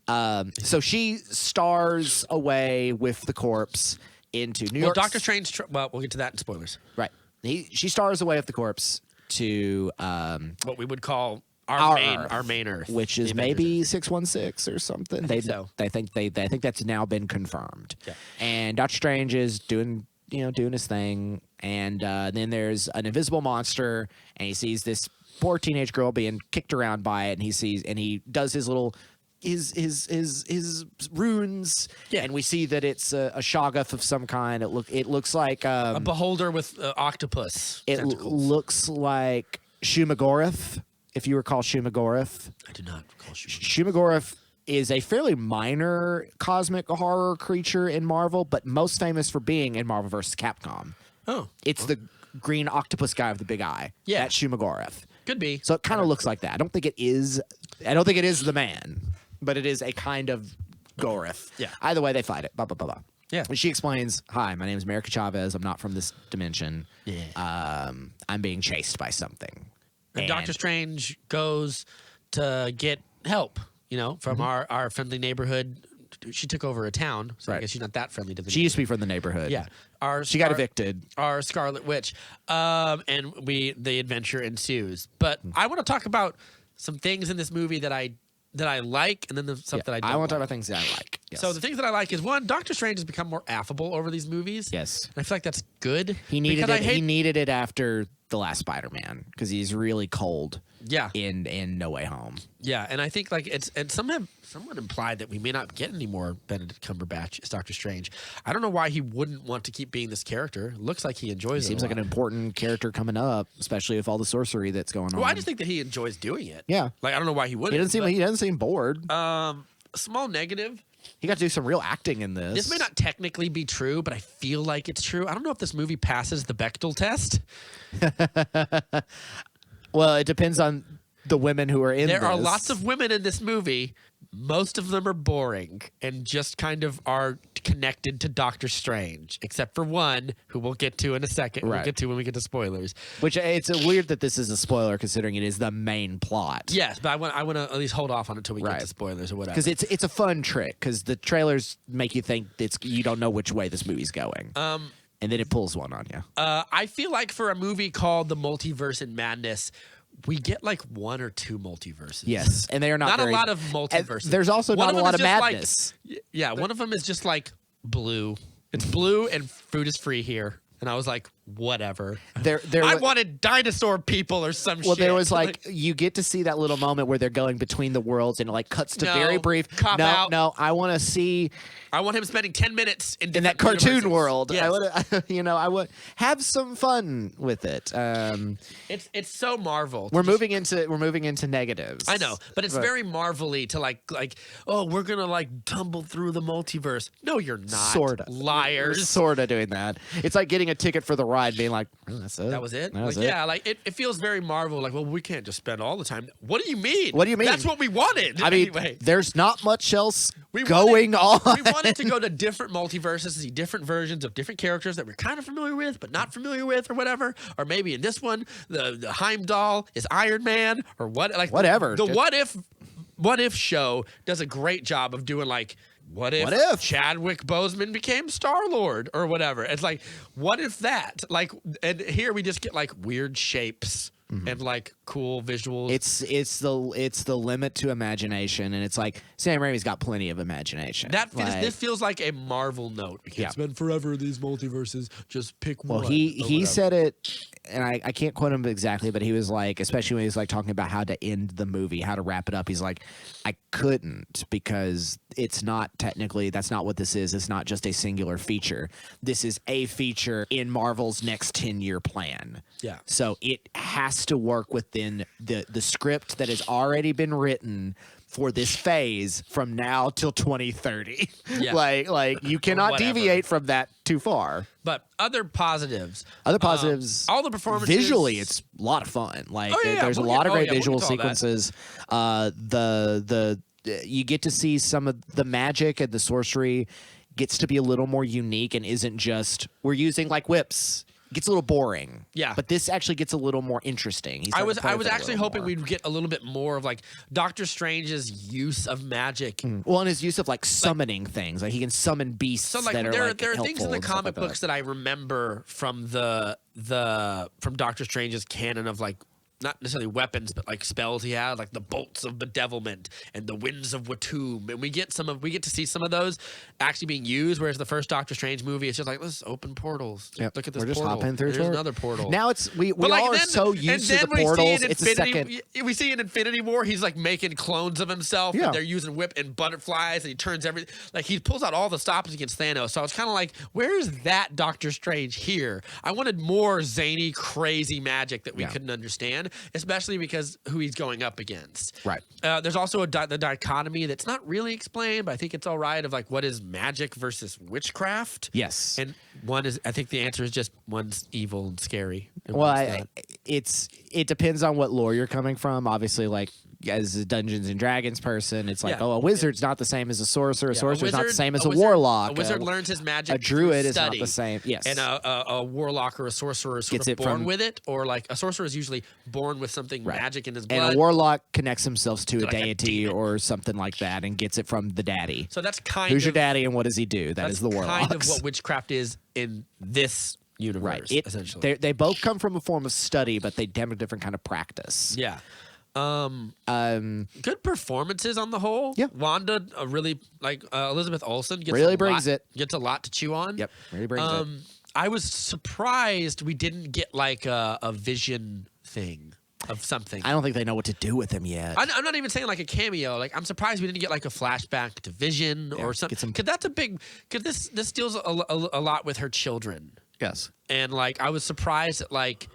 S1: So she stars away with the corpse into New York.
S2: Well, Doctor Strange. Well, we'll get to that in spoilers.
S1: Right. She stars away with the corpse to
S2: what we would call our main Earth,
S1: which is maybe 616 or something. They think that's now been confirmed.
S2: Yeah.
S1: And Doctor Strange is doing his thing, and then there's an invisible monster, and he sees this poor teenage girl being kicked around by it, and he does his little his runes, and we see that it's a shoggoth of some kind. It looks like
S2: a beholder with octopus.
S1: It looks like Shumagorath, if you recall Shumagorath.
S2: I do not recall
S1: Shumagorath is a fairly minor cosmic horror creature in Marvel, but most famous for being in Marvel vs. Capcom.
S2: Oh,
S1: it's the green octopus guy with the big eye. Yeah, that's Shumagorath.
S2: Could be.
S1: So it kind of looks like that. I don't think it is the man, but it is a kind of Gorath.
S2: Yeah.
S1: Either way, they fight it. Blah, blah, blah, blah.
S2: Yeah.
S1: And she explains, "Hi, my name is America Chavez. I'm not from this dimension.
S2: Yeah.
S1: I'm being chased by something."
S2: And Doctor Strange goes to get help, from our friendly neighborhood. She took over a town, so I guess she's not that friendly to the
S1: She used to be from the neighborhood.
S2: Yeah.
S1: She got evicted.
S2: Our Scarlet Witch. And the adventure ensues. But I want to talk about some things in this movie that I like, and then the stuff that I don't
S1: I want to talk about things that I like. Yes.
S2: So the things that I like is, one, Doctor Strange has become more affable over these movies.
S1: Yes.
S2: And I feel like that's good.
S1: He needed it. He needed it after the last Spider-Man because he's really cold.
S2: Yeah.
S1: In No Way Home.
S2: Yeah, and I think someone implied that we may not get any more Benedict Cumberbatch as Doctor Strange. I don't know why he wouldn't want to keep being this character. Looks like he enjoys it.
S1: Seems like an important character coming up, especially with all the sorcery that's going on.
S2: Well, I just think that he enjoys doing it.
S1: Yeah.
S2: Like, I don't know why he wouldn't.
S1: He doesn't seem bored.
S2: Small negative.
S1: He got to do some real acting in this.
S2: This may not technically be true, but I feel like it's true. I don't know if this movie passes the Bechdel test.
S1: Well, it depends on the women who are in this.
S2: There are lots of women in this movie. Most of them are boring and just kind of are connected to Doctor Strange, except for one who we'll get to in a second. Right. We'll get to when we get to spoilers.
S1: Which it's weird that this is a spoiler considering it is the main plot.
S2: Yes, but I want to at least hold off on it until we get to spoilers or whatever.
S1: Because it's a fun trick because the trailers make you think you don't know which way this movie's going. And then it pulls one on you.
S2: I feel like for a movie called The Multiverse of Madness, we get like one or two multiverses.
S1: Yes, and they are not
S2: a lot of multiverses.
S1: There's also not a lot of madness.
S2: One of them is just like blue. It's blue and fruit is free here. And I was like, whatever. I wanted dinosaur people or some shit.
S1: Well, there was like you get to see that little moment where they're going between the worlds and it like cuts to very brief. No, I want to see.
S2: I want him spending 10 minutes in
S1: that cartoon
S2: universes.
S1: world.
S2: Yes.
S1: I would have some fun with it.
S2: It's so Marvel.
S1: We're moving into negatives.
S2: I know, but it's very Marvel-y to like we're gonna like tumble through the multiverse. No, you're not.
S1: Sorta
S2: Liars.
S1: Sorta doing that. It's like getting a ticket for the ride, being like, oh, that's it.
S2: That was it.
S1: That was
S2: it.
S1: Yeah,
S2: like it feels very Marvel. Like, well, we can't just spend all the time. What do you mean?
S1: What do you mean?
S2: That's what we wanted.
S1: I mean,
S2: anyway.
S1: There's not much else going on.
S2: We wanted to go to different multiverses, see different versions of different characters that we're kind of familiar with, but not familiar with, or whatever. Or maybe in this one, the Heimdall is Iron Man, or what? Like
S1: whatever.
S2: The what if show does a great job of doing like. What if Chadwick Boseman became Star-Lord or whatever? It's like, what if that? Like, and here we just get like weird shapes and like cool visuals.
S1: It's the limit to imagination, and it's like Sam Raimi's got plenty of imagination.
S2: This feels like a Marvel note. We can't spend forever these multiverses. Just pick one.
S1: Well, he said it, and I can't quote him exactly, but he was like, especially when he was like talking about how to end the movie, how to wrap it up. He's like, I couldn't because it's not technically, that's not what this is. It's not just a singular feature. This is a feature in Marvel's next 10-year plan.
S2: Yeah. So
S1: it has to work within the script that has already been written for this phase from now till 2030. Yeah. like you cannot deviate from that too far.
S2: But other positives.
S1: All the performances. Visually, it's a lot of fun. Like there's a lot of great visual sequences. You get to see some of the magic and the sorcery gets to be a little more unique and isn't just we're using like whips. It gets a little boring.
S2: Yeah.
S1: But this actually gets a little more interesting.
S2: I was actually hoping we'd get a little bit more of like Doctor Strange's use of magic.
S1: Well, and his use of like summoning things. Like he can summon beasts that are
S2: there are things in the comic books that I remember from from Doctor Strange's canon of like not necessarily weapons, but like spells he had, like the bolts of bedevilment and the winds of Watum, and we get to see some of those actually being used. Whereas the first Doctor Strange movie, it's just like, let's open portals.
S1: Yep.
S2: Look at this
S1: We're just
S2: portal.
S1: hopping through.
S2: There's another portal.
S1: Now we all are so used to the portals. It's a second.
S2: We see in Infinity War, he's like making clones of himself.
S1: Yeah.
S2: And they're using whip and butterflies, and he turns everything. Like he pulls out all the stops against Thanos. So I was kind of like, where's that Doctor Strange here? I wanted more zany, crazy magic that we couldn't understand, especially because who he's going up against.
S1: Right.
S2: There's also the dichotomy that's not really explained, but I think it's all right, of like what is magic versus witchcraft.
S1: Yes.
S2: And one is, I think the answer is just one's evil and scary. And
S1: well, it depends on what lore you're coming from. Obviously, like as a Dungeons and Dragons person, it's like, a wizard's not the same as a sorcerer. A sorcerer's not the same as a warlock.
S2: A wizard learns his magic.
S1: A druid is not
S2: study,
S1: the same. Yes.
S2: And a warlock or a sorcerer is sort of born with it, or like a sorcerer is usually born with something magic in his blood.
S1: And a warlock connects himself to a deity or something like that and gets it from the daddy.
S2: So that's kind
S1: Who's your daddy and what does he do? That is the warlock.
S2: Kind of what witchcraft is in this universe, essentially.
S1: They both come from a form of study, but they have a different kind of practice.
S2: Yeah. Good performances on the whole.
S1: Yeah.
S2: Wanda, really Elizabeth Olsen gets gets a lot to chew on.
S1: Yep. Really brings it.
S2: I was surprised we didn't get like a Vision thing of something.
S1: I don't think they know what to do with him yet.
S2: I'm not even saying like a cameo. Like I'm surprised we didn't get like a flashback to Vision or something. Because that's a big. Because this deals a lot with her children.
S1: Yes.
S2: And like I was surprised that like.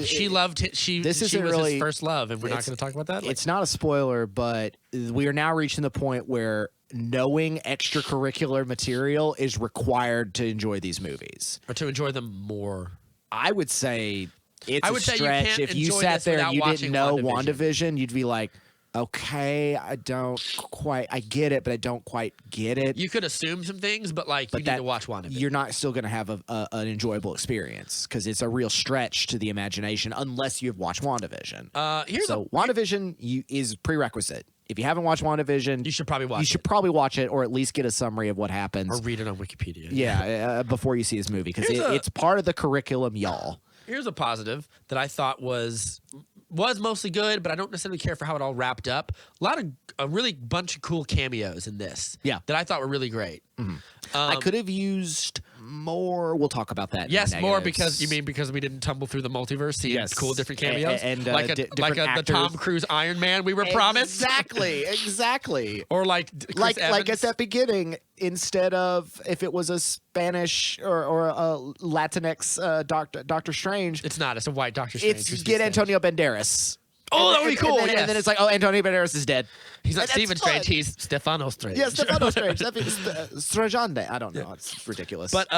S2: She loved it. She was his first love, and we're not going to talk about that.
S1: It's not a spoiler, but we are now reaching the point where knowing extracurricular material is required to enjoy these movies,
S2: or to enjoy them more.
S1: I would say it's a stretch.
S2: You can't
S1: if you sat there and you didn't know WandaVision, you'd be like, okay, I get it, but I don't quite get it.
S2: You could assume some things, but you need to watch WandaVision.
S1: You're not still going to have an enjoyable experience because it's a real stretch to the imagination unless you've watched WandaVision. WandaVision is prerequisite. If you haven't watched WandaVision,
S2: you should probably watch it.
S1: You should probably watch it or at least get a summary of what happens.
S2: Or read it on Wikipedia.
S1: Yeah, before you see this movie because it's part of the curriculum, y'all.
S2: Here's a positive that I thought was mostly good, but I don't necessarily care for how it all wrapped up. A really bunch of cool cameos in this.
S1: Yeah.
S2: That I thought were really great.
S1: Mm-hmm. I could have used more. We'll talk about that.
S2: Yes, more because we didn't tumble through the multiverse, seeing cool different cameos, and the Tom Cruise Iron Man we were promised.
S1: Exactly.
S2: Or like
S1: at that beginning, instead of if it was a Spanish or a Latinx Doctor Strange,
S2: it's not. It's a white Doctor Strange.
S1: It's get Antonio Banderas.
S2: Oh, that would be cool.
S1: And then it's like, Antonio Banderas is dead.
S2: He's not Stephen Strange. He's Stefano Strange.
S1: Yeah, Stefano Strange. That'd be Strajande. I don't know. Yeah. It's ridiculous.
S2: But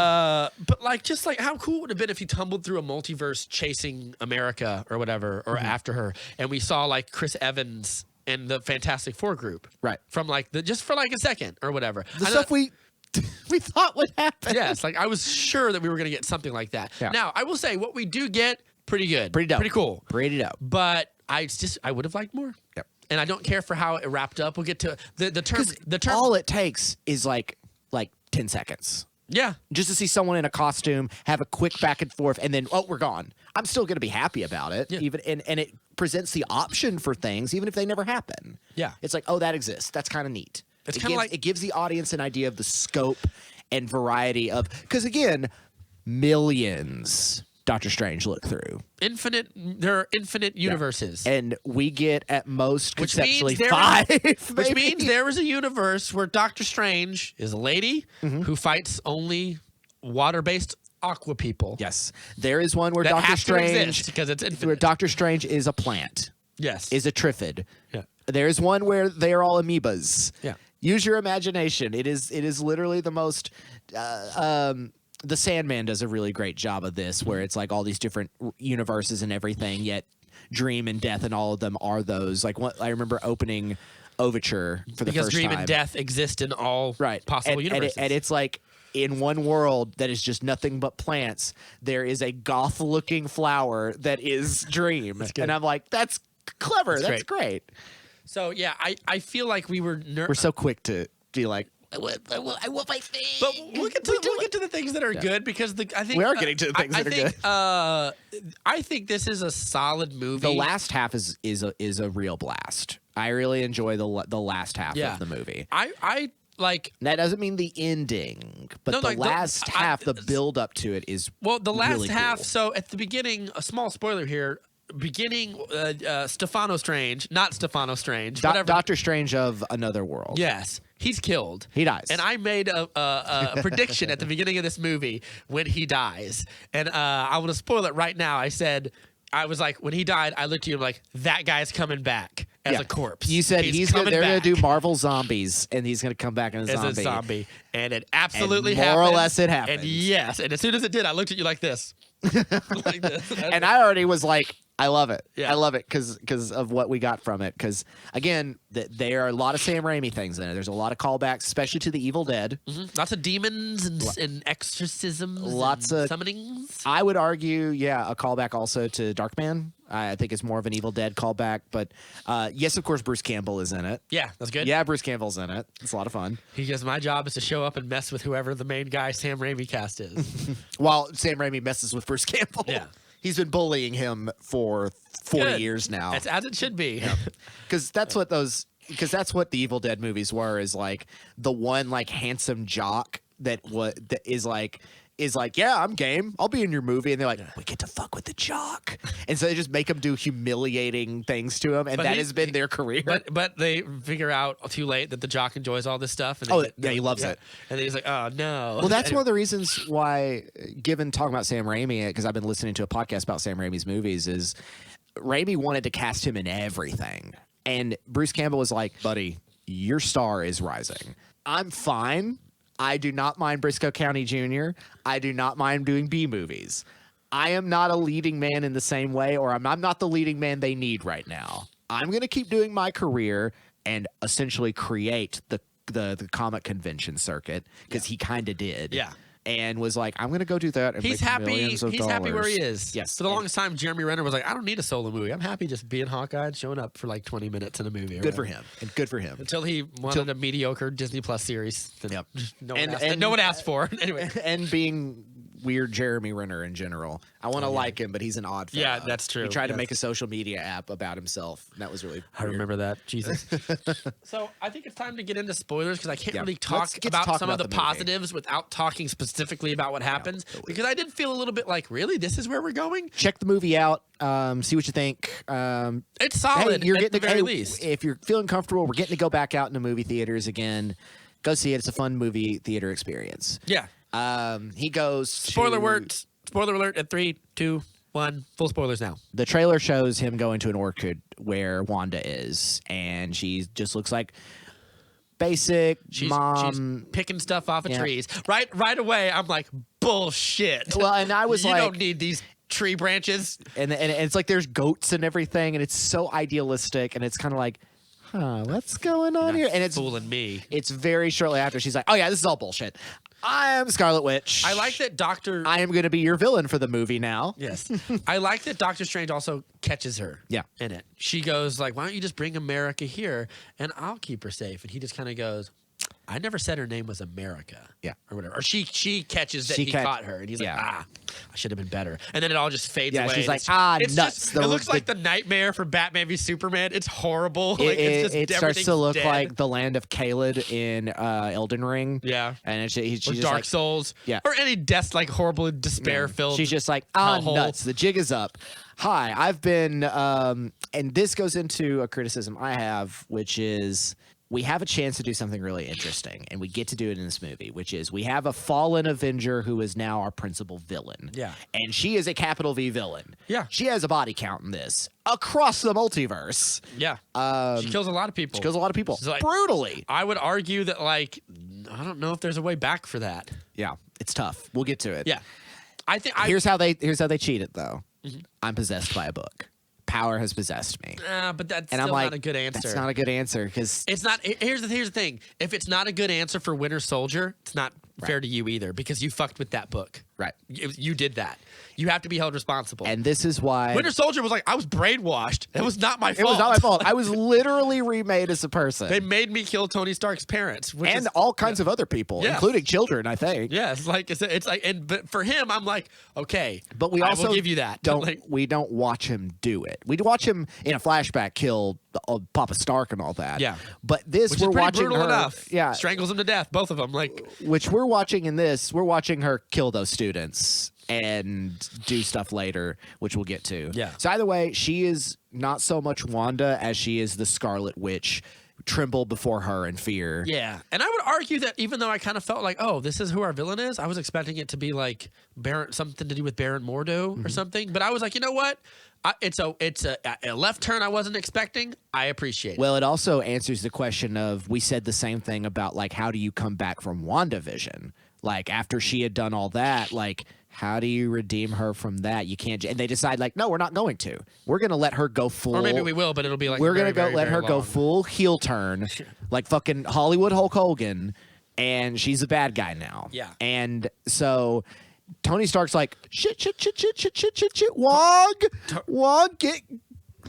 S2: just how cool would it have been if he tumbled through a multiverse chasing America or whatever, or after her, and we saw like Chris Evans and the Fantastic Four group,
S1: right? From
S2: just for a second or whatever.
S1: The stuff we thought would happen.
S2: Yes, I was sure that we were going to get something like that. Yeah. Now I will say what we do get, pretty good,
S1: pretty dope,
S2: pretty cool,
S1: pretty dope.
S2: But I would have liked more.
S1: Yep.
S2: And I don't care for how it wrapped up. We'll get to the term.
S1: All it takes is like 10 seconds.
S2: Yeah.
S1: Just to see someone in a costume, have a quick back and forth, and then we're gone. I'm still going to be happy about it. Yeah. Even and it presents the option for things, even if they never happen.
S2: Yeah.
S1: It's like, that exists. That's kind of neat.
S2: It's kind of
S1: it gives the audience an idea of the scope and variety of, because again, millions Doctor Strange look through.
S2: There are infinite universes.
S1: Yeah. And we get at most conceptually 5.
S2: Which means there is a universe where Doctor Strange is a lady who fights only water-based aqua people.
S1: Yes. There is one where Doctor Strange,
S2: because it's infinite.
S1: Where Doctor Strange is a plant.
S2: Yes.
S1: Is a triffid.
S2: Yeah.
S1: There's one where they are all amoebas.
S2: Yeah.
S1: Use your imagination. It is literally the most The Sandman does a really great job of this, where it's like all these different universes and everything, yet Dream and Death and all of them are those. Like I remember opening Overture for the first time.
S2: Because Dream and Death exist in all possible universes.
S1: And it's like in one world that is just nothing but plants, there is a goth-looking flower that is Dream. And I'm like, that's clever. That's great.
S2: So, yeah, I feel like we were...
S1: We're so quick to be like, I want my thing.
S2: But we'll get to the things that are good because I think
S1: we are getting to the things that are
S2: good. I think this is a solid movie.
S1: The last half is a real blast. I really enjoy the last half of the movie.
S2: I like.
S1: That doesn't mean the ending, but the last half, the build up to it is
S2: the last
S1: really
S2: half.
S1: cool.
S2: So at the beginning, a small spoiler here. Beginning, Stefano Strange, not Stefano Strange, whatever.
S1: Doctor Strange of Another World.
S2: Yes, he's killed.
S1: He dies.
S2: And I made a prediction at the beginning of this movie when he dies. And I want to spoil it right now. I was like, when he died, I looked at you like, that guy's coming back as a corpse.
S1: You said they're going to do Marvel Zombies, and he's going to come back as a zombie.
S2: And it absolutely happened.
S1: More or less it happened.
S2: And yes. And as soon as it did, I looked at you like this. Like this.
S1: And I already was like, I love it.
S2: Yeah.
S1: I love it because of what we got from it. Because, again, there are a lot of Sam Raimi things in it. There's a lot of callbacks, especially to the Evil Dead.
S2: Mm-hmm. Lots of demons and exorcisms
S1: lots
S2: and
S1: of
S2: summonings.
S1: I would argue, a callback also to Darkman. I think it's more of an Evil Dead callback. But, yes, of course, Bruce Campbell is in it.
S2: Yeah, that's good.
S1: Yeah, Bruce Campbell's in it. It's a lot of fun.
S2: He goes, my job is to show up and mess with whoever the main guy Sam Raimi cast is.
S1: While Sam Raimi messes with Bruce Campbell.
S2: Yeah.
S1: He's been bullying him for 40 years now.
S2: That's as it should be.
S1: Because that's what the Evil Dead movies were, is like the one like handsome jock that is like, yeah, I'm game. I'll be in your movie. And they're like, we get to fuck with the jock. And so they just make him do humiliating things to him. And that has been their career.
S2: But they figure out too late that the jock enjoys all this stuff. And
S1: he loves it.
S2: And then he's like, oh, no.
S1: Well, that's one of the reasons why, given talking about Sam Raimi, because I've been listening to a podcast about Sam Raimi's movies, is Raimi wanted to cast him in everything. And Bruce Campbell was like, buddy, your star is rising. I'm fine. I do not mind Briscoe County Jr. I do not mind doing B movies. I am not a leading man in the same way, or I'm not the leading man they need right now. I'm going to keep doing my career and essentially create the comic convention circuit, because he kind of did.
S2: Yeah.
S1: And was like, I'm going to go do that and
S2: he's
S1: make
S2: happy.
S1: millions of
S2: He's
S1: dollars.
S2: happy where he is.
S1: Yes.
S2: For the longest time, Jeremy Renner was like, I don't need a solo movie. I'm happy just being Hawkeye and showing up for like 20 minutes in a movie.
S1: Good for him. And good for him.
S2: Until he wanted a mediocre Disney Plus series that
S1: Yep.
S2: no one asked for. Anyway.
S1: And being weird Jeremy Renner in general. I want to like him, but he's an odd fellow.
S2: Yeah, that's true.
S1: He tried to make a social media app about himself. And that was really
S2: I remember that. Jesus. So I think it's time to get into spoilers, because I can't really talk about some of the positives without talking specifically about what happens. Because I did feel a little bit like, really? This is where we're going?
S1: Check the movie out. See what you think.
S2: It's solid,
S1: hey, you're
S2: at
S1: getting
S2: the very least.
S1: If you're feeling comfortable, we're getting to go back out into movie theaters again. Go see it. It's a fun movie theater experience.
S2: Yeah.
S1: He goes
S2: Spoiler alert at 3, 2, 1. Full spoilers now.
S1: The trailer shows him going to an orchard where Wanda is, and she just looks like basic mom.
S2: She's picking stuff off of trees. Right away, I'm like, bullshit.
S1: Well, and I was
S2: you
S1: like,
S2: don't need these tree branches.
S1: And it's like there's goats and everything, and it's so idealistic, and it's kind of like, what's going on here? And it's
S2: fooling me.
S1: It's very shortly after she's like, oh yeah, this is all bullshit. I am Scarlet Witch.
S2: I like that
S1: I am going to be your villain for the movie now.
S2: Yes. I like that Doctor Strange also catches her.
S1: Yeah.
S2: In it. She goes like, why don't you just bring America here and I'll keep her safe? And he just kind of goes, I never said her name was America.
S1: Yeah.
S2: Or whatever. Or she catches that he caught her. And he's like, I should have been better. And then it all just fades away.
S1: Yeah, she's like,
S2: it's
S1: nuts.
S2: Just, it looks like the nightmare for Batman v Superman. It's horrible.
S1: It starts to look
S2: dead.
S1: like the land of Caelid in Elden Ring.
S2: Yeah.
S1: And she's
S2: or
S1: just
S2: Dark
S1: like,
S2: Souls.
S1: Yeah.
S2: Or any death, like horrible despair-filled.
S1: She's just like,
S2: hellhole.
S1: nuts. The jig is up. Hi, I've been, and this goes into a criticism I have, which is, we have a chance to do something really interesting, and we get to do it in this movie, which is we have a fallen Avenger who is now our principal villain.
S2: Yeah.
S1: And she is a capital V villain.
S2: Yeah.
S1: She has a body count in this across the multiverse.
S2: Yeah. She kills a lot of people.
S1: She kills a lot of people.
S2: Like,
S1: brutally.
S2: I would argue that, like, I don't know if there's a way back for that.
S1: Yeah. It's tough. We'll get to it.
S2: Yeah. I think
S1: here's how they cheat it, though. Mm-hmm. I'm possessed by a book. Power has possessed me.
S2: But that's still not a good answer.
S1: That's not a good answer, because
S2: it's not. Here's the thing. If it's not a good answer for Winter Soldier, it's not fair to you either, because you fucked with that book.
S1: Right.
S2: You did that. You have to be held responsible.
S1: And this is why
S2: Winter Soldier was like, I was brainwashed. It was not my fault.
S1: It was not my fault. I was literally remade as a person.
S2: They made me kill Tony Stark's parents,
S1: and all kinds of other people, including children, I think.
S2: Yeah, it's like but for him, I'm like, okay,
S1: but we also
S2: I will give you that.
S1: We don't watch him do it. We watch him in a flashback kill Papa Stark and all that.
S2: Yeah,
S1: but this
S2: which
S1: we're
S2: is pretty
S1: watching
S2: brutal
S1: her.
S2: Enough.
S1: Yeah,
S2: strangles him to death, both of them. Like,
S1: which we're watching in this. We're watching her kill those students and do stuff later, which we'll get to.
S2: Yeah.
S1: So either way, she is not so much Wanda as she is the Scarlet Witch. Tremble before her in fear.
S2: Yeah, and I would argue that even though I kind of felt like, oh, this is who our villain is, I was expecting it to be like something to do with Baron Mordo or something. But I was like, you know what? It's a left turn I wasn't expecting. I appreciate it.
S1: Well, it also answers the question of, we said the same thing about like, how do you come back from WandaVision? Like after she had done all that, like, how do you redeem her from that? You can't. And they decide like, no, we're not going to. We're going to let her go full.
S2: Or maybe we will, but it'll be like
S1: we're going to let her go full heel turn, like fucking Hollywood Hulk Hogan, and she's a bad guy now.
S2: Yeah.
S1: And so Tony Stark's like, shit, Wog,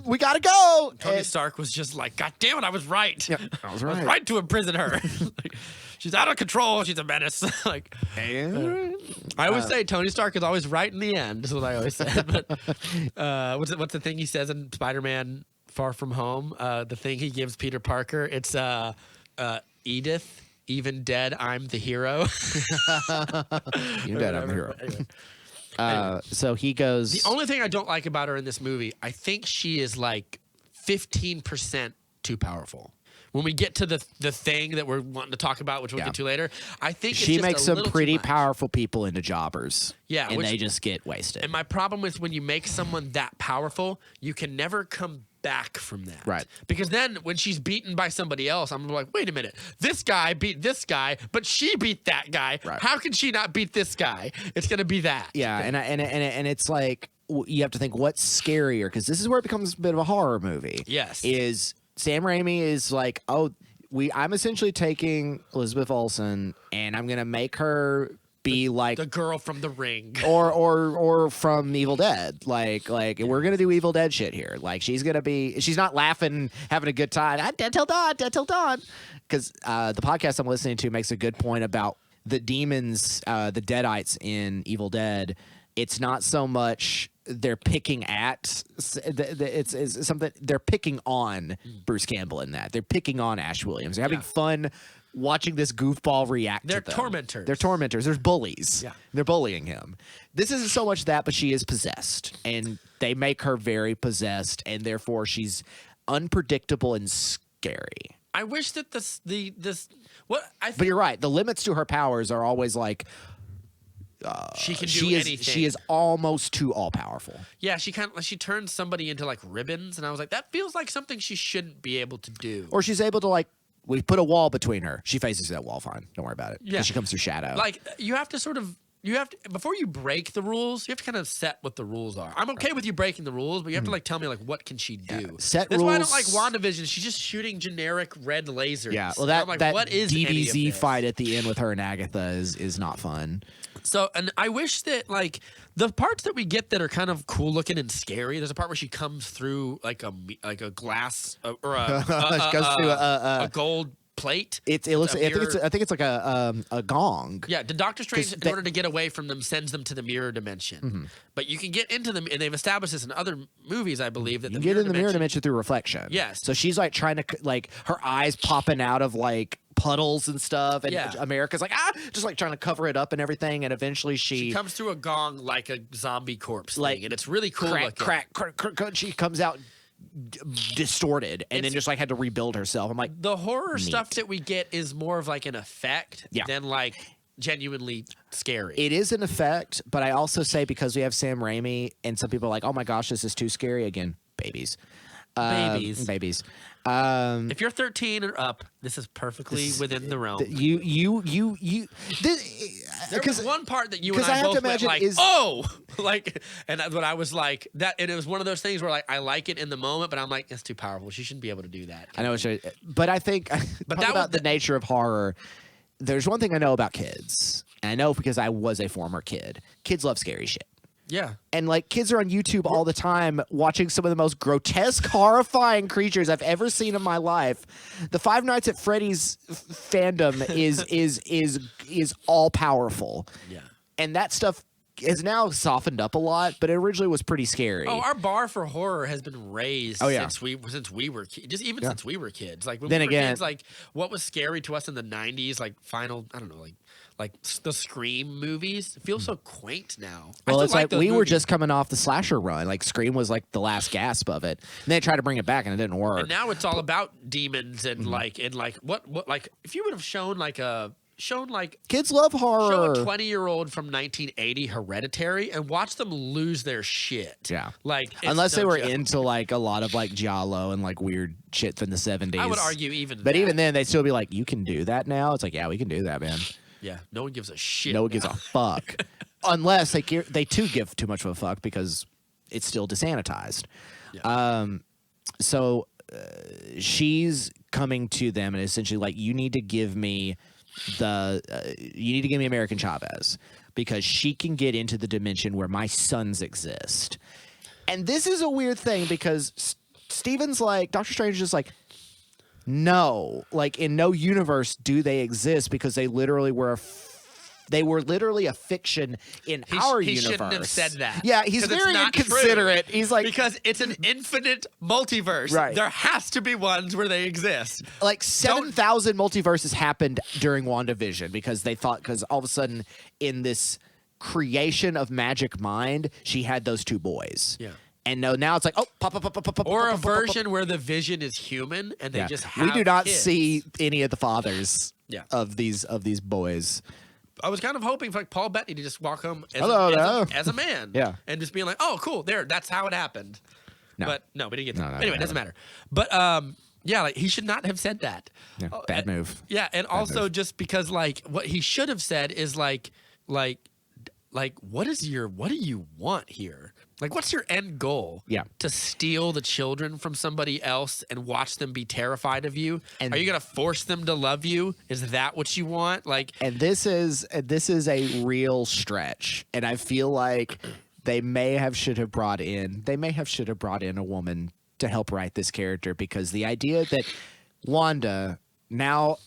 S1: we gotta go.
S2: Tony Stark was just like, God damn it, I was right.
S1: Yeah, I was right.
S2: I was right to imprison her. Like, she's out of control. She's a menace. Like, I always say Tony Stark is always right in the end. Is what I always say. But what's the thing he says in Spider-Man: Far From Home? The thing he gives Peter Parker. It's Edith. Even dead, I'm the hero.
S1: You're dead, I'm the hero. Anyway. So he goes.
S2: The only thing I don't like about her in this movie, I think she is like 15% too powerful. When we get to the thing that we're wanting to talk about, which we'll get to later, I think
S1: she makes some pretty powerful people into jobbers.
S2: Yeah,
S1: and they just get wasted.
S2: And my problem is when you make someone that powerful, you can never come back from that.
S1: Right.
S2: Because then when she's beaten by somebody else, I'm like, wait a minute, this guy beat this guy, but she beat that guy.
S1: Right.
S2: How can she not beat this guy? It's gonna be that.
S1: Yeah, and it's like you have to think what's scarier, because this is where it becomes a bit of a horror movie.
S2: Yes.
S1: Is Sam Raimi is like, I'm essentially taking Elizabeth Olsen and I'm gonna make her be like
S2: the girl from The Ring,
S1: or from Evil Dead. Like we're gonna do Evil Dead shit here. Like she's not laughing, having a good time. Dead till dawn. Because the podcast I'm listening to makes a good point about the demons, the Deadites in Evil Dead. It's not so much they're picking at it's something they're picking on Bruce Campbell in that. They're picking on Ash Williams. They're having fun watching this goofball react to them.
S2: Tormentors.
S1: They're tormentors. There's bullies.
S2: Yeah.
S1: They're bullying him. This isn't so much that, but she is possessed. And they make her very possessed, and therefore she's unpredictable and scary.
S2: I wish that
S1: but you're right. The limits to her powers are always like
S2: she can do anything.
S1: She is almost too all powerful.
S2: Yeah, she turns somebody into like ribbons, and I was like, that feels like something she shouldn't be able to do.
S1: Or she's able to like, we put a wall between her. She faces that wall fine. Don't worry about it.
S2: Yeah,
S1: she comes through shadow.
S2: Like you have to before you break the rules, you have to kind of set what the rules are. I'm okay with you breaking the rules, but you have to like tell me like what can she do.
S1: Yeah. Set
S2: That's
S1: rules.
S2: why I don't like WandaVision. She's just shooting generic red lasers.
S1: Yeah, well that
S2: what is
S1: DBZ fight at the end with her and Agatha is not fun.
S2: So, and I wish that like the parts that we get that are kind of cool looking and scary. There's a part where she comes through like a glass or a gold plate.
S1: I think it's like a gong.
S2: Yeah, the Doctor Strange, in order to get away from them, sends them to the mirror dimension. Mm-hmm. But you can get into them, and they've established this in other movies, I believe. That
S1: you can get in the mirror dimension through reflection.
S2: Yes.
S1: So she's like trying to like her eyes popping out of like puddles and stuff, and America's like just like trying to cover it up and everything, and eventually she
S2: comes through a gong like a zombie corpse thing, and it's really cool.
S1: Crack. She comes out distorted and then just like had to rebuild herself. I'm like,
S2: the horror stuff that we get is more of like an effect than like genuinely scary. It
S1: is an effect, but I also say because we have Sam Raimi and some people are like, oh my gosh, this is too scary again. Babies.
S2: If you're 13 or up, this is perfectly within the realm. There was one part that you and I both went like, but I was like that, and it was one of those things where like I like it in the moment, but I'm like, it's too powerful. She shouldn't be able to do that.
S1: I know, but I think, but that about the nature of horror. There's one thing I know about kids, And I know because I was a former kid. Kids love scary shit.
S2: Yeah.
S1: And like kids are on YouTube all the time watching some of the most grotesque, horrifying creatures I've ever seen in my life. The Five Nights at Freddy's fandom is all powerful.
S2: Yeah.
S1: And that stuff has now softened up a lot, but it originally was pretty scary.
S2: Oh, our bar for horror has been raised since we were kids. Since we were kids. Like when we were kids, like what was scary to us in the 90s, like like the Scream movies, feel so quaint now.
S1: Well, it's like we were just coming off the slasher run. Like Scream was like the last gasp of it. And they tried to bring it back and it didn't work.
S2: And now it's all about demons and like what like if you would have shown
S1: kids love horror.
S2: Show a 20-year-old from 1980 Hereditary and watch them lose their shit.
S1: Yeah.
S2: Like
S1: unless they were into like a lot of like giallo and like weird shit from the 70s.
S2: I would argue even
S1: But even then they'd still be like, you can do that now? It's like, yeah, we can do that, man.
S2: Yeah, no one gives a shit.
S1: No one gives a fuck. Unless they too give too much of a fuck because it's still desanitized. Yeah. So she's coming to them and essentially like, you need to give me American Chavez because she can get into the dimension where my sons exist. And this is a weird thing because Steven's like, Doctor Strange is just like, no, like in no universe do they exist because they literally were literally a fiction in our universe.
S2: He shouldn't have said that.
S1: Yeah, he's very inconsiderate. He's like,
S2: because it's an infinite multiverse.
S1: Right.
S2: There has to be ones where they exist.
S1: Like 7,000 multiverses happened during WandaVision because all of a sudden in this creation of Magic Mind, she had those two boys.
S2: Yeah.
S1: And now it's like, oh, pop.
S2: Or a version where the Vision is human and they just have
S1: we do not
S2: kids.
S1: see any of the fathers of these boys.
S2: I was kind of hoping for like Paul Bettany to just walk home as a man.
S1: Yeah.
S2: And just being like, oh, cool, that's how it happened.
S1: No.
S2: But no, we didn't get that.
S1: No,
S2: anyway, it doesn't matter. But yeah, like he should not have said that.
S1: Yeah, bad move.
S2: Yeah, and
S1: bad
S2: also
S1: move.
S2: just because like what he should have said is like what do you want here? Like, what's your end goal?
S1: Yeah.
S2: To steal the children from somebody else and watch them be terrified of you? And are you going to force them to love you? Is that what you want? Like,
S1: and this is a real stretch. And I feel like they should have brought in a woman to help write this character because the idea that Wanda now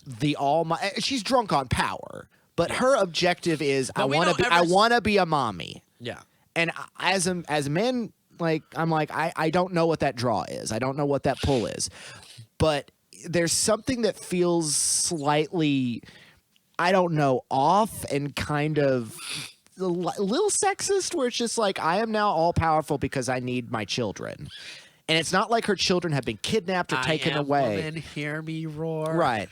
S1: she's drunk on power, but her objective is I want to be a mommy.
S2: Yeah.
S1: And as a man, like I don't know what that draw is. I don't know what that pull is. But there's something that feels slightly, I don't know, off and kind of a little sexist where it's just like I am now all powerful because I need my children. And it's not like her children have been kidnapped or taken away.
S2: Woman, hear me roar.
S1: Right.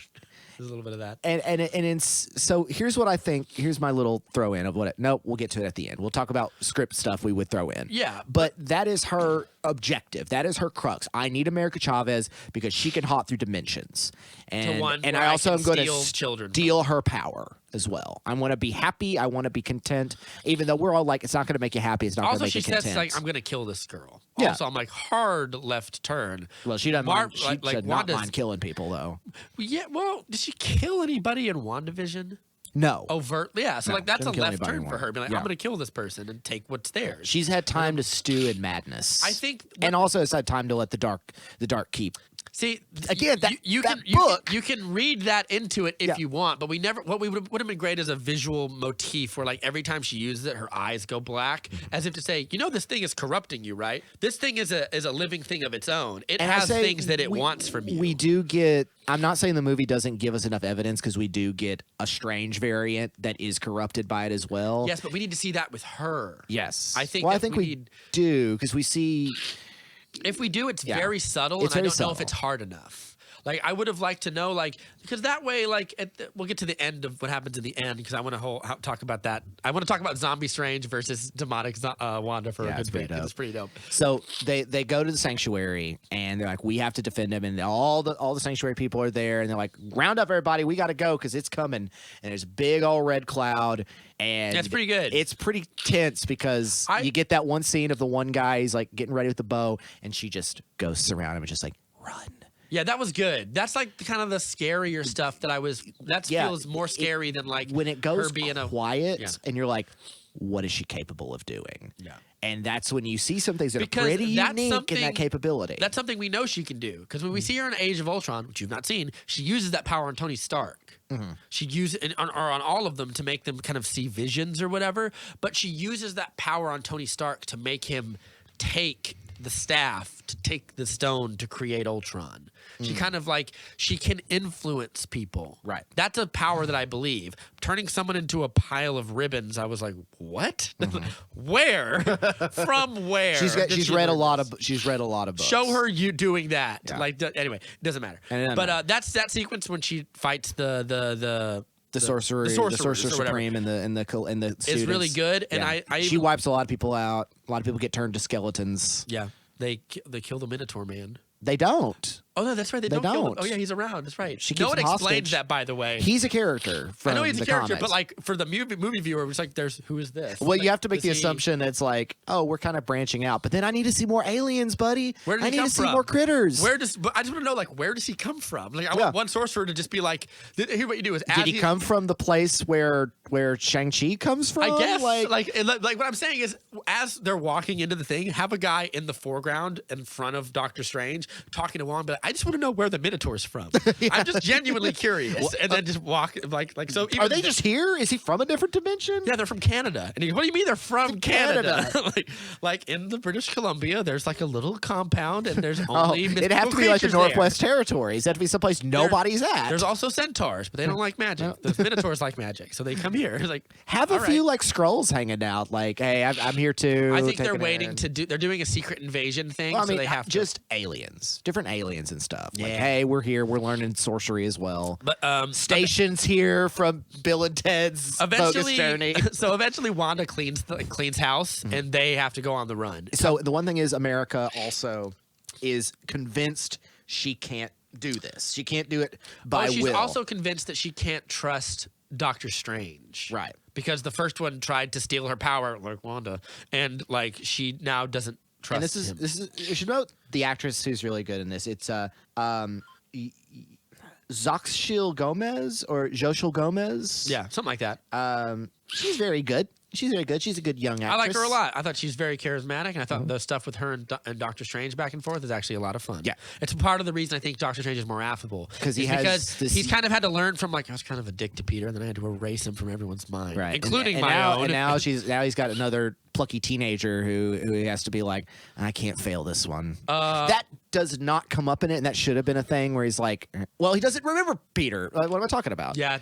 S2: There's a little bit of that.
S1: So here's what I think. Here's my little throw in of what. No, we'll get to it at the end. We'll talk about script stuff we would throw in.
S2: Yeah.
S1: But that is her objective. That is her crux. I need America Chavez because she can hop through dimensions. And I also am going to steal her power as well. I want to be happy. I want to be content. Even though we're all like, it's not going to make you happy. It's not going to make you content.
S2: Also, she says, like, I'm going to kill this girl.
S1: Yeah.
S2: Also, I'm like, hard left turn.
S1: Well, she doesn't mind. She does not mind killing people, though.
S2: Yeah, well, did she kill anybody in WandaVision?
S1: No.
S2: Overtly, yeah. So, like, that's a left turn for her. Be like,
S1: yeah.
S2: I'm going to kill this person and take what's theirs.
S1: She's had time to stew in madness.
S2: I think.
S1: And also has had time to let the dark keep.
S2: See,
S1: again,
S2: you can read that into it if you want, but what would have been great is a visual motif where like every time she uses it, her eyes go black, as if to say, this thing is corrupting you, right? This thing is a living thing of its own. It has things that it wants from you.
S1: We do get. I'm not saying the movie doesn't give us enough evidence because we do get a Strange variant that is corrupted by it as well.
S2: Yes, but we need to see that with her.
S1: Yes,
S2: I think
S1: we do because we see.
S2: If we do, it's very subtle, and I don't know if it's hard enough. Like, I would have liked to know, like, because that way, like, we'll get to the end of what happens in the end, because I want to talk about that. I want to talk about Zombie Strange versus demonic Wanda for a good bit. It's pretty dope.
S1: So they go to the sanctuary, and they're like, we have to defend him, and all the sanctuary people are there, and they're like, round up everybody, we got to go, because it's coming. And there's a big old red cloud, and
S2: that's pretty good.
S1: It's pretty tense, because you get that one scene of the one guy, he's like getting ready with the bow, and she just ghosts around him and just like, run.
S2: Yeah, that was good. That's like kind of the scarier stuff that feels more scary than like
S1: when it goes
S2: her being
S1: quiet and you're like, what is she capable of doing?
S2: Yeah.
S1: And that's when you see some things that are pretty unique in that capability.
S2: That's something we know she can do. Because when we see her in Age of Ultron, which you've not seen, she uses that power on Tony Stark. She uses it on all of them to make them kind of see visions or whatever. But she uses that power on Tony Stark to make him take the staff, to take the stone to create Ultron. She kind of like, she can influence people.
S1: Right.
S2: That's a power that I believe. Turning someone into a pile of ribbons, I was like, what? Where? From where?
S1: She's read a lot of books.
S2: Show her you doing that.
S1: Yeah.
S2: Like, anyway, doesn't matter.
S1: But
S2: that's that sequence when she fights the
S1: sorcerer supreme and the students.
S2: It's really good, and
S1: she wipes a lot of people out. A lot of people get turned to skeletons.
S2: Yeah, they kill the Minotaur man.
S1: They don't.
S2: Oh no, that's right. They don't. Kill him. Oh yeah, he's around. That's right. No one explains that, by the way.
S1: He's a character. From
S2: I know he's a character,
S1: comics.
S2: but like for the movie viewer, it's like, who is this?
S1: Well,
S2: like,
S1: you have to make the assumption it's like, oh, we're kind of branching out, but then I need to see more aliens, buddy.
S2: Where does
S1: I
S2: he
S1: need
S2: come
S1: to see
S2: from?
S1: more critters.
S2: But I just want to know, like, where does he come from? Like, I want one sorcerer to just be like, here, what you do is,
S1: did he come from the place where Shang-Chi comes from?
S2: I guess. Like what I'm saying is, as they're walking into the thing, have a guy in the foreground in front of Doctor Strange talking to Wong, but I just want to know where the Minotaur's from. I'm just genuinely curious, and then just walk like so.
S1: Are they just here? Is he from a different dimension?
S2: Yeah, they're from Canada. And he goes, what do you mean they're from Canada? like in the British Columbia, there's like a little compound, and there's only
S1: it'd have to be like the Northwest Territories. It'd have to be someplace nobody's at.
S2: There's also centaurs, but they don't like magic. The Minotaurs like magic, so they come here. It's like,
S1: have a few like scrolls hanging out. Like, hey, I'm here too.
S2: I think they're waiting to do. They're doing a secret invasion thing,
S1: well, I mean,
S2: so they have
S1: just aliens, different aliens and stuff. Like, hey, we're here. We're learning sorcery as well.
S2: But
S1: stations here from Bill and Ted's bogus journey.
S2: So eventually, Wanda cleans house, and they have to go on the run.
S1: So the one thing is, America also is convinced she can't do this. She can't do it by will.
S2: She's also convinced that she can't trust Doctor Strange.
S1: Right.
S2: Because the first one tried to steal her power, like Wanda, and like she now doesn't trust him.
S1: This is you should note the actress who's really good in this. It's Zoxil Gomez or Joshua Gomez.
S2: Yeah, something like that.
S1: She's very good. She's very good. She's a good young actress.
S2: I like her a lot. I thought she's very charismatic, and I thought the stuff with her and Doctor Strange back and forth is actually a lot of fun.
S1: Yeah.
S2: It's part of the reason I think Doctor Strange is more affable.
S1: Because he's
S2: kind of had to learn from, like, I was kind of a dick to Peter, and then I had to erase him from everyone's mind,
S1: right,
S2: including
S1: and
S2: my
S1: now,
S2: own.
S1: And now he's got another plucky teenager who he has to be like, I can't fail this one. That does not come up in it, and that should have been a thing where he's like, well, he doesn't remember Peter. What am I talking about?
S2: Yeah,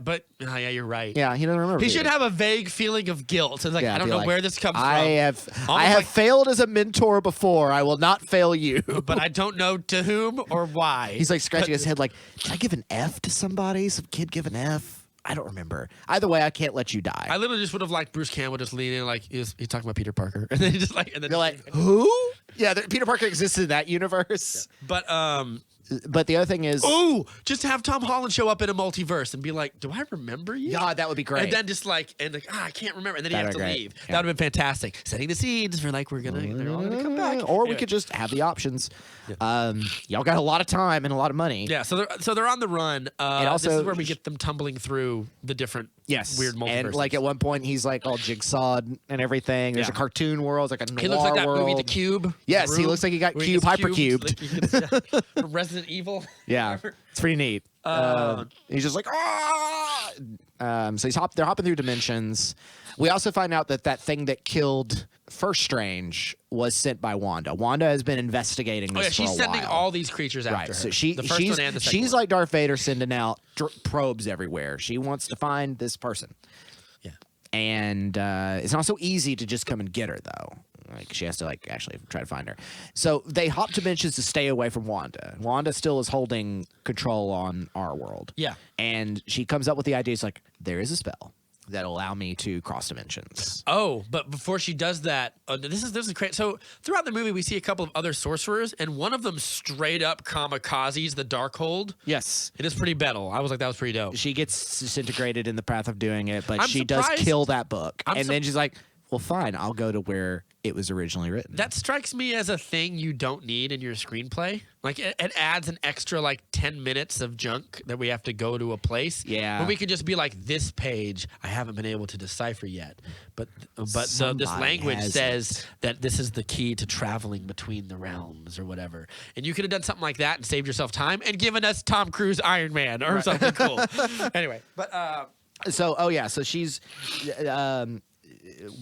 S2: but yeah, you're right.
S1: Yeah, he doesn't remember.
S2: He
S1: Peter.
S2: should have a vague feeling of guilt. It's like, I don't know where this comes from.
S1: I have failed as a mentor before. I will not fail you.
S2: But I don't know to whom or why.
S1: He's like scratching his head like, did I give an F to somebody? Some kid give an F? I don't remember. Either way, I can't let you die.
S2: I literally just would have liked Bruce Campbell just lean in like he's talking about Peter Parker, and then he just like, and then
S1: you're like, who? Yeah, Peter Parker exists in that universe.
S2: Yeah.
S1: But the other thing is,
S2: just have Tom Holland show up in a multiverse and be like, "Do I remember you?"
S1: God, that would be great.
S2: And then just like, I can't remember, and then you have to leave.
S1: Yeah.
S2: That would have been fantastic. Setting the seeds for like they're all gonna come back,
S1: or we could just have the options. Yeah. Y'all got a lot of time and a lot of money.
S2: Yeah, so they're on the run. And also, this is where we get them tumbling through the different weird multiverses.
S1: And like at one point, he's like all jigsawed and everything. There's a cartoon world, like a noir
S2: he looks like that
S1: world.
S2: movie, The Cube.
S1: Yes, he looks like he got hypercubed.
S2: Resident Evil.
S1: Yeah, it's pretty neat. He's just like, so they're hopping through dimensions. We also find out that thing that killed First Strange was sent by Wanda. Wanda has been investigating this for a while.
S2: She's sending all these creatures after her.
S1: So she's like Darth Vader sending out probes everywhere. She wants to find this person.
S2: Yeah.
S1: And it's not so easy to just come and get her, though. Like, she has to, like, actually try to find her. So they hop dimensions to stay away from Wanda. Wanda still is holding control on our world.
S2: Yeah.
S1: And she comes up with the idea, it's like, there is a spell that'll allow me to cross dimensions.
S2: Oh, but before she does that, this is great. So throughout the movie, we see a couple of other sorcerers, and one of them straight up kamikazes the Darkhold.
S1: Yes.
S2: It is pretty metal. I was like, that was pretty dope.
S1: She gets disintegrated in the path of doing it, but she does kill that book. Then she's like, well, fine, I'll go to where it was originally written.
S2: That strikes me as a thing you don't need in your screenplay. Like it adds an extra like 10 minutes of junk that we have to go to a place.
S1: Yeah.
S2: When we could just be like, this page I haven't been able to decipher yet, but this language says that this is the key to traveling between the realms or whatever. And you could have done something like that and saved yourself time and given us Tom Cruise Iron Man or something cool. Anyway, but
S1: so she's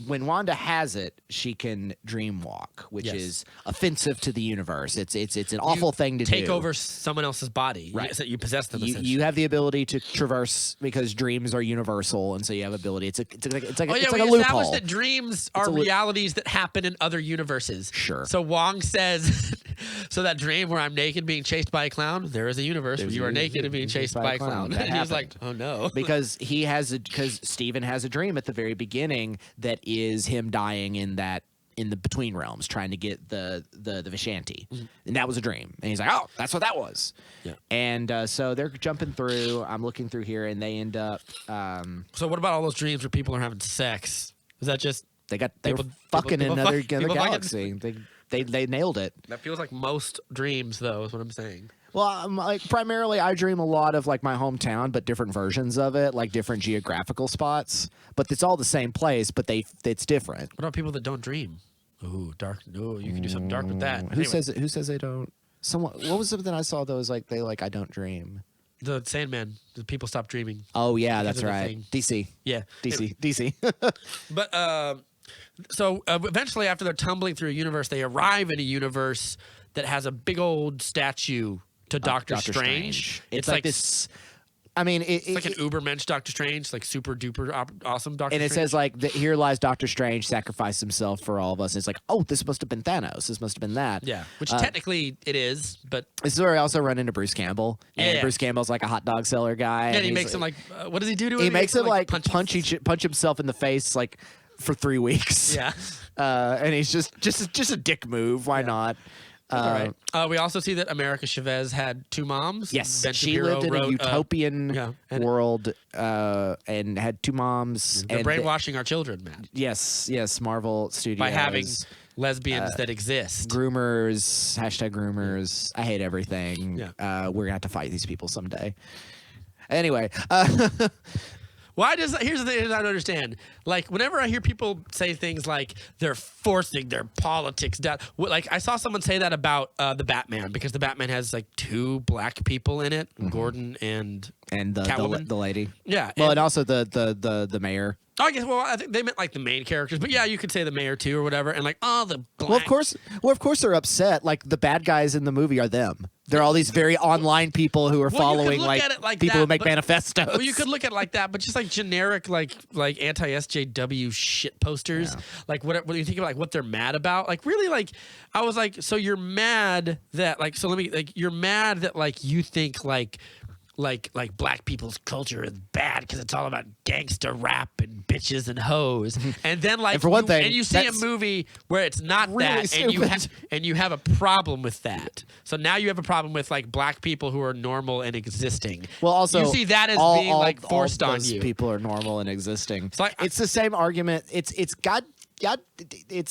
S1: when Wanda has it, she can dream walk, which is offensive to the universe. It's an awful thing to
S2: take
S1: do.
S2: over someone else's body.
S1: Right.
S2: You possess them.
S1: You have the ability to traverse because dreams are universal, and so you have ability. It's like a
S2: we
S1: loophole.
S2: established that dreams are realities that happen in other universes.
S1: Sure.
S2: So Wong says, so that dream where I'm naked being chased by a clown, there is a universe where you are naked and being chased by a clown. And he was like, oh no.
S1: Because Steven has a dream at the very beginning that is him dying in the between realms, trying to get the Vishanti, and that was a dream. And he's like, "Oh, that's what that was."
S2: Yeah.
S1: And so they're jumping through. I'm looking through here, and they end up.
S2: So what about all those dreams where people are having sex? Is that just
S1: they were fucking in another galaxy? They nailed it.
S2: That feels like most dreams, though. Is what I'm saying.
S1: Well, like primarily, I dream a lot of like my hometown, but different versions of it, like different geographical spots. But it's all the same place, but it's different.
S2: What about people that don't dream? Ooh, dark. No, you can do something dark with that.
S1: Who says they don't? Someone. What was something I saw that was like I don't dream.
S2: The Sandman. The people stop dreaming.
S1: Oh yeah, that's right. DC.
S2: Yeah.
S1: DC.
S2: But so eventually, after they're tumbling through a universe, they arrive in a universe that has a big old statue to Doctor Strange.
S1: It's like this. I mean,
S2: it's like an ubermensch Doctor Strange, like super duper awesome Doctor Strange.
S1: And it says like, here lies Doctor Strange, sacrificed himself for all of us. And it's like, oh, this must have been Thanos. This must have been that.
S2: Yeah, which technically it is, but
S1: this is where I also run into Bruce Campbell. And Bruce Campbell's like a hot dog seller guy.
S2: Yeah, and he makes him like, what does he do to him?
S1: He makes him like punch himself in the face like for 3 weeks.
S2: Yeah,
S1: and he's just a dick move. Why not?
S2: All right. We also see that America Chavez had 2 moms.
S1: Yes,
S2: Ben
S1: she
S2: Shapiro
S1: lived in a utopian world and had 2 moms.
S2: They're brainwashing our children, Matt.
S1: Yes, Marvel Studios.
S2: By having lesbians that exist.
S1: Groomers, #groomers. I hate everything.
S2: Yeah.
S1: We're going to have to fight these people someday. Anyway.
S2: Here's the thing I don't understand. Like, whenever I hear people say things like they're forcing their politics down, like I saw someone say that about the Batman, because the Batman has like 2 black people in it, Gordon and
S1: the lady.
S2: Yeah.
S1: Well, and also the mayor.
S2: I guess. Well, I think they meant like the main characters, but yeah, you could say the mayor too or whatever. And like, the black.
S1: Well, of course they're upset. Like the bad guys in the movie are them. They're all these very online people who are following like people who make manifestos.
S2: Well, you could look at it like that, but just like generic like anti-SJW shit posters. Yeah. Like what do you think of like what they're mad about? Like really, like I was like, so you're mad that you're mad that like you think like black people's culture is bad because it's all about gangster rap and bitches and hoes, and then like
S1: and for one thing,
S2: and you see a movie where it's not really that,
S1: stupid.
S2: and you have a problem with that. So now you have a problem with like black people who are normal and existing.
S1: Well, also
S2: you see that as being like forced on you.
S1: People are normal and existing.
S2: It's
S1: the same argument. It's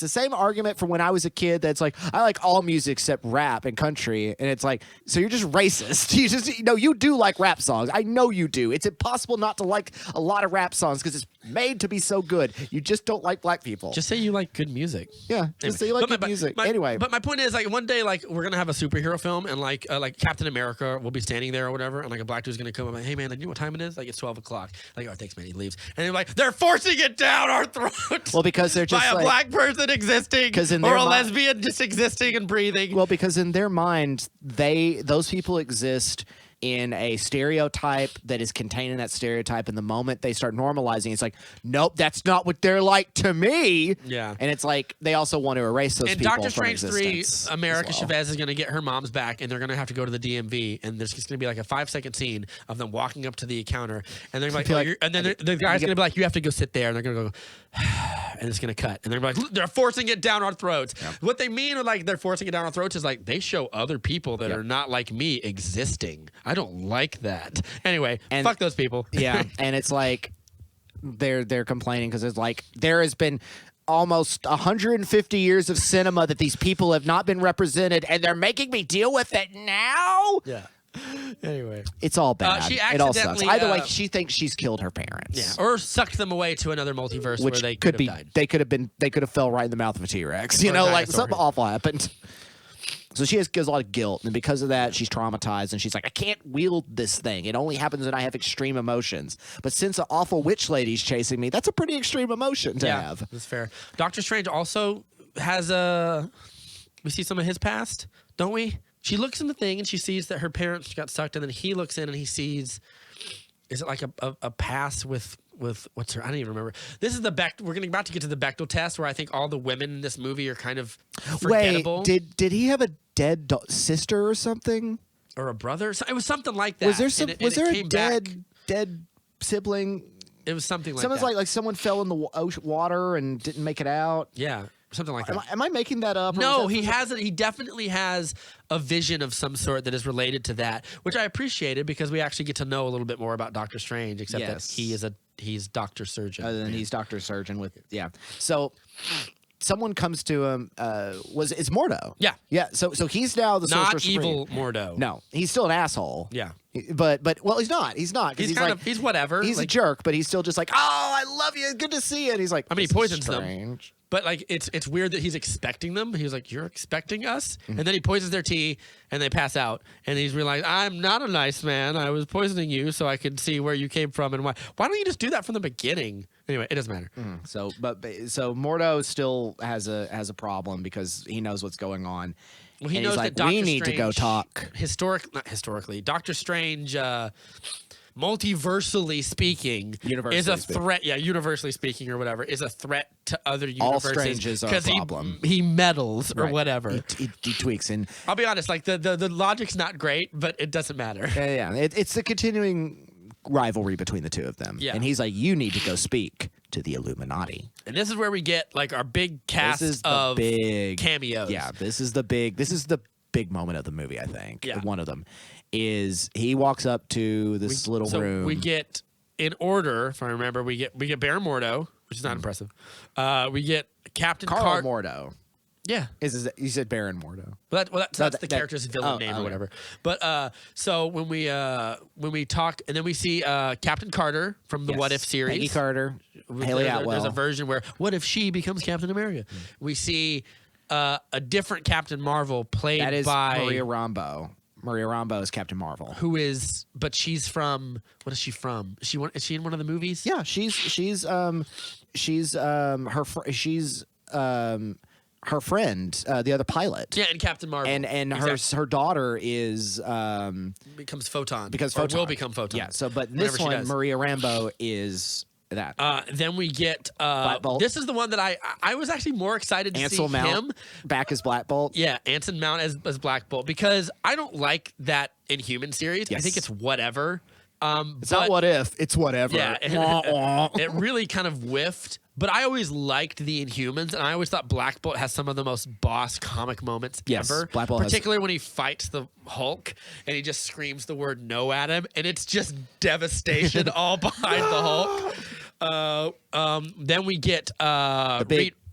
S1: the same argument from when I was a kid. That's like I like all music except rap and country, and it's like so you're just racist. You do like rap songs. I know you do. It's impossible not to like a lot of rap songs because it's made to be so good. You just don't like black people.
S2: Just say you like good music.
S1: Yeah, just say you like good music. Anyway,
S2: but my point is like one day like we're gonna have a superhero film and like Captain America will be standing there or whatever, and like a black dude's gonna come and like, hey man, like you know what time it is? Like it's 12 o'clock. Like oh thanks man, he leaves, and they're like they're forcing it down our throats.
S1: Well, because they're just
S2: by a black person existing or a lesbian just existing and breathing.
S1: Well, because in their mind, those people exist in a stereotype that is contained in that stereotype, and the moment they start normalizing, it's like, nope, that's not what they're like to me.
S2: Yeah.
S1: And it's like they also want to erase those people
S2: Doctor
S1: from
S2: Strange 3,
S1: existence.
S2: America Chavez is going to get her mom's back, and they're going to have to go to the DMV, and there's just going to be like a 5-second scene of them walking up to the counter, and they're like, and then the guy's going to be like, you have to go sit there, and they're going to go, and it's going to cut, and they're like, they're forcing it down our throats. Yep. What they mean with like they're forcing it down our throats is like they show other people that are not like me existing. I don't like that. Anyway, fuck those people.
S1: Yeah, and it's like they're complaining because it's like there has been almost 150 years of cinema that these people have not been represented, and they're making me deal with it now.
S2: Yeah. Anyway,
S1: it's all bad.
S2: She
S1: it all sucks.
S2: accidentally,
S1: Either way, she thinks she's killed her parents.
S2: Yeah, or sucked them away to another multiverse
S1: Which
S2: where they
S1: could
S2: have
S1: be.
S2: died.
S1: They could have fell right in the mouth of a T-Rex. You
S2: Or a
S1: know, like
S2: dinosaur.
S1: something awful happened. So she has a lot of guilt, and because of that, she's traumatized, and she's like, I can't wield this thing. It only happens when I have extreme emotions. But since an awful witch lady's chasing me, that's a pretty extreme emotion to have.
S2: That's fair. Doctor Strange also has we see some of his past, don't we? She looks in the thing and she sees that her parents got sucked, and then he looks in and he sees, is it like a pass with what's her? I don't even remember. This is we're about to get to the Bechdel test, where I think all the women in this movie are kind of forgettable.
S1: Wait, did he have a dead sister or something?
S2: Or a brother? It was something like that.
S1: Was there was there a
S2: dead
S1: sibling?
S2: It was something like
S1: Someone's
S2: that.
S1: like someone fell in the water and didn't make it out.
S2: Yeah. Something like that.
S1: Am I making that up?
S2: No, he hasn't. He definitely has a vision of some sort that is related to that, which I appreciated because we actually get to know a little bit more about Doctor Strange, except that he's Doctor Surgeon.
S1: Other than he's Doctor Surgeon So someone comes to him. It's Mordo.
S2: Yeah.
S1: Yeah. So he's now the
S2: Not
S1: Sorcerer
S2: evil
S1: Supreme.
S2: Mordo.
S1: No, he's still an asshole.
S2: Yeah.
S1: But well, he's not. He's not.
S2: He's kind of whatever.
S1: He's a jerk, but he's still just like, oh, I love you. Good to see you. And he's like,
S2: I mean, he poisons them.
S1: Strange.
S2: But like it's weird that he's expecting them. He was like, "You're expecting us," and then he poisons their tea, and they pass out. And he's realized, "I'm not a nice man. I was poisoning you so I could see where you came from and why. Why don't you just do that from the beginning?" Anyway, it doesn't matter.
S1: So Mordo still has a problem because he knows what's going on.
S2: Well, he
S1: and
S2: knows
S1: he's
S2: that
S1: like,
S2: Doctor
S1: we need to go talk.
S2: Not historically, Doctor Strange. Multiversally speaking, is a threat. Yeah, universally speaking, or whatever, is a threat to other universes.
S1: All Stranges are a problem.
S2: He meddles or
S1: Right.
S2: whatever.
S1: He tweaks, and
S2: I'll be honest, like the logic's not great, but it doesn't matter.
S1: yeah. It's the continuing rivalry between the two of them.
S2: Yeah.
S1: And he's like, you need to go speak to the Illuminati.
S2: And this is where we get like our big cast
S1: This is the
S2: of
S1: big
S2: cameos.
S1: Yeah, this is the big moment of the movie, I think.
S2: Yeah.
S1: One of them is he walks up to this little room.
S2: We get, in order, if I remember, we get Baron Mordo, which is not impressive. We get Captain
S1: Carl Mordo.
S2: Yeah.
S1: You said Baron Mordo.
S2: That's the character's villain name or whatever. But so when we talk, and then we see Captain Carter from the What If series.
S1: Peggy Carter, Haley Atwell.
S2: There's a version where what if she becomes Captain America? We see a different Captain Marvel played by
S1: Maria Rambeau. Maria Rambeau is Captain Marvel.
S2: But she's from, what is she from? Is she in one of the movies?
S1: Yeah, she's her friend, the other pilot.
S2: Yeah, and Captain Marvel.
S1: And
S2: Exactly.
S1: her daughter is
S2: becomes Photon.
S1: Photon.
S2: Will become Photon.
S1: Yeah. So, but
S2: Whenever
S1: this
S2: she
S1: one,
S2: does.
S1: Maria Rambeau is that.
S2: Then we get
S1: Black Bolt.
S2: this is the one that I was actually more excited to
S1: Ansel
S2: see
S1: Mount
S2: him.
S1: back as Black Bolt.
S2: Yeah, Anson Mount as Black Bolt, because I don't like that Inhuman series. I
S1: Yes.
S2: think it's whatever.
S1: It's not what if, it's whatever.
S2: Yeah, it really kind of whiffed. But I always liked the Inhumans, and I always thought Black Bolt has some of the most boss comic moments ever.
S1: Black Bolt
S2: particularly when he fights the Hulk and he just screams the word "no" at him, and it's just devastation all behind the Hulk. Then we get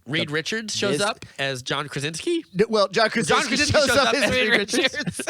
S2: Reed Richards shows up as John Krasinski.
S1: Well, John Krasinski shows up as Reed Richards.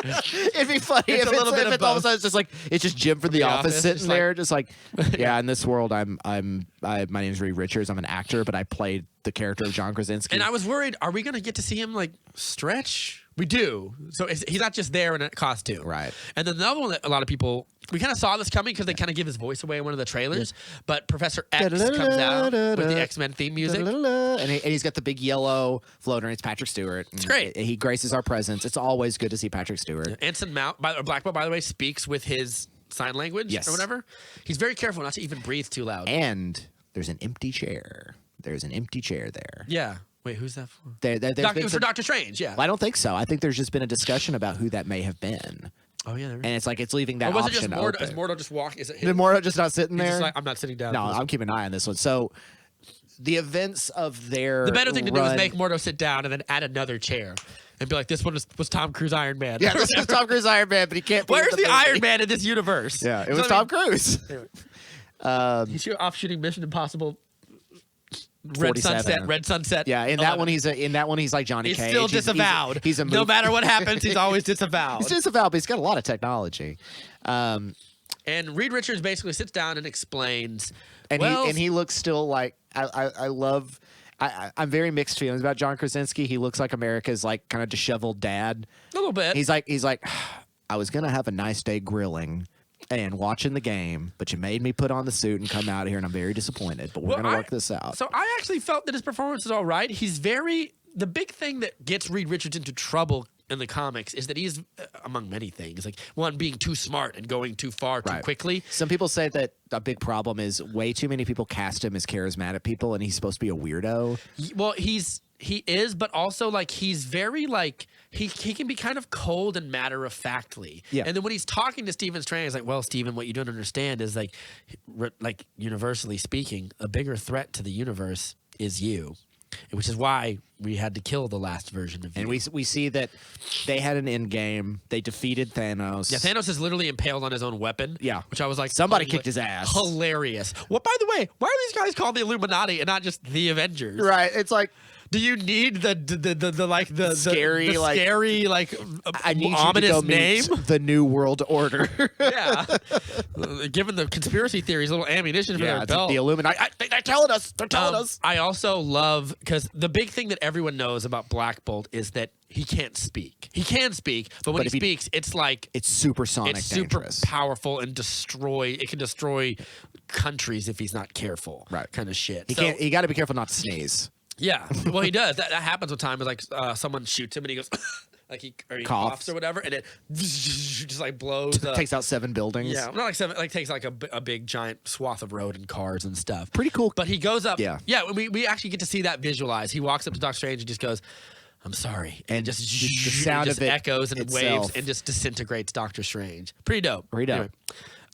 S1: It'd be funny if
S2: a little bit of
S1: all of a
S2: both.
S1: sudden it's just like it's just Jim from The Office sitting
S2: just
S1: there, just like yeah. In this world, my name is Reed Richards. I'm an actor, but I played the character of John Krasinski.
S2: And I was worried, are we going to get to see him like stretch? We do. So he's not just there in a costume.
S1: Right.
S2: And then the other one that a lot of people, we kind of saw this coming because they kind of give his voice away in one of the trailers. But Professor X comes out with the X-Men theme music.
S1: And he's got the big yellow floater, and it's Patrick Stewart.
S2: It's great.
S1: He graces our presence. It's always good to see Patrick Stewart.
S2: Anson Mount, Black Bolt, by the way, speaks with his sign language or whatever. He's very careful not to even breathe too loud.
S1: And there's an empty chair. There's an empty chair there.
S2: Yeah. Wait, who's that for?
S1: For
S2: Doctor Strange, yeah.
S1: I don't think so. I think there's just been a discussion about who that may have been.
S2: Oh, yeah.
S1: And it's like it's leaving that
S2: was it
S1: option
S2: just Mordo?
S1: open.
S2: Is Mordo just walking? Is it
S1: Did Mordo just not sitting
S2: He's
S1: there?
S2: just like, I'm not sitting down.
S1: No, I'm keeping an eye on this one. So the events of their
S2: The better thing to do is
S1: run-
S2: make Mordo sit down and then add another chair and be like, this one was Tom Cruise Iron Man.
S1: Yeah, this is Tom Cruise Iron Man, but he can't.
S2: Where's
S1: be
S2: the Iron Man in this universe?
S1: Yeah, it
S2: So
S1: was
S2: I
S1: Tom
S2: mean,
S1: Cruise.
S2: He's off shooting Mission Impossible Red Sunset.
S1: Yeah, in that one he's like Johnny
S2: He's
S1: Cage.
S2: still disavowed.
S1: He's a
S2: no matter what happens, he's always disavowed.
S1: He's disavowed, but he's got a lot of technology.
S2: And Reed Richards basically sits down and explains.
S1: And he looks still like I'm very mixed feelings about John Krasinski. He looks like America's like kind of disheveled dad.
S2: A little bit.
S1: He's like, I was gonna have a nice day grilling and watching the game, but you made me put on the suit and come out here, and I'm very disappointed. But we're gonna work this out.
S2: So I actually felt that his performance is all right. The big thing that gets Reed Richards into trouble in the comics is that he's, among many things, like one, being too smart and going too far too quickly.
S1: Some people say that a big problem is way too many people cast him as charismatic people, and he's supposed to be a weirdo.
S2: Well, he is, but also like he's very like he can be kind of cold and matter of factly.
S1: Yeah.
S2: And then when he's talking to Stephen Strang, he's like, "Well, Stephen, what you don't understand is like universally speaking, a bigger threat to the universe is you." Which is why we had to kill the last version of you.
S1: And we see that they had an end game. They defeated Thanos.
S2: Yeah, Thanos is literally impaled on his own weapon.
S1: Yeah.
S2: Which I was like...
S1: Somebody kicked his ass.
S2: Hilarious. Well, by the way, why are these guys called the Illuminati and not just the Avengers?
S1: Right. It's like...
S2: Do you need the
S1: scary I need
S2: ominous
S1: you to go
S2: name?
S1: Meet the New World Order.
S2: Yeah. Given the conspiracy theories, a little ammunition for their belt.
S1: The Illuminati. They're telling us. They're telling us.
S2: I also love, because the big thing that everyone knows about Black Bolt is that he can't speak. He can speak, but when he speaks, it's like...
S1: It's supersonic dangerous.
S2: Super powerful and it can destroy countries if he's not careful.
S1: Right.
S2: Kind of shit.
S1: You got to be careful not to sneeze.
S2: Yeah, well, he does. That happens with time. Is like someone shoots him and he goes, like he coughs or whatever, and it just like blows.
S1: Takes out 7 buildings.
S2: Yeah, not like 7. Like takes like a big giant swath of road and cars and stuff.
S1: Pretty cool.
S2: But he goes up.
S1: Yeah.
S2: We actually get to see that visualized. He walks up to Doctor Strange and just goes, "I'm sorry," and just
S1: the sound
S2: just
S1: of it
S2: echoes and
S1: itself.
S2: waves and just disintegrates Doctor Strange. Pretty dope.
S1: Pretty dope.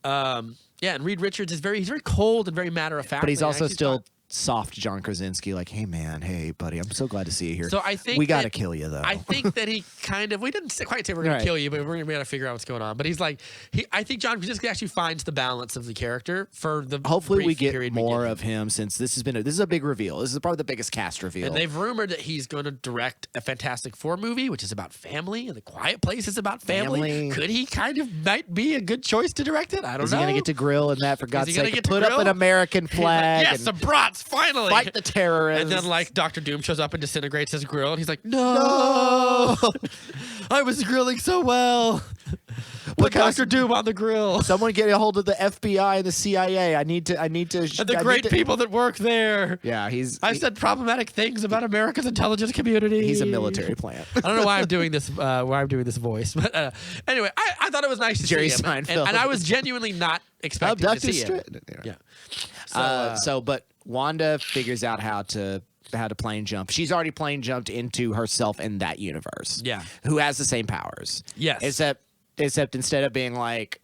S2: Anyway, yeah, and Reed Richards he's very cold and very matter of fact.
S1: But he's also still soft John Krasinski, like, hey man, hey buddy, I'm so glad to see you here.
S2: So I think
S1: we gotta kill you though.
S2: I think that he kind of, we didn't quite say we're gonna kill you, but we gotta figure out what's going on. But he's like, I think John Krasinski actually finds the balance of the character for the
S1: hopefully we get more of him, since this is a big reveal. This is probably the biggest cast reveal.
S2: And they've rumored that he's going to direct a Fantastic Four movie, which is about family, and The Quiet Place is about family. Could he might be a good choice to direct it? I don't know.
S1: Is he gonna get to grill in that, for God's sake?
S2: Put
S1: up an American flag.
S2: Yes, some brats, finally.
S1: Fight the terrorists.
S2: And then like Doctor Doom shows up and disintegrates his grill, and he's like, no! I was grilling so well. Put Doctor Doom on the grill.
S1: Someone get a hold of the FBI and the CIA. I need to.
S2: And the great people that work there.
S1: Yeah,
S2: I said problematic things about America's intelligence community.
S1: He's a military plant.
S2: I don't know why I'm doing this. But anyway, I thought it was nice to
S1: Jerry
S2: see him,
S1: Seinfeld.
S2: and I was genuinely not expecting to see him.
S1: Yeah. But Wanda figures out how to plane jump. She's already plane jumped into herself in that universe.
S2: Yeah.
S1: Who has the same powers.
S2: Yes.
S1: Except instead of being like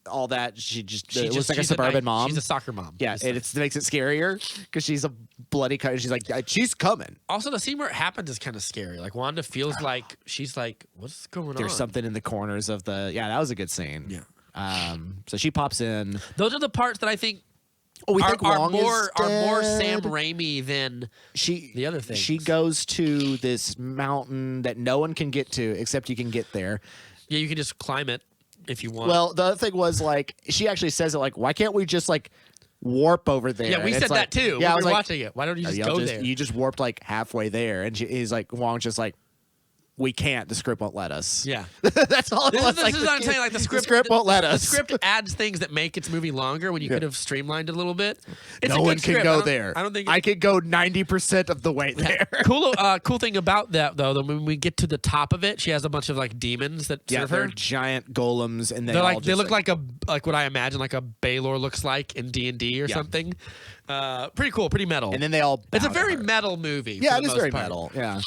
S1: all that, she looks like a suburban mom.
S2: She's a soccer mom.
S1: Yeah, it makes it scarier because she's a bloody cut. She's like, she's coming.
S2: Also, the scene where it happens is kind of scary. Like Wanda feels like she's like, what's going on?
S1: There's something in the corners of the. Yeah, that was a good scene.
S2: Yeah.
S1: So she pops in.
S2: Those are the parts that I think. Are more Sam Raimi than the other things.
S1: She goes to this mountain that no one can get to except you can get there.
S2: Yeah, you can just climb it if you want.
S1: Well, the other thing was like she actually says it like, why can't we just like warp over there?
S2: Yeah, we said that too. Yeah, when we were watching it. Why don't you just go there?
S1: You just warped like halfway there, and he's like, Wong's just like, we can't. The script won't let us.
S2: Yeah,
S1: that's all.
S2: This is what I'm saying. Like the script
S1: won't let us.
S2: The script adds things that make its movie longer when you could have streamlined it a little bit.
S1: No one can go there.
S2: I don't think
S1: I could go 90% of the way there.
S2: Cool thing about that though, when we get to the top of it, she has a bunch of like demons that serve her.
S1: They're giant golems, and
S2: they look like what I imagine like a Baylor looks like in D&D or something. Pretty cool, pretty metal.
S1: And then they all.
S2: It's a very metal movie.
S1: Yeah, it is very metal. Yeah.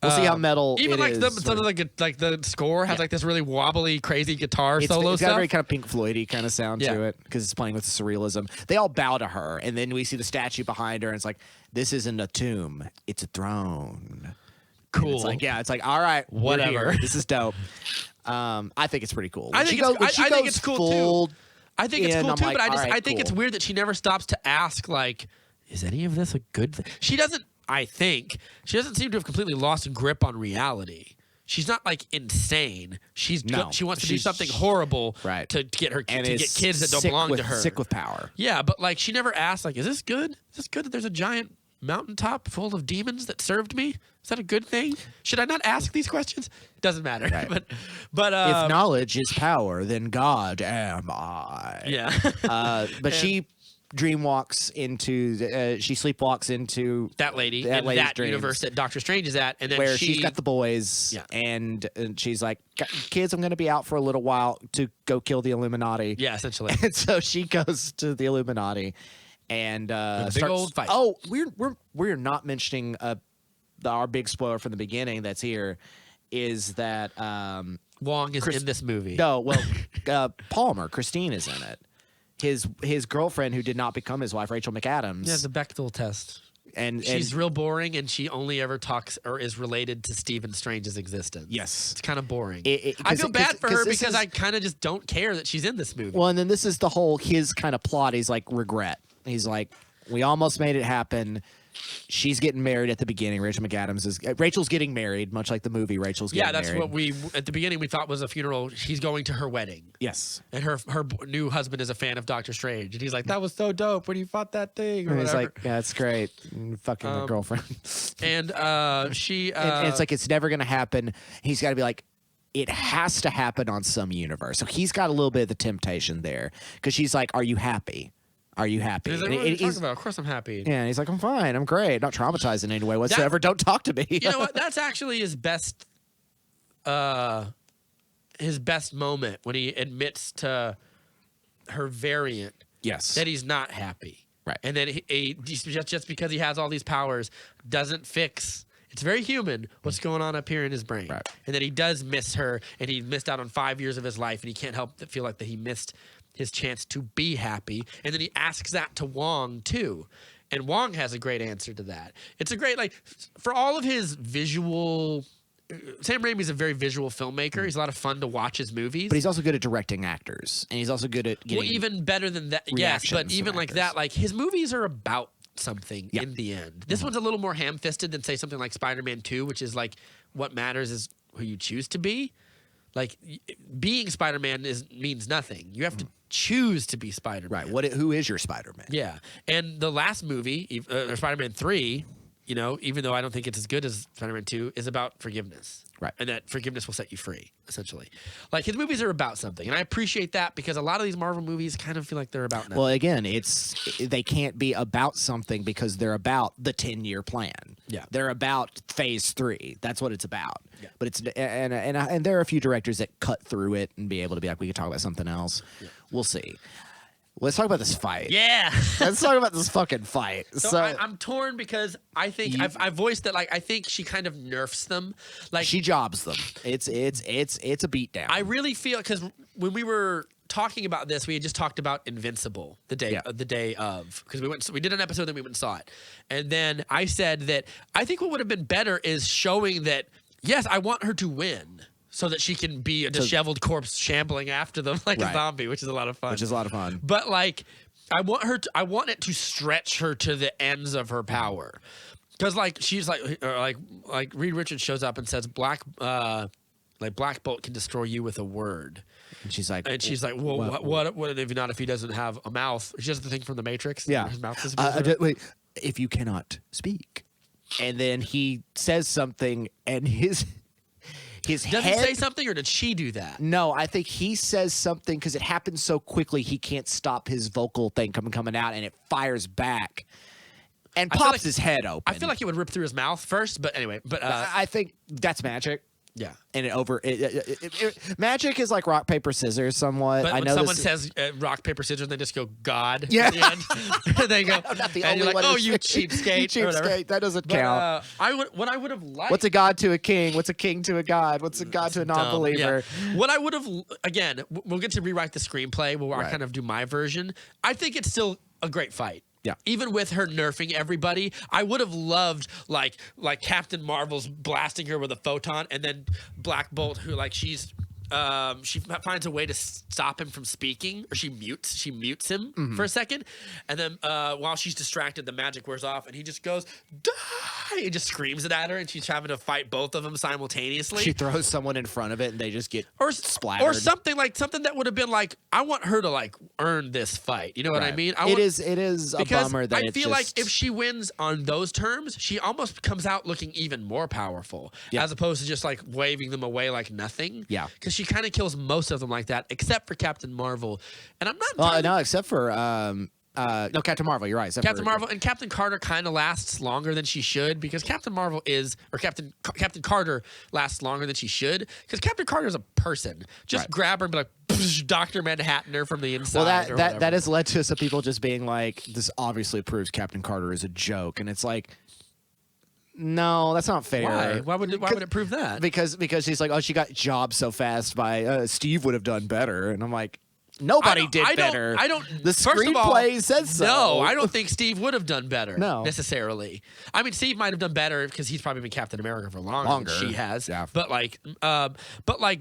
S1: We'll see how metal
S2: even
S1: it
S2: like
S1: is.
S2: some of the score has like this really wobbly, crazy guitar solo
S1: It's
S2: stuff.
S1: got a very kind of Pink Floyd-y kind of sound to it because it's playing with surrealism. They all bow to her, and then we see the statue behind her, and it's like, this isn't a tomb, it's a throne.
S2: Cool.
S1: And it's like all right,
S2: whatever.
S1: This is dope. I think it's pretty cool.
S2: I think it's cool too. I think it's cool too, but
S1: like,
S2: I think it's weird that she never stops to ask like, is any of this a good thing? She doesn't seem to have completely lost a grip on reality. She's not like insane. She wants to do something horrible to get kids that don't belong to her.
S1: Sick with power.
S2: Yeah, but like she never asked like, is this good? Is this good that there's a giant mountaintop full of demons that served me? Is that a good thing? Should I not ask these questions? Doesn't matter. Right. but
S1: if knowledge is power, then God am I.
S2: Yeah.
S1: But she sleepwalks into
S2: that lady
S1: in that
S2: dreams, universe that Doctor Strange is at, and then
S1: where she's got the boys, and she's like, kids, I'm going to be out for a little while to go kill the Illuminati.
S2: Yeah, essentially.
S1: And so she goes to the Illuminati and
S2: big old fight.
S1: Oh, we're not mentioning our big spoiler from the beginning that's here is that
S2: Wong is in this movie.
S1: No, well, Christine is in it. His girlfriend, who did not become his wife, Rachel McAdams.
S2: Yeah, the Bechdel test.
S1: And
S2: she's real boring, and she only ever talks or is related to Stephen Strange's existence.
S1: Yes.
S2: It's kind of boring. I feel bad for her because I kind of just don't care that she's in this movie.
S1: Well, and then this is his kind of plot. He's like, regret. He's like, we almost made it happen. She's getting married at the beginning. Rachel's getting married, much like the movie Rachel's getting married.
S2: Yeah, that's what at the beginning we thought was a funeral. She's going to her wedding.
S1: Yes.
S2: And her new husband is a fan of Doctor Strange. And he's like, that was so dope when you fought that thing. Or
S1: he's like, yeah, it's great. Fucking my girlfriend.
S2: And she...
S1: and it's like, it's never going to happen. He's got to be like, it has to happen on some universe. So he's got a little bit of the temptation there. Because she's like, are you happy? Are you happy?
S2: He's like, what are you talking about? Of course I'm happy.
S1: Yeah, and he's like, I'm fine. I'm great. Not traumatized in any way whatsoever. Don't talk to me.
S2: You know what? That's actually his best moment when he admits to her variant that he's not happy.
S1: Right.
S2: And then he just because he has all these powers doesn't fix... It's very human what's going on up here in his brain.
S1: Right.
S2: And that he does miss her, and he missed out on 5 years of his life, and he can't help but feel like that he missed his chance to be happy. And then he asks that to Wong too. And Wong has a great answer to that. It's a great, like, for all of his visual... Sam Raimi's a very visual filmmaker. He's a lot of fun to watch his movies.
S1: But he's also good at directing actors. And he's also good at getting...
S2: Well, even better than that. Yes, but even like that, like, his movies are about something in the end. This one's a little more ham-fisted than, say, something like Spider-Man 2, which is like, what matters is who you choose to be. Like, being Spider-Man means nothing. You have to choose to be Spider-Man.
S1: Right. Who is your Spider-Man?
S2: Yeah. And the last movie, Spider-Man 3, you know, even though I don't think it's as good as Spider-Man 2, is about forgiveness.
S1: Right.
S2: And that forgiveness will set you free, essentially. Like, his movies are about something. And I appreciate that because a lot of these Marvel movies kind of feel like they're about nothing.
S1: Well, again, they can't be about something because they're about the 10-year plan.
S2: Yeah.
S1: They're about phase 3. That's what it's about.
S2: Yeah.
S1: But it's and there are a few directors that cut through it and be able to be like, we could talk about something else. Yeah. We'll see. Let's talk about this fight.
S2: Yeah.
S1: Let's talk about this fucking fight.
S2: So I'm torn because I think I voiced that, like, I think she kind of nerfs them. Like,
S1: she jobs them. It's a beatdown.
S2: I really feel, because when we were talking about this, we had just talked about Invincible the day of, because we did an episode, then we went and saw it, and then I said that I think what would have been better is showing that, yes, I want her to win, so that she can be a disheveled corpse shambling after them like a zombie, which is a lot of fun. But like, I want it to stretch her to the ends of her power, because like she's like Reed Richards shows up and says Black Bolt can destroy you with a word.
S1: And she's like,
S2: well, what if he doesn't have a mouth? She does the thing from the Matrix.
S1: Yeah,
S2: his mouth is
S1: wait, if you cannot speak, and then he says something, and his
S2: does he say something, or did she do that?
S1: No, I think he says something because it happens so quickly he can't stop his vocal thing coming out, and it fires back and pops his head open.
S2: I feel like it would rip through his mouth first, but anyway. But
S1: I think that's magic.
S2: Yeah,
S1: and magic is like rock paper scissors somewhat.
S2: But
S1: I
S2: when
S1: know
S2: someone says rock paper scissors, they just go God.
S1: Yeah,
S2: at the end. They go, and you're like, oh, you cheapskate.
S1: Cheapskate. That doesn't count.
S2: What I would have liked.
S1: What's a god to a king? What's a king to a god? What's a god to a non-believer?
S2: Yeah. What I would have, again, we'll get to rewrite the screenplay. We'll kind of do my version. I think it's still a great fight.
S1: Yeah.
S2: Even with her nerfing everybody, I would have loved like Captain Marvel's blasting her with a photon, and then Black Bolt, who like she's she finds a way to stop him from speaking, or she mutes him for a second, and then while she's distracted, the magic wears off, and he just goes, "Die!" He just screams it at her, and she's having to fight both of them simultaneously.
S1: She throws someone in front of it, and they just get splattered.
S2: Or something that would have been like, I want her to like earn this fight. You know what I mean?
S1: It is a bummer that
S2: I feel like if she wins on those terms, she almost comes out looking even more powerful, as opposed to just like waving them away like nothing.
S1: Yeah,
S2: because she kind of kills most of them like that, except for Captain Marvel. And I'm not.
S1: No, except for no, Captain Marvel. You're right.
S2: Captain Marvel and Captain Carter kind of lasts longer than she should, because Captain Carter lasts longer than she should, because Captain Carter is a person. Just grab her and be like, Dr. Manhattan her from the inside.
S1: Well, that has led to some people just being like, this obviously proves Captain Carter is a joke, and it's like, no, that's not fair.
S2: Why? Why would it prove that?
S1: Because she's like, oh, she got jobbed so fast by Steve would have done better, and I'm like, nobody did better. The screenplay says so.
S2: No, I don't think Steve would have done better.
S1: No,
S2: necessarily. I mean, Steve might have done better because he's probably been Captain America for longer than she has.
S1: Yeah.
S2: But like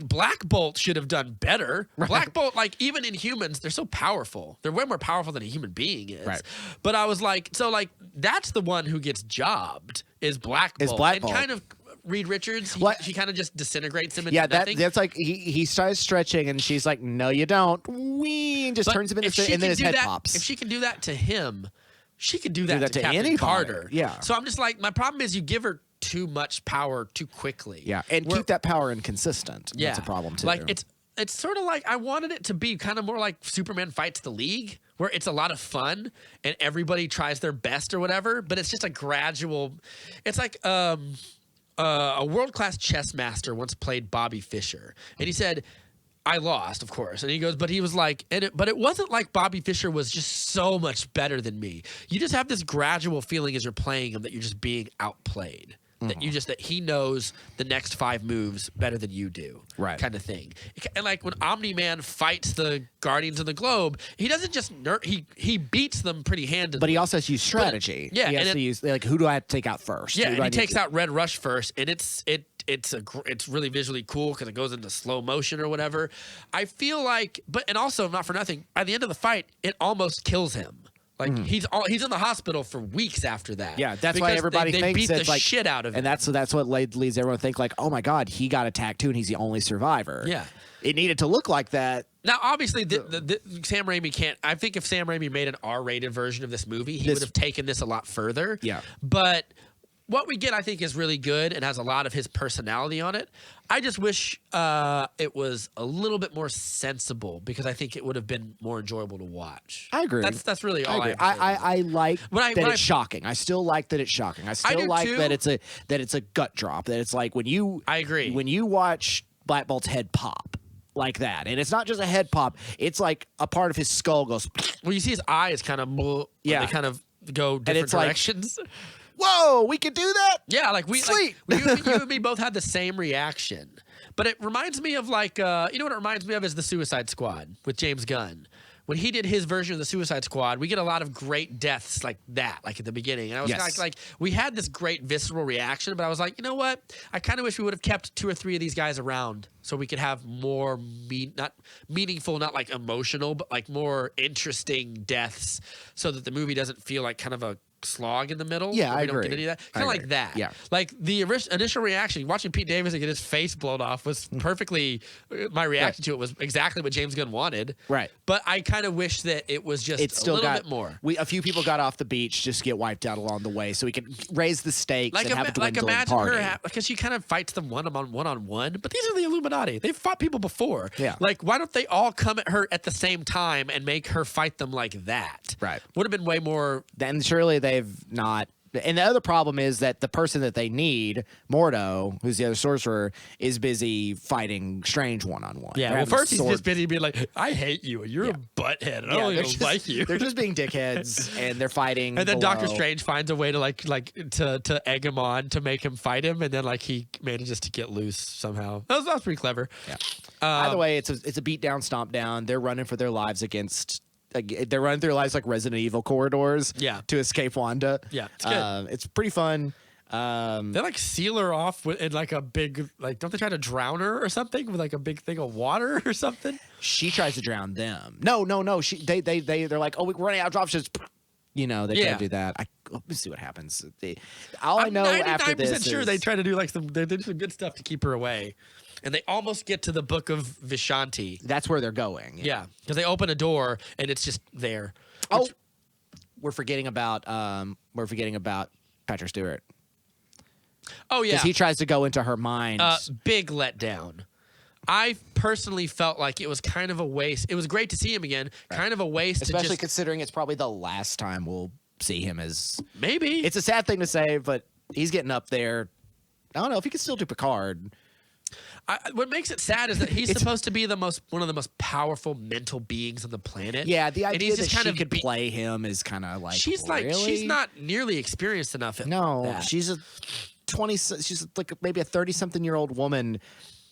S2: Black Bolt should have done better. Right. Black Bolt, like even in humans, they're so powerful. They're way more powerful than a human being is.
S1: Right.
S2: But I was like, so like that's the one who gets jobbed is Black Bolt. And kind of Reed Richards, she kind of just disintegrates him into nothing.
S1: That's like he starts stretching and she's like, no, you don't. Wee, and just turns him into and then his head pops.
S2: If she can do that to him, she could do that to Captain Carter.
S1: Yeah.
S2: So I'm just like, my problem is you give her too much power too quickly.
S1: Yeah, and keep that power inconsistent. Yeah. That's a problem too.
S2: Like it's sort of like I wanted it to be kind of more like Superman Fights the League, where it's a lot of fun and everybody tries their best or whatever, but it's just a gradual. It's like a world-class chess master once played Bobby Fischer, and he said, I lost, of course. And he goes, but he was like, but it wasn't like Bobby Fischer was just so much better than me. You just have this gradual feeling as you're playing him that you're just being outplayed. That he knows the next 5 moves better than you do,
S1: right?
S2: Kind of thing. And like when Omni-Man fights the Guardians of the Globe, he doesn't just he beats them pretty handedly,
S1: but he also has to use strategy. He has to use like, who do I have to take out first?
S2: Yeah, and he takes out Red Rush first, and it's really visually cool because it goes into slow motion or whatever. I feel like, and also not for nothing, by the end of the fight, it almost kills him. Like he's in the hospital for weeks after that.
S1: Yeah, that's why everybody thinks
S2: beat the
S1: like
S2: shit out of him.
S1: And that's what leads everyone to think like, oh my God, he got attacked too, and he's the only survivor.
S2: Yeah,
S1: it needed to look like that.
S2: Now, obviously, Sam Raimi can't. I think if Sam Raimi made an R-rated version of this movie, he would have taken this a lot further.
S1: Yeah,
S2: but what we get, I think, is really good and has a lot of his personality on it. I just wish it was a little bit more sensible, because I think it would have been more enjoyable to watch.
S1: I agree.
S2: That's really all I
S1: like that it's shocking. I still like that it's shocking. I still like too. that it's a gut drop. That it's like when you watch Black Bolt's head pop like that, and it's not just a head pop. It's like a part of his skull goes.
S2: Well, you see his eyes kind of they kind of go different directions.
S1: Like, whoa, we could do that?
S2: Yeah, like
S1: Sweet.
S2: you and me both had the same reaction. But it reminds me of like, you know what it reminds me of is the Suicide Squad with James Gunn. When he did his version of the Suicide Squad, we get a lot of great deaths like that, like at the beginning. And I was kind of like, we had this great visceral reaction, but I was like, you know what? I kind of wish we would have kept 2 or 3 of these guys around so we could have more not meaningful, not like emotional, but like more interesting deaths, so that the movie doesn't feel like kind of a slog in the middle.
S1: Yeah, I agree.
S2: Don't get any of that. Kind of like that.
S1: Yeah. Like
S2: the initial reaction, watching Pete Davidson get his face blown off was perfectly, my reaction to it was exactly what James Gunn wanted.
S1: Right.
S2: But I kind of wish that it was just a little bit more.
S1: A few people got off the beach just to get wiped out along the way, so we could raise the stakes and have a dwindling
S2: imagine
S1: party.
S2: her, because she kind of fights them one-on-one, but these are the Illuminati. They've fought people before.
S1: Yeah.
S2: Like, why don't they all come at her at the same time and make her fight them like that?
S1: Right.
S2: Would have been way more.
S1: Then surely they've not. And the other problem is that the person that they need, Mordo, who's the other sorcerer, is busy fighting Strange one-on-one.
S2: Yeah, well, first he's just busy being like, I hate you, and you're a butthead, and I don't like you.
S1: They're just being dickheads, and they're fighting.
S2: And then Doctor Strange finds a way to to egg him on to make him fight him, and then like he manages to get loose somehow. That was pretty clever.
S1: Yeah. Either way, it's a beat down, stomp down. They're running for their lives against. They're running through lives like Resident Evil corridors to escape Wanda.
S2: Yeah, it's good.
S1: It's pretty fun.
S2: They like seal her off in like a big, like, don't they try to drown her or something with like a big thing of water or something?
S1: She tries to drown them. No. They're like, oh, we're running out of options. You know, they try to do that. Let me see what happens. I know after this,
S2: 99% sure they try to do like they do some good stuff to keep her away, and they almost get to the Book of Vishanti.
S1: That's where they're going.
S2: Yeah, because they open a door and it's just there.
S1: Oh, we're forgetting about Patrick Stewart.
S2: Oh yeah,
S1: because he tries to go into her mind.
S2: Big letdown. I personally felt like it was kind of a waste. It was great to see him again. Right. Kind of a waste,
S1: especially considering it's probably the last time we'll see him as.
S2: Maybe
S1: it's a sad thing to say, but he's getting up there. I don't know if he can still do Picard.
S2: What makes it sad is that he's supposed to be one of the most powerful mental beings on the planet.
S1: Yeah, the idea that she could play him is kind of like
S2: she's not nearly experienced enough.
S1: She's a 20. She's like maybe a 30-something-year-old woman.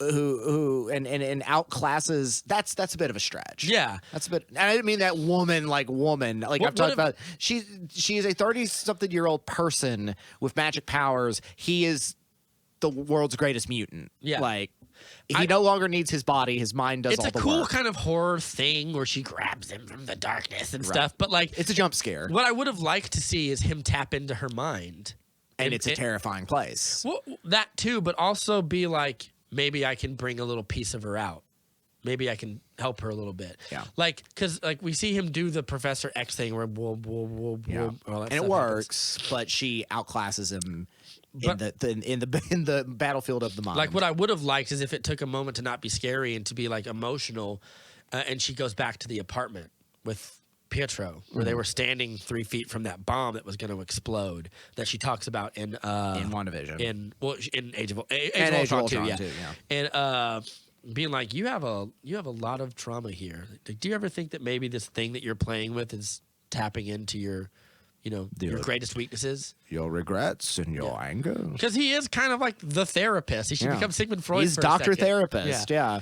S1: Who outclasses that's a bit of a stretch.
S2: Yeah,
S1: that's a bit. And I didn't mean that woman. Like I'm talking about. She is a 30-something-year-old person with magic powers. He is the world's greatest mutant.
S2: Yeah,
S1: like he no longer needs his body. His mind does all the work.
S2: It's a cool kind of horror thing where she grabs him from the darkness and stuff. But like,
S1: it's a jump scare.
S2: What I would have liked to see is him tap into her mind,
S1: and it's a terrifying place.
S2: Well, that too, but also be like. Maybe I can bring a little piece of her out. Maybe I can help her a little bit.
S1: Yeah.
S2: Like, because like we see him do the Professor X thing where
S1: and it works, but she outclasses him in the battlefield of the mind.
S2: Like what I would have liked is if it took a moment to not be scary and to be like emotional, and she goes back to the apartment with Pietro, where they were standing 3 feet from that bomb that was going to explode that she talks about in
S1: WandaVision.
S2: In Age of
S1: Ultron too.
S2: And being like, you have a lot of trauma here. Do you ever think that maybe this thing that you're playing with is tapping into your greatest weaknesses?
S1: Your regrets and your anger?
S2: Because he is kind of like the therapist. He should become Sigmund Freud.
S1: He's Dr. Therapist, yeah.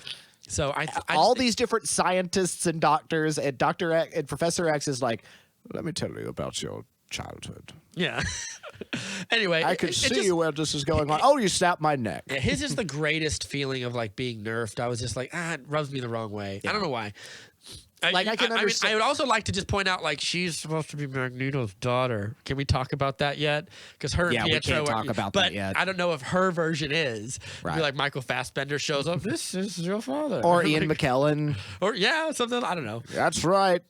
S2: So
S1: all these different scientists and doctors and Dr. X and Professor X is like, let me tell you about your childhood.
S2: Yeah. Anyway,
S1: I can see where this is going on. Oh, you snapped my neck.
S2: Yeah, his is the greatest feeling of like being nerfed. I was just like, it rubs me the wrong way. Yeah. I don't know why.
S1: I can understand.
S2: I would also like to just point out, like, she's supposed to be Magneto's daughter. Can we talk about that yet? Because her and Pietro,
S1: we can't talk about that yet.
S2: I don't know if her version is. Right. Be like Michael Fassbender shows up. This is your father,
S1: or Ian McKellen,
S2: or something. I don't know.
S1: That's right.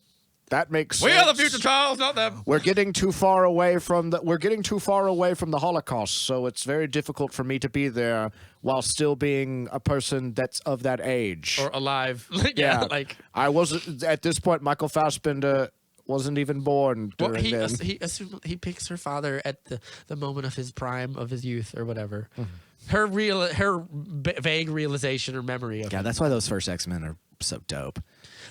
S1: That makes sense.
S2: We are the future, Charles, not them.
S1: We're getting too far away from the Holocaust, so it's very difficult for me to be there while still being a person that's of that age
S2: or alive.
S1: Like I wasn't at this point. Michael Fassbender wasn't even born.
S2: He picks her father at the moment of his prime of his youth or whatever. Mm-hmm. Her vague realization or memory of.
S1: Yeah, that's why those first X-Men are so dope.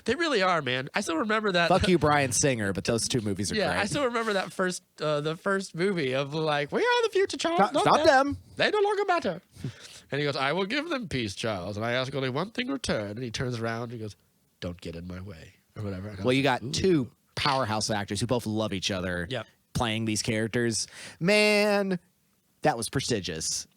S2: They really are, man. I still remember that.
S1: Fuck you, Bryan Singer, but those two movies are great.
S2: I still remember that the first movie of like, we are the future, Charles.
S1: Not them.
S2: They no longer matter. And he goes, I will give them peace, Charles. And I ask only one thing in return. And he turns around and he goes, don't get in my way or whatever.
S1: Well, you got two powerhouse actors who both love each other playing these characters. Man, that was prestigious.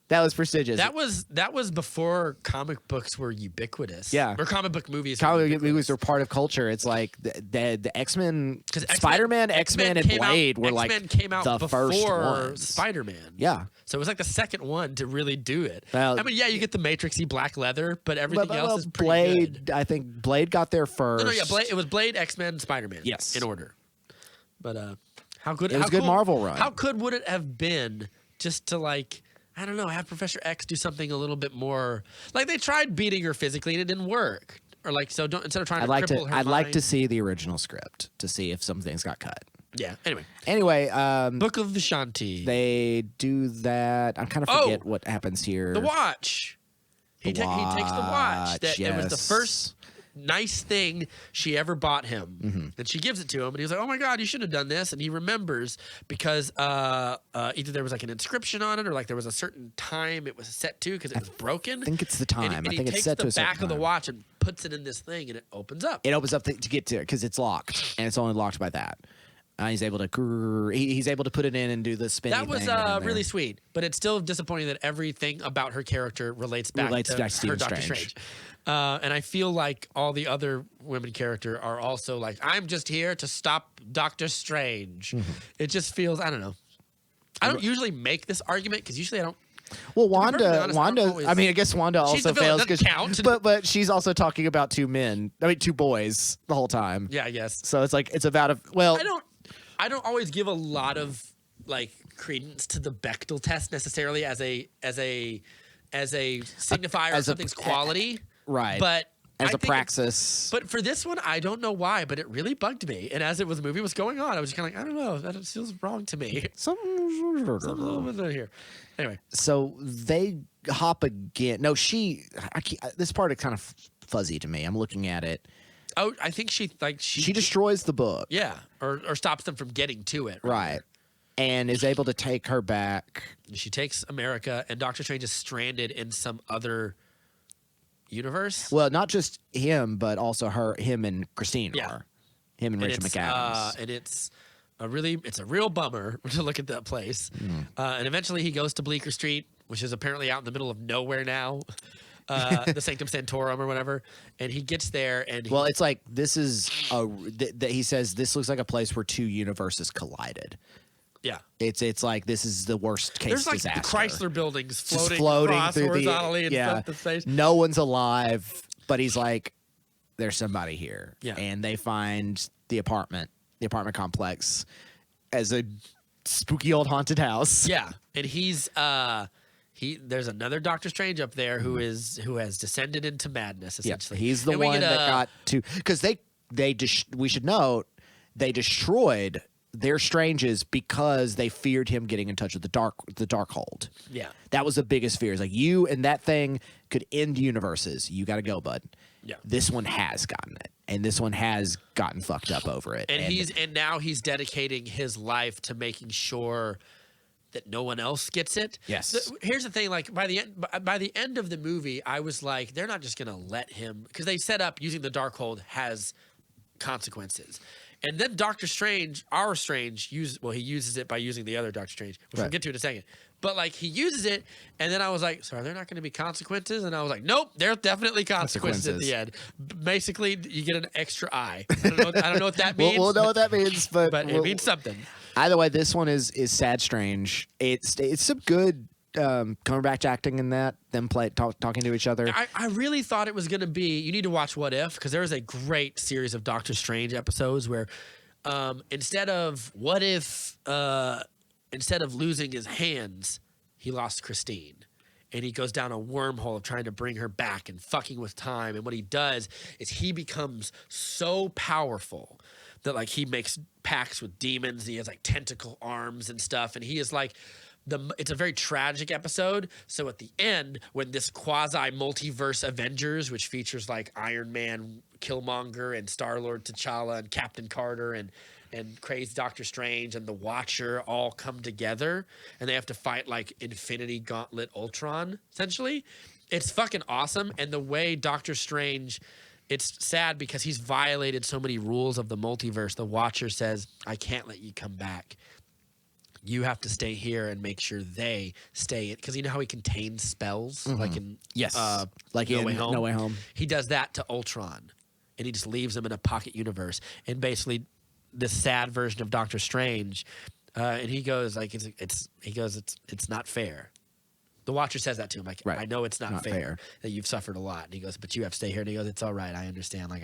S1: That was prestigious.
S2: That was before comic books were ubiquitous.
S1: Yeah.
S2: Or comic book movies.
S1: Comic movies were part of culture. It's like the X-Men, Spider-Man, X-Men, and Blade were like
S2: came out
S1: the first ones.
S2: Spider-Man.
S1: Yeah.
S2: So it was like the second one to really do it.
S1: Well,
S2: I mean, you get the Matrixy black leather, but everything else is pretty good.
S1: I think Blade got there first.
S2: It was Blade, X-Men, Spider-Man.
S1: Yes.
S2: In order. But how good?
S1: It was a good Marvel run.
S2: How good would it have been just to like? I don't know, have Professor X do something a little bit more like they tried beating her physically and it didn't work. Or like instead of trying to cripple her
S1: I'd
S2: mind.
S1: like to see the original script to see if some things got cut.
S2: Yeah.
S1: Anyway,
S2: Book of Vishanti.
S1: They do that. I kind of forget what happens here.
S2: The watch. He takes the watch. It was the first nice thing she ever bought him. Mm-hmm. And she gives it to him and he's like, oh my God, you should have done this. And he remembers because either there was like an inscription on it or like there was a certain time it was set to because it was broken.
S1: I think it's the time.
S2: And
S1: I think it's set to a certain time.
S2: he takes the back of the watch and puts it in this thing and it opens up.
S1: It opens up to get to it because it's locked and it's only locked by that. He's able to he's able to put it in and do the spinning.
S2: That was really sweet, but it's still disappointing that everything about her character relates back to her Doctor Strange. And I feel like all the other women character are also like, I'm just here to stop Doctor Strange. It just feels, I don't know. I don't usually make this argument because usually I don't.
S1: Well, Wanda. I mean, I guess Wanda also fails because, but she's also talking about two boys the whole time.
S2: Yeah, I guess.
S1: So it's like it's about
S2: I don't always give a lot of like credence to the Bechdel test necessarily as a signifier of something's quality.
S1: Right.
S2: But
S1: as a praxis.
S2: But for this one, I don't know why, but it really bugged me. And as the movie was going on, I was just kind of like, I don't know, that feels wrong to me. Something a little bit here. Anyway.
S1: So they hop again. No, this part is kind of fuzzy to me. I'm looking at it.
S2: Oh, I think she
S1: destroys the book.
S2: Yeah, or stops them from getting to it.
S1: Right. And is able to take her back.
S2: She takes America, and Doctor Strange is stranded in some other universe.
S1: Well, not just him, but also him and Christine are. Him and Richard McAdams.
S2: And it's a real bummer to look at that place. And eventually he goes to Bleecker Street, which is apparently out in the middle of nowhere now. The Sanctum Sanctorum or whatever, and he gets there and
S1: it's like this is he says this looks like a place where two universes collided.
S2: Yeah,
S1: it's like this is the worst case.
S2: There's like
S1: disaster.
S2: the Chrysler buildings floating across
S1: through
S2: horizontally and stuff. The space.
S1: No one's alive, but he's like, there's somebody here.
S2: Yeah,
S1: and they find the apartment complex as a spooky old haunted house.
S2: Yeah, and there's another Doctor Strange up there who has descended into madness essentially.
S1: Yeah, he's the one that got to because we should note they destroyed their Stranges because they feared him getting in touch with the Darkhold.
S2: Yeah,
S1: that was the biggest fear. Is like you and that thing could end universes. You got to go, bud.
S2: Yeah,
S1: this one has gotten it, and this one has gotten fucked up over it.
S2: And now he's dedicating his life to making sure that no one else gets it.
S1: Yes.
S2: Here's the thing: like by the end of the movie, I was like, they're not just gonna let him because they set up using the Darkhold has consequences. And then Doctor Strange, he uses it by using the other Doctor Strange, which we'll get to in a second. But like he uses it, and then I was like, so are there not going to be consequences? And I was like, nope, there's definitely consequences at the end. Basically, you get an extra eye. I don't know what that means.
S1: We'll know what that means, but
S2: it means something.
S1: Either way, this one is sad strange. It's some good Cumberbatch acting in that, them talking to each other.
S2: I really thought it was going to be, you need to watch What If, because there was a great series of Doctor Strange episodes where instead of losing his hands, he lost Christine. And he goes down a wormhole of trying to bring her back and fucking with time. And what he does is he becomes so powerful that like he makes pacts with demons. He has like tentacle arms and stuff. And he is like, it's a very tragic episode. So at the end, when this quasi-multiverse Avengers, which features like Iron Man, Killmonger, and Star-Lord T'Challa, and Captain Carter, and crazy Doctor Strange, and the Watcher all come together, and they have to fight like Infinity Gauntlet Ultron, essentially. It's fucking awesome. And the way Doctor Strange... It's sad because he's violated so many rules of the multiverse. The Watcher says, I can't let you come back. You have to stay here and make sure they stay. Because you know how he contains spells? Like in No Way Home? He does that to Ultron. And he just leaves him in a pocket universe. And basically, this sad version of Doctor Strange, and he goes, like, it's not fair. The Watcher says that to him, like, I know it's not fair that you've suffered a lot. And he goes, but you have to stay here. And he goes, it's all right. I understand. Like,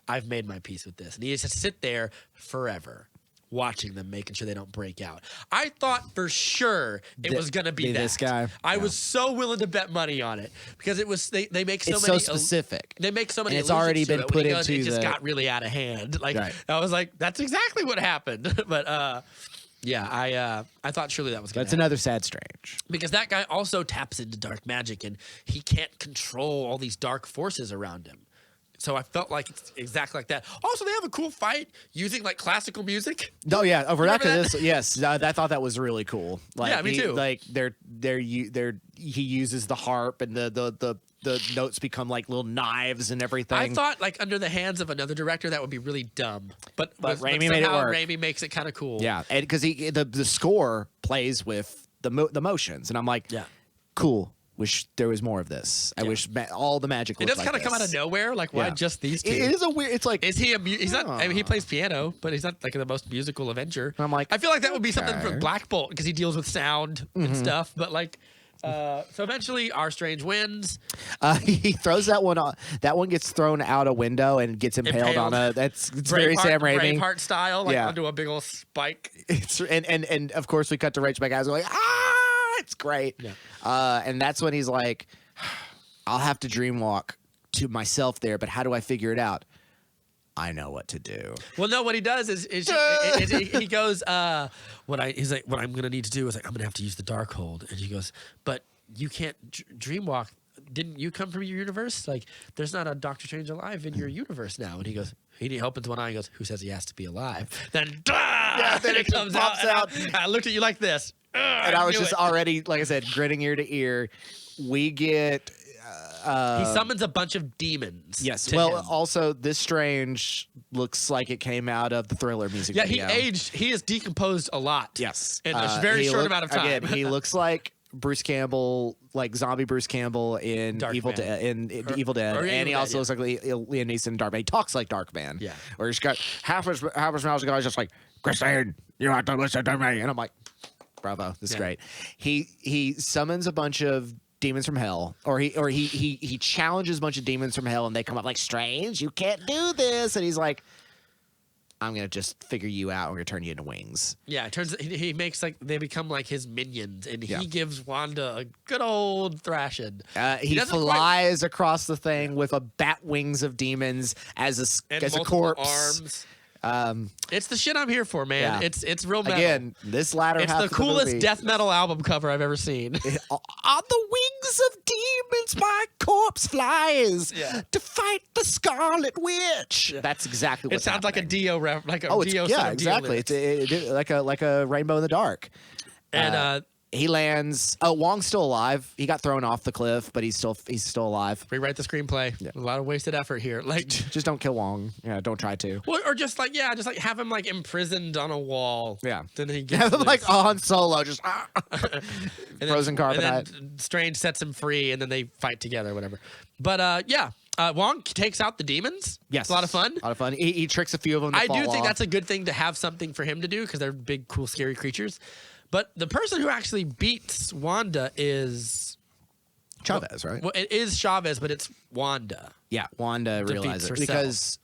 S2: I've made my peace with this. And he just has to sit there forever, watching them, making sure they don't break out. I thought for sure it was going to be
S1: this guy.
S2: I was so willing to bet money on it because it was they make so
S1: it's
S2: many
S1: so specific.
S2: They make so many.
S1: And it's already been put into
S2: it just got really out of hand. Like I was like, that's exactly what happened. But yeah, I thought surely that was going to happen.
S1: That's another sad strange.
S2: Because that guy also taps into dark magic and he can't control all these dark forces around him. So I felt like it's exactly like that. Also, they have a cool fight using like classical music.
S1: Oh yeah, over back to this. Yes, I thought that was really cool. Like,
S2: yeah, me too.
S1: Like he uses the harp and the notes become like little knives and everything.
S2: I thought like under the hands of another director that would be really dumb, but
S1: Raimi made it work.
S2: Raimi makes it kind of cool.
S1: Yeah, because the score plays with the motions, and I'm like,
S2: yeah,
S1: cool. Wish there was more of this. I wish all the magic.
S2: It does kind of come out of nowhere. Like, why just these two?
S1: It is a weird. It's like,
S2: is he he's not. I mean, he plays piano, but he's not like the most musical Avenger.
S1: I'm like,
S2: I feel like that would be something from Black Bolt because he deals with sound and stuff. But like, so eventually, our Strange wins.
S1: He throws that one on. That one gets thrown out a window and gets impaled on a. It's very Sam Raimi.
S2: Braveheart style, like onto a big old spike.
S1: It's and of course we cut to Rachel McAdams like it's great.
S2: Yeah.
S1: And that's when he's like, I'll have to dream walk to myself there, but how do I figure it out? I know what to do.
S2: Well, no, what he does is he goes, he's like, what I'm going to need to do is like, I'm going to have to use the Darkhold. And he goes, but you can't dream walk. Didn't you come from your universe? Like, there's not a Doctor Strange alive in your universe now. And he goes, he opens one eye and goes, who says he has to be alive? Then,
S1: then it comes out.
S2: I looked at you like this.
S1: And I was just already, like I said, grinning ear to ear. We get...
S2: he summons a bunch of demons.
S1: Yes.
S2: Well,
S1: also, this Strange looks like it came out of the Thriller music video.
S2: Yeah, he aged. He has decomposed a lot.
S1: Yes.
S2: In a very short amount of time.
S1: Again, he looks like Bruce Campbell, like zombie Bruce Campbell in Evil Dead. Evil Dead, and he also looks like Liam Neeson in Darkman. He talks like Darkman.
S2: Yeah.
S1: Where he's got half his mouth is just like, Christine, you have to listen to me. And I'm like, bravo, this is great. He summons a bunch of demons from hell, or he challenges a bunch of demons from hell, and they come up like, Strange, you can't do this, and he's like, I'm gonna just figure you out. We're gonna turn you into wings.
S2: Yeah, it turns he makes like they become like his minions, and he gives Wanda a good old thrashing.
S1: He flies across the thing with a bat wings of demons as a corpse.
S2: Arms. It's the shit I'm here for, man.
S1: Yeah.
S2: It's real metal.
S1: Again, this latter half
S2: it's
S1: of
S2: the coolest
S1: movie,
S2: death metal album cover I've ever seen.
S1: On the wings of demons, my corpse flies to fight the Scarlet Witch. Yeah. That's exactly what
S2: it sounds
S1: happening.
S2: like a Dio Dio.
S1: Yeah, exactly. It's like a Rainbow in the Dark.
S2: And
S1: he lands. Oh, Wong's still alive. He got thrown off the cliff, but he's still alive.
S2: Rewrite the screenplay. Yeah. A lot of wasted effort here. Like,
S1: just don't kill Wong. Yeah, don't try to.
S2: Well, or just like have him like imprisoned on a wall.
S1: Yeah.
S2: Then he gets
S1: have him like on Solo, just frozen carbonite.
S2: And then Strange sets him free, and then they fight together, or whatever. But Wong takes out the demons.
S1: Yes,
S2: it's a lot of fun.
S1: A lot of fun. He tricks a few of them.
S2: I do think that's a good thing to have something for him to do because they're big, cool, scary creatures. But the person who actually beats Wanda is
S1: Chavez, right?
S2: Well, it is Chavez, but it's Wanda.
S1: Yeah, Wanda realizes it because.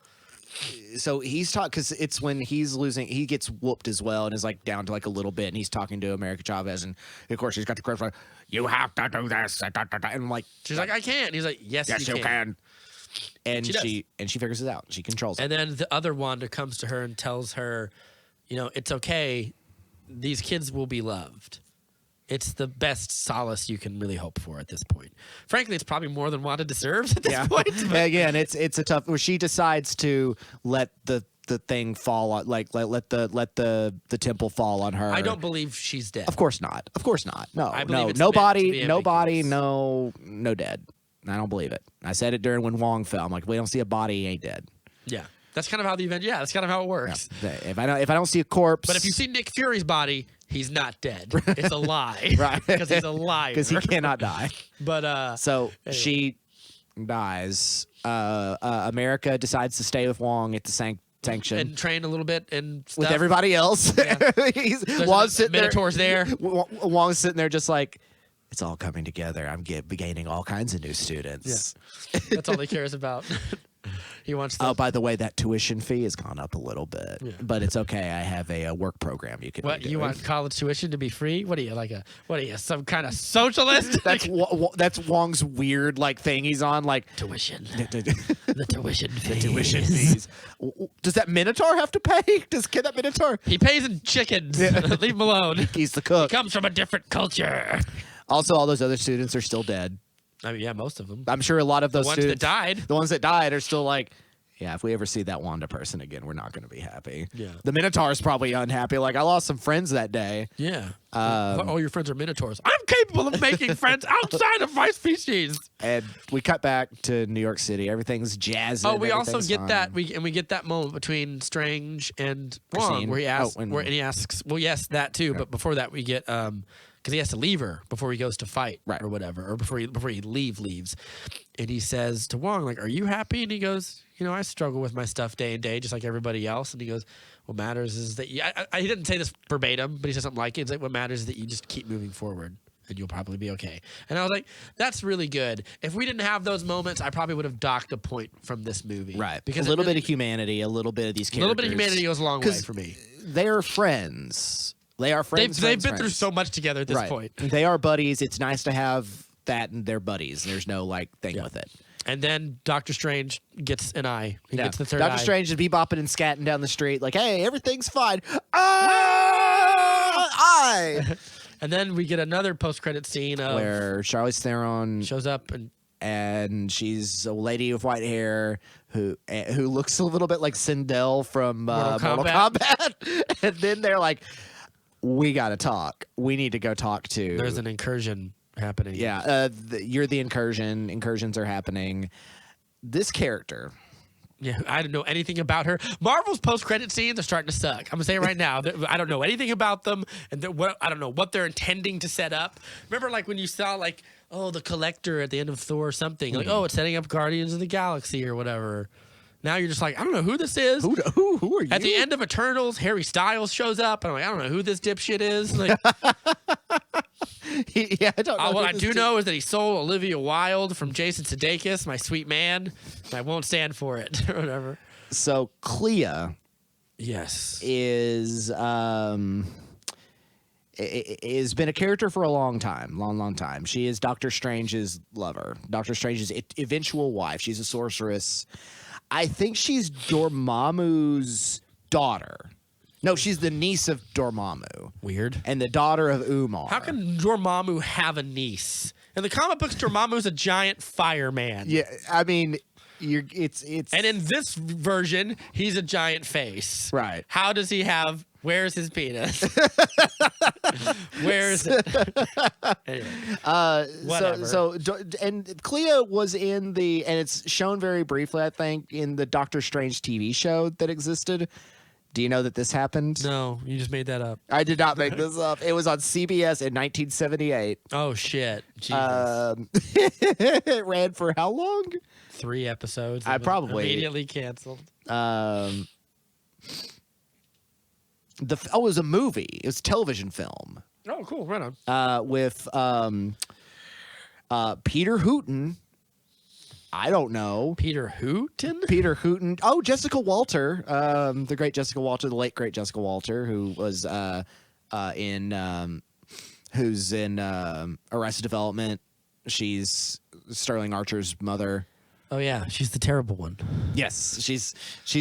S1: So he's talking because it's when he's losing, he gets whooped as well and is like down to like a little bit, and he's talking to America Chavez, and of course she's got the corpse like, you have to do this, and I'm like,
S2: she's like, I can't. And he's like, yes, you can.
S1: And she figures it out. She controls it.
S2: And then the other Wanda comes to her and tells her, it's okay. These kids will be loved. It's the best solace you can really hope for at this point. Frankly, it's probably more than Wanda deserves at this point.
S1: Again, it's a tough. Where she decides to let the thing fall on, like let the temple fall on her.
S2: I don't believe she's dead.
S1: Of course not. Of course not. No,
S2: no
S1: body, no dead. I don't believe it. I said it when Wong fell. I'm like, we don't see a body, he ain't dead.
S2: Yeah. That's kind of how the event. Yeah, that's kind of how it works.
S1: Yeah. If I don't see a corpse,
S2: but if you see Nick Fury's body, he's not dead. It's a lie,
S1: right?
S2: Because he's a liar.
S1: Because he cannot die.
S2: But
S1: so anyway. She dies. America decides to stay with Wong at the sanction
S2: and train a little bit and stuff.
S1: With everybody else. Yeah. Wong's sitting
S2: Minotaur's there.
S1: Wong's sitting there just like, it's all coming together. I'm gaining all kinds of new students.
S2: Yeah. That's all he cares about. He wants to.
S1: Oh, by the way, that tuition fee has gone up a little bit, but it's okay. I have a work program you can.
S2: What, you want college tuition to be free? What are you, some kind of socialist?
S1: That's Wong's weird thing he's on,
S2: tuition. The tuition fees.
S1: The tuition fees. Does that Minotaur have to pay? Can that Minotaur?
S2: He pays in chickens. Leave him alone.
S1: He's the cook.
S2: He comes from a different culture.
S1: Also, all those other students are still dead.
S2: I mean, yeah, most of them.
S1: I'm sure a lot of those
S2: ones
S1: students,
S2: that died.
S1: the ones that died are still like, yeah, if we ever see that Wanda person again, we're not going to be happy.
S2: Yeah.
S1: The Minotaur's probably unhappy. Like, I lost some friends that day.
S2: Yeah. All your friends are Minotaurs. I'm capable of making friends outside of my species.
S1: And we cut back to New York City. Everything's jazzy.
S2: Oh, we also get that. We get that moment between Strange and Wong where he asks, and he asks, well, yes, that too. But before that, we get because he has to leave her before he goes to fight, or whatever, or before he leaves, and he says to Wong, like, "Are you happy?" And he goes, "You know, I struggle with my stuff day and day, just like everybody else." And he goes, "What matters is that he didn't say this verbatim, but he said something like it. It's like, what matters is that you just keep moving forward, and you'll probably be okay." And I was like, that's really good. If we didn't have those moments, I probably would have docked a point from this movie.
S1: Right. Because a little bit of humanity, a little bit of these characters.
S2: A little bit of humanity goes a long way for me.
S1: They're friends. They are friends.
S2: They've been through so much together at this point.
S1: They are buddies. It's nice to have that, and they're buddies. There's no thing with it.
S2: And then Doctor Strange gets an eye. He gets the third eye.
S1: Doctor Strange is bebopping and scatting down the street like, hey, everything's fine. Eye!
S2: And then we get another post-credit scene of
S1: where Charlize Theron
S2: shows up
S1: and she's a lady with white hair who looks a little bit like Sindel from Mortal Kombat. And then they're like, we got to talk. We need to go talk to.
S2: There's an incursion happening.
S1: Yeah, you're the incursion. Incursions are happening. This character.
S2: Yeah, I don't know anything about her. Marvel's post-credit scenes are starting to suck. I'm gonna say it right now. I don't know anything about them, and I don't know what they're intending to set up. Remember, like when you saw like, oh, the Collector at the end of Thor or something, like, oh, it's setting up Guardians of the Galaxy or whatever. Now you're just like, I don't know who this is.
S1: Who are you?
S2: At the end of Eternals, Harry Styles shows up, and I'm like, I don't know who this dipshit is. Like,
S1: I don't know.
S2: What I do know is that he sold Olivia Wilde from Jason Sudeikis, my sweet man. And I won't stand for it or whatever.
S1: So Clea,
S2: yes,
S1: is been a character for a long time. She is Doctor Strange's lover, Doctor Strange's eventual wife. She's a sorceress. I think she's Dormammu's daughter. No, she's the niece of Dormammu.
S2: Weird.
S1: And the daughter of Umar.
S2: How can Dormammu have a niece? In the comic books, Dormammu's a giant fireman.
S1: Yeah, I mean, it's.
S2: And in this version, he's a giant face.
S1: Right.
S2: How does he have? Where's his penis? Where is it? Anyway, whatever.
S1: And Clea was in and it's shown very briefly, I think, in the Doctor Strange TV show that existed. Do you know that this happened?
S2: No, you just made that up.
S1: I did not make this up. It was on CBS in 1978.
S2: Oh, shit. Jesus.
S1: It ran for how long?
S2: 3 episodes.
S1: I probably
S2: immediately canceled.
S1: It was a movie. It was a television film.
S2: Oh, cool. Right on.
S1: With Peter Hooton. I don't know.
S2: Peter Hooton?
S1: Peter Hooton. Oh, Jessica Walter. The great Jessica Walter, the late great Jessica Walter, who was who's in Arrested Development. She's Sterling Archer's mother.
S2: Oh yeah, she's the terrible one.
S1: Yes, she's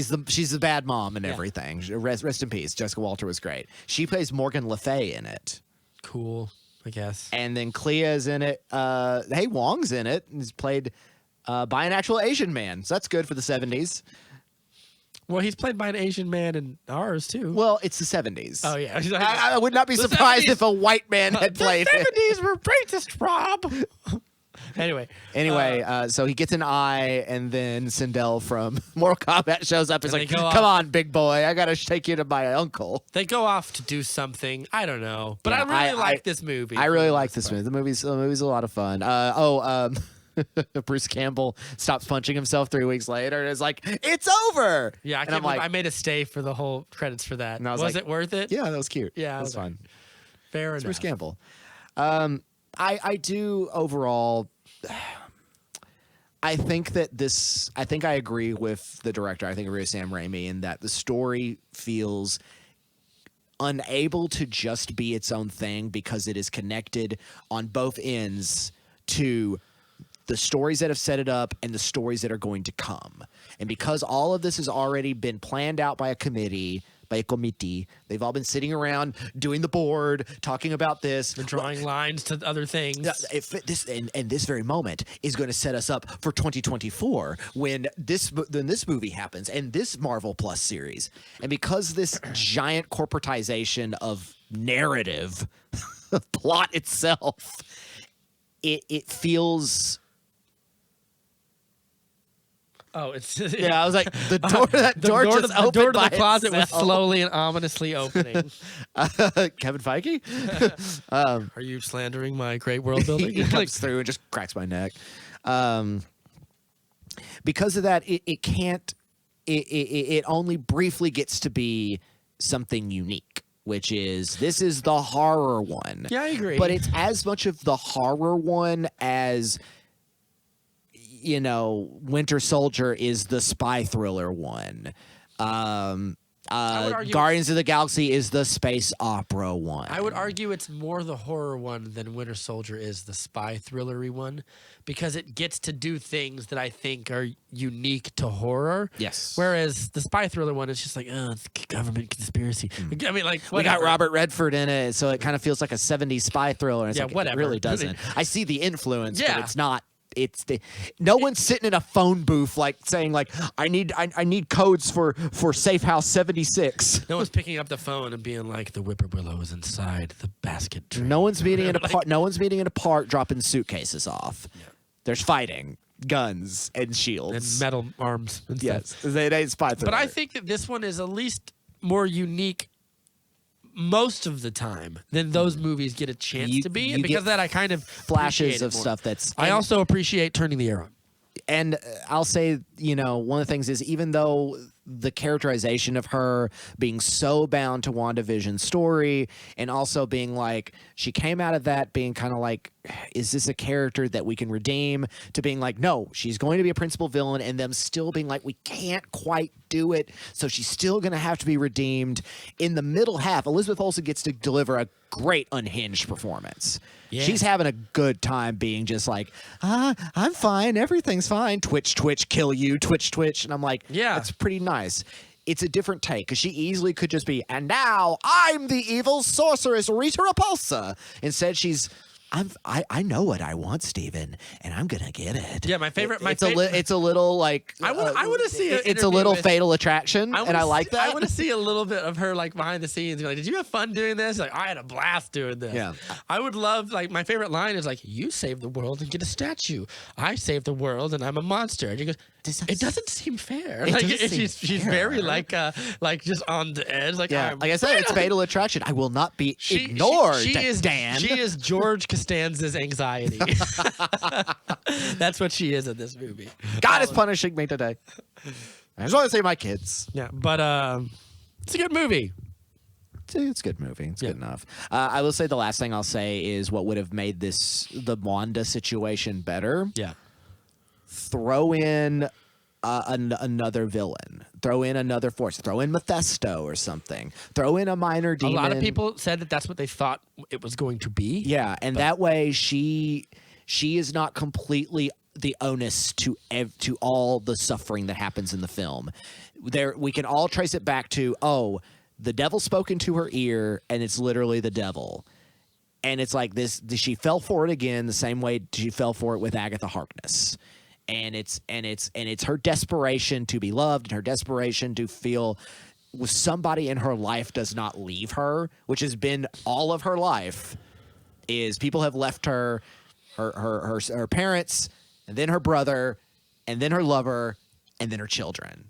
S1: the bad mom and everything. Rest in peace. Jessica Walter was great. She plays Morgan Le Fay in it.
S2: Cool, I guess. And
S1: then Clea's in it. Hey, Wong's in it. He's played by an actual Asian man. So that's good for the 70s.
S2: Well, he's played by an Asian man in ours too.
S1: Well, it's the 70s.
S2: Oh yeah,
S1: I would not be surprised if a white man had played it.
S2: The 70s were racist, Rob. Anyway,
S1: so he gets an eye, and then Sindel from Mortal Kombat shows up. He's like, "Come on, big boy, I gotta take you to my uncle."
S2: They go off to do something. I don't know, but I really like this movie.
S1: I really like this movie. The movie's a lot of fun. Bruce Campbell stops punching himself 3 weeks later, and is like, "It's over."
S2: Yeah, I made a stay for the whole credits for that. And was it worth it?
S1: Yeah, that was cute.
S2: Yeah,
S1: that was fun.
S2: Fair enough.
S1: Bruce Campbell. I do overall. I think I agree with the director. I think I agree with Sam Raimi in that the story feels unable to just be its own thing because it is connected on both ends to the stories that have set it up and the stories that are going to come. And because all of this has already been planned out by a committee, by a committee. They've all been sitting around doing the board, talking about this.
S2: And drawing lines to other things.
S1: This very moment is going to set us up for 2024 when this movie happens and this Marvel Plus series. And because this giant corporatization of narrative, plot itself, it feels...
S2: Oh, it's
S1: yeah. I was like, the door to the
S2: closet was slowly and ominously opening.
S1: Kevin Feige,
S2: are you slandering my great world building?
S1: He comes through and just cracks my neck. Because of that, it can't. It only briefly gets to be something unique, which is this is the horror one.
S2: Yeah, I agree.
S1: But it's as much of the horror one as, you know, Winter Soldier is the spy thriller one. Guardians of the Galaxy is the space opera one.
S2: I would argue it's more the horror one than Winter Soldier is the spy thrillery one, because it gets to do things that I think are unique to horror.
S1: Yes.
S2: Whereas the spy thriller one is just like, oh, it's government conspiracy. I mean, like, whatever.
S1: We got Robert Redford in it, so it kind of feels like a 70s spy thriller. And it's like,
S2: whatever.
S1: It really doesn't. I see the influence, but it's not. No one's sitting in a phone booth like saying like I need codes for Safe House 76.
S2: No one's picking up the phone and being like the whippoorwillow is inside the basket tree.
S1: No one's meeting in a park. No one's meeting in a park dropping suitcases off. Yeah. There's fighting, guns and shields
S2: and metal arms. And
S1: yes, it's fine.
S2: But I think that this one is at least more unique most of the time than those movies get a chance to be, and because of that I kind of
S1: flashes of stuff that's...
S2: I also appreciate turning the air on.
S1: And I'll say, you know, one of the things is even though the characterization of her being so bound to WandaVision's story and also being like, she came out of that being kind of like, is this a character that we can redeem, to being like, no, she's going to be a principal villain, and them still being like, we can't quite do it, so she's still going to have to be redeemed. In the middle half, Elizabeth Olsen gets to deliver a great unhinged performance. Yeah. She's having a good time being just like, I'm fine, everything's fine. Twitch, kill you, twitch. And I'm like, yeah, that's pretty nice. It's a different take, because she easily could just be, and now I'm the evil sorceress Rita Repulsa. Instead, she's, I know what I want, Steven, and I'm gonna get it.
S2: Yeah, my favorite.
S1: It's a little like
S2: I want to see.
S1: It's a little Fatal Attraction, and I like that.
S2: I want to see a little bit of her like behind the scenes. Like, did you have fun doing this? Like, I had a blast doing this.
S1: Yeah,
S2: I would love. Like, my favorite line is like, "You saved the world and get a statue. I saved the world and I'm a monster." And she goes, "It doesn't seem fair." Like, she's very like just on the edge. Like,
S1: yeah, like I said, it's Fatal Attraction. I will not be ignored. Dan.
S2: She is George Costanza's anxiety. That's what she is in this movie.
S1: God is punishing me today. I just want to say my kids.
S2: Yeah, but it's a good movie.
S1: It's a good movie. It's good enough. I will say the last thing I'll say is what would have made the Wanda situation better.
S2: Yeah.
S1: Throw in another villain. Throw in another force. Throw in Mephisto or something. Throw in a minor demon.
S2: A lot of people said that that's what they thought it was going to be.
S1: Yeah, and that way she is not completely the onus to all the suffering that happens in the film. We can all trace it back to, the devil spoke into her ear, and it's literally the devil. And it's like this. She fell for it again, the same way she fell for it with Agatha Harkness. And it's her desperation to be loved, and her desperation to feel with somebody in her life does not leave her, which has been all of her life. Is people have left her parents, and then her brother, and then her lover, and then her children.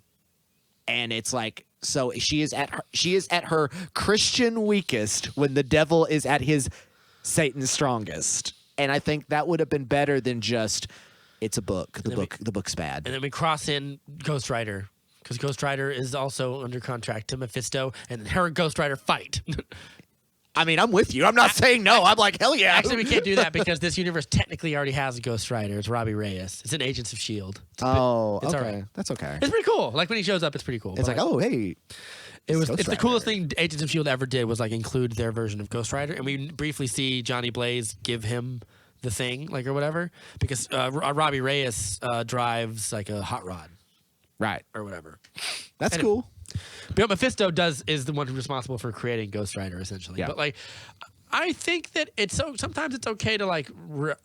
S1: And it's like, so she is at her Christian weakest when the devil is at his Satan strongest. And I think that would have been better than just, it's a book. The book's bad.
S2: And then we cross in Ghost Rider, because Ghost Rider is also under contract to Mephisto, and her and Ghost Rider fight.
S1: I mean, I'm with you. I'm not saying no. I'm like, hell yeah.
S2: Actually, we can't do that because this universe technically already has a Ghost Rider. It's Robbie Reyes. It's in Agents of S.H.I.E.L.D.
S1: It's okay. All right. That's okay.
S2: It's pretty cool. Like, when he shows up, it's pretty cool.
S1: It's like, hey.
S2: It's the coolest thing Agents of S.H.I.E.L.D. ever did was, like, include their version of Ghost Rider. And we briefly see Johnny Blaze give him the thing, like, or whatever, because Robbie Reyes drives, like, a hot rod.
S1: Right.
S2: Or whatever.
S1: That's cool.
S2: But Mephisto is the one who's responsible for creating Ghost Rider, essentially.
S1: Yeah.
S2: But like, I think that sometimes it's okay to like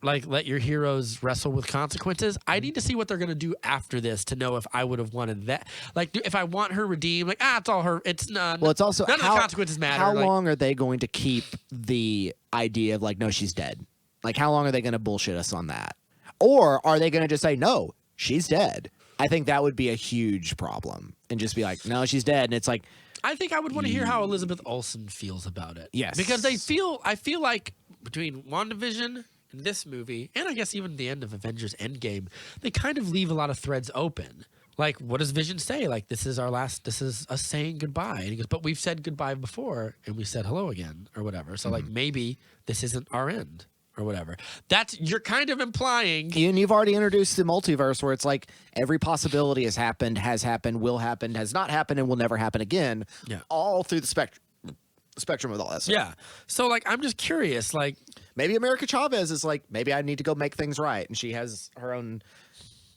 S2: let your heroes wrestle with consequences. I need to see what they're gonna do after this to know if I would have wanted that. Like, if I want her redeemed, like it's all her. It's none.
S1: Well, it's also
S2: none of the consequences matter.
S1: How long are they going to keep the idea of like, no, she's dead? Like, how long are they going to bullshit us on that? Or are they going to just say, no, she's dead? I think that would be a huge problem, and just be like, no, she's dead, and it's like.
S2: I think I would want to hear how Elizabeth Olsen feels about it.
S1: Yes.
S2: Because I feel like between WandaVision and this movie, and I guess even the end of Avengers Endgame, they kind of leave a lot of threads open. Like, what does Vision say? Like, this is us saying goodbye. And he goes, but we've said goodbye before, and we said hello again, or whatever. So, like, maybe this isn't our end. Or whatever. You're kind of implying.
S1: And you've already introduced the multiverse where it's like every possibility has happened, will happen, has not happened, and will never happen again.
S2: Yeah.
S1: All through the spectrum of all that stuff.
S2: Yeah. So, like, I'm just curious. Like,
S1: maybe America Chavez is like, maybe I need to go make things right. And she has her own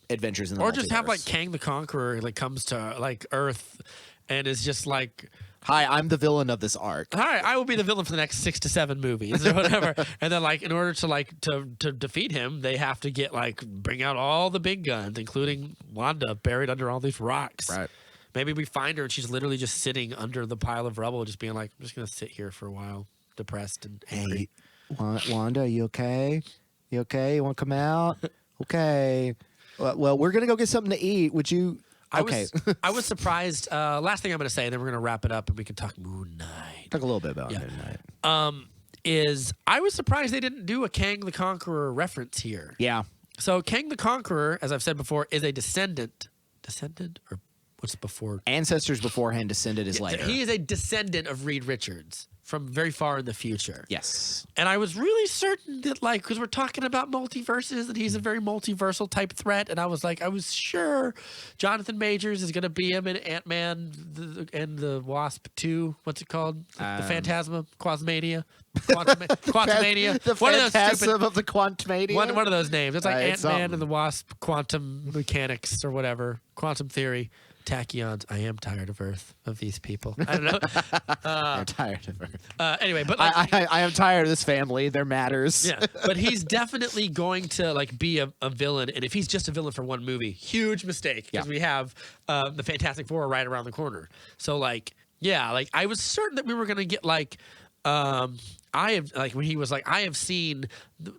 S1: adventures in the multiverse.
S2: Or just have, like, Kang the Conqueror, like, comes to, like, Earth and is just like,
S1: hi, I'm the villain of this arc.
S2: Hi, I will be the villain for the next 6 to 7 movies or whatever. And then, like, in order to defeat him, they have to bring out all the big guns, including Wanda buried under all these rocks.
S1: Right.
S2: Maybe we find her and she's literally just sitting under the pile of rubble, just being like, I'm just gonna sit here for a while, depressed and angry.
S1: Hey, Wanda, you okay? You okay? You want to come out? Okay. Well, we're gonna go get something to eat. Would you? Okay.
S2: I was surprised. Last thing I'm going to say, and then we're going to wrap it up, and we can talk Moon Knight.
S1: Talk a little bit about Moon Knight.
S2: Is I was surprised they didn't do a Kang the Conqueror reference here.
S1: Yeah.
S2: So Kang the Conqueror, as I've said before, is a descendant, or what's before?
S1: Ancestors beforehand, descended is later.
S2: He is a descendant of Reed Richards from very far in the future.
S1: Yes.
S2: And I was really certain that, like, because we're talking about multiverses, that he's a very multiversal type threat. And I was sure Jonathan Majors is going to be him in Ant-Man and the Wasp 2. What's it called? The Phantasma? Quantumania? Quantumania?
S1: The Phantasm of the Quantumania?
S2: One of those names. It's like Ant-Man
S1: something.
S2: and the Wasp, Quantum Mechanics or whatever. Quantum Theory. Tachyons. I am tired of Earth, of these people. I don't know.
S1: I'm tired of Earth.
S2: Anyway, but
S1: like, I am tired of this family. There matters.
S2: Yeah, but he's definitely going to like be a villain, and if he's just a villain for one movie, huge mistake because we have the Fantastic Four right around the corner. So like, yeah, like I was certain that we were gonna get like. I have like when he was like, I have seen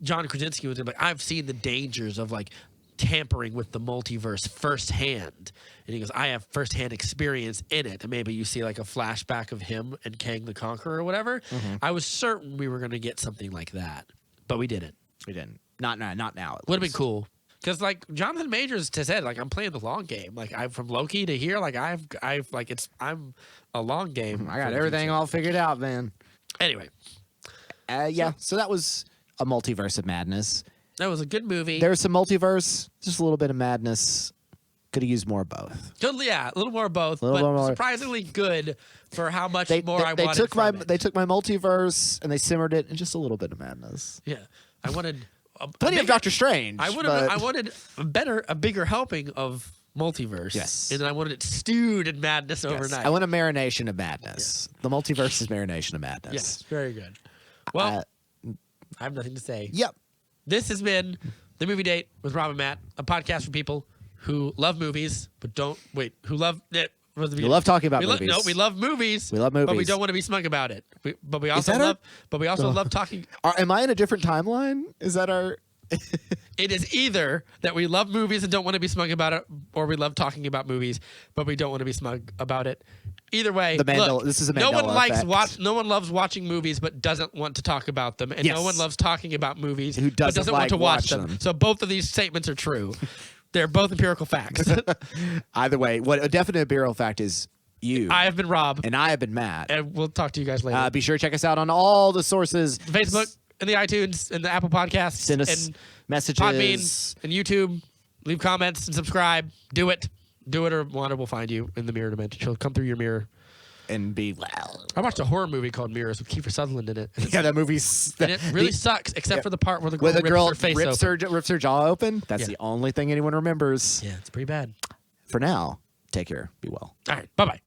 S2: John Krasinski was like, I've seen the dangers of like tampering with the multiverse firsthand. And he goes, I have firsthand experience in it. And maybe you see like a flashback of him and Kang the Conqueror or whatever. Mm-hmm. I was certain we were going to get something like that, but we didn't.
S1: We didn't. Not now.
S2: Would have been cool. Because like Jonathan Majors said, like I'm playing the long game. Like I'm from Loki to here. Like I'm a long game.
S1: I got everything all figured out, man.
S2: Anyway.
S1: Yeah. So that was a Multiverse of Madness.
S2: That was a good movie.
S1: There was some multiverse, just a little bit of madness. Could have used more of both.
S2: Yeah, a little more of both, but surprisingly good for how much more I wanted from it.
S1: They took my multiverse and they simmered it in just a little bit of madness.
S2: Yeah, I wanted
S1: plenty of Doctor Strange.
S2: I wanted a bigger helping of multiverse.
S1: Yes,
S2: and then I wanted it stewed in madness overnight.
S1: I want a marination of madness. Yeah. The multiverse is marination of madness.
S2: Yes, very good. Well, I have nothing to say.
S1: Yep.
S2: This has been The Movie Date with Rob and Matt, a podcast for people who love movies, but who love it.
S1: We love talking about movies.
S2: We love movies.
S1: We love movies,
S2: but we don't want to be smug about it. But we also love talking.
S1: Am I in a different timeline? Is that our?
S2: It is either that we love movies and don't want to be smug about it, or we love talking about movies, but we don't want to be smug about it. Either way,
S1: this is a Mandela effect.
S2: No one loves watching movies but doesn't want to talk about them, and no one loves talking about movies but doesn't want to watch them. So both of these statements are true. They're both empirical facts.
S1: Either way, what a definite empirical fact is you.
S2: I have been Rob.
S1: And I have been Matt.
S2: And we'll talk to you guys later.
S1: Be sure to check us out on all the sources.
S2: Facebook and the iTunes and the Apple Podcasts.
S1: Send us
S2: and
S1: messages.
S2: Podbean and YouTube. Leave comments and subscribe. Do it. Do it or Wanda will find you in the mirror dimension. She'll come through your mirror.
S1: And be well.
S2: I watched a horror movie called Mirrors with Kiefer Sutherland in it.
S1: Yeah, that movie's...
S2: And it really sucks, except for the part where the girl
S1: rips her jaw open. That's the only thing anyone remembers.
S2: Yeah, it's pretty bad.
S1: For now, take care. Be well.
S2: All right, bye-bye.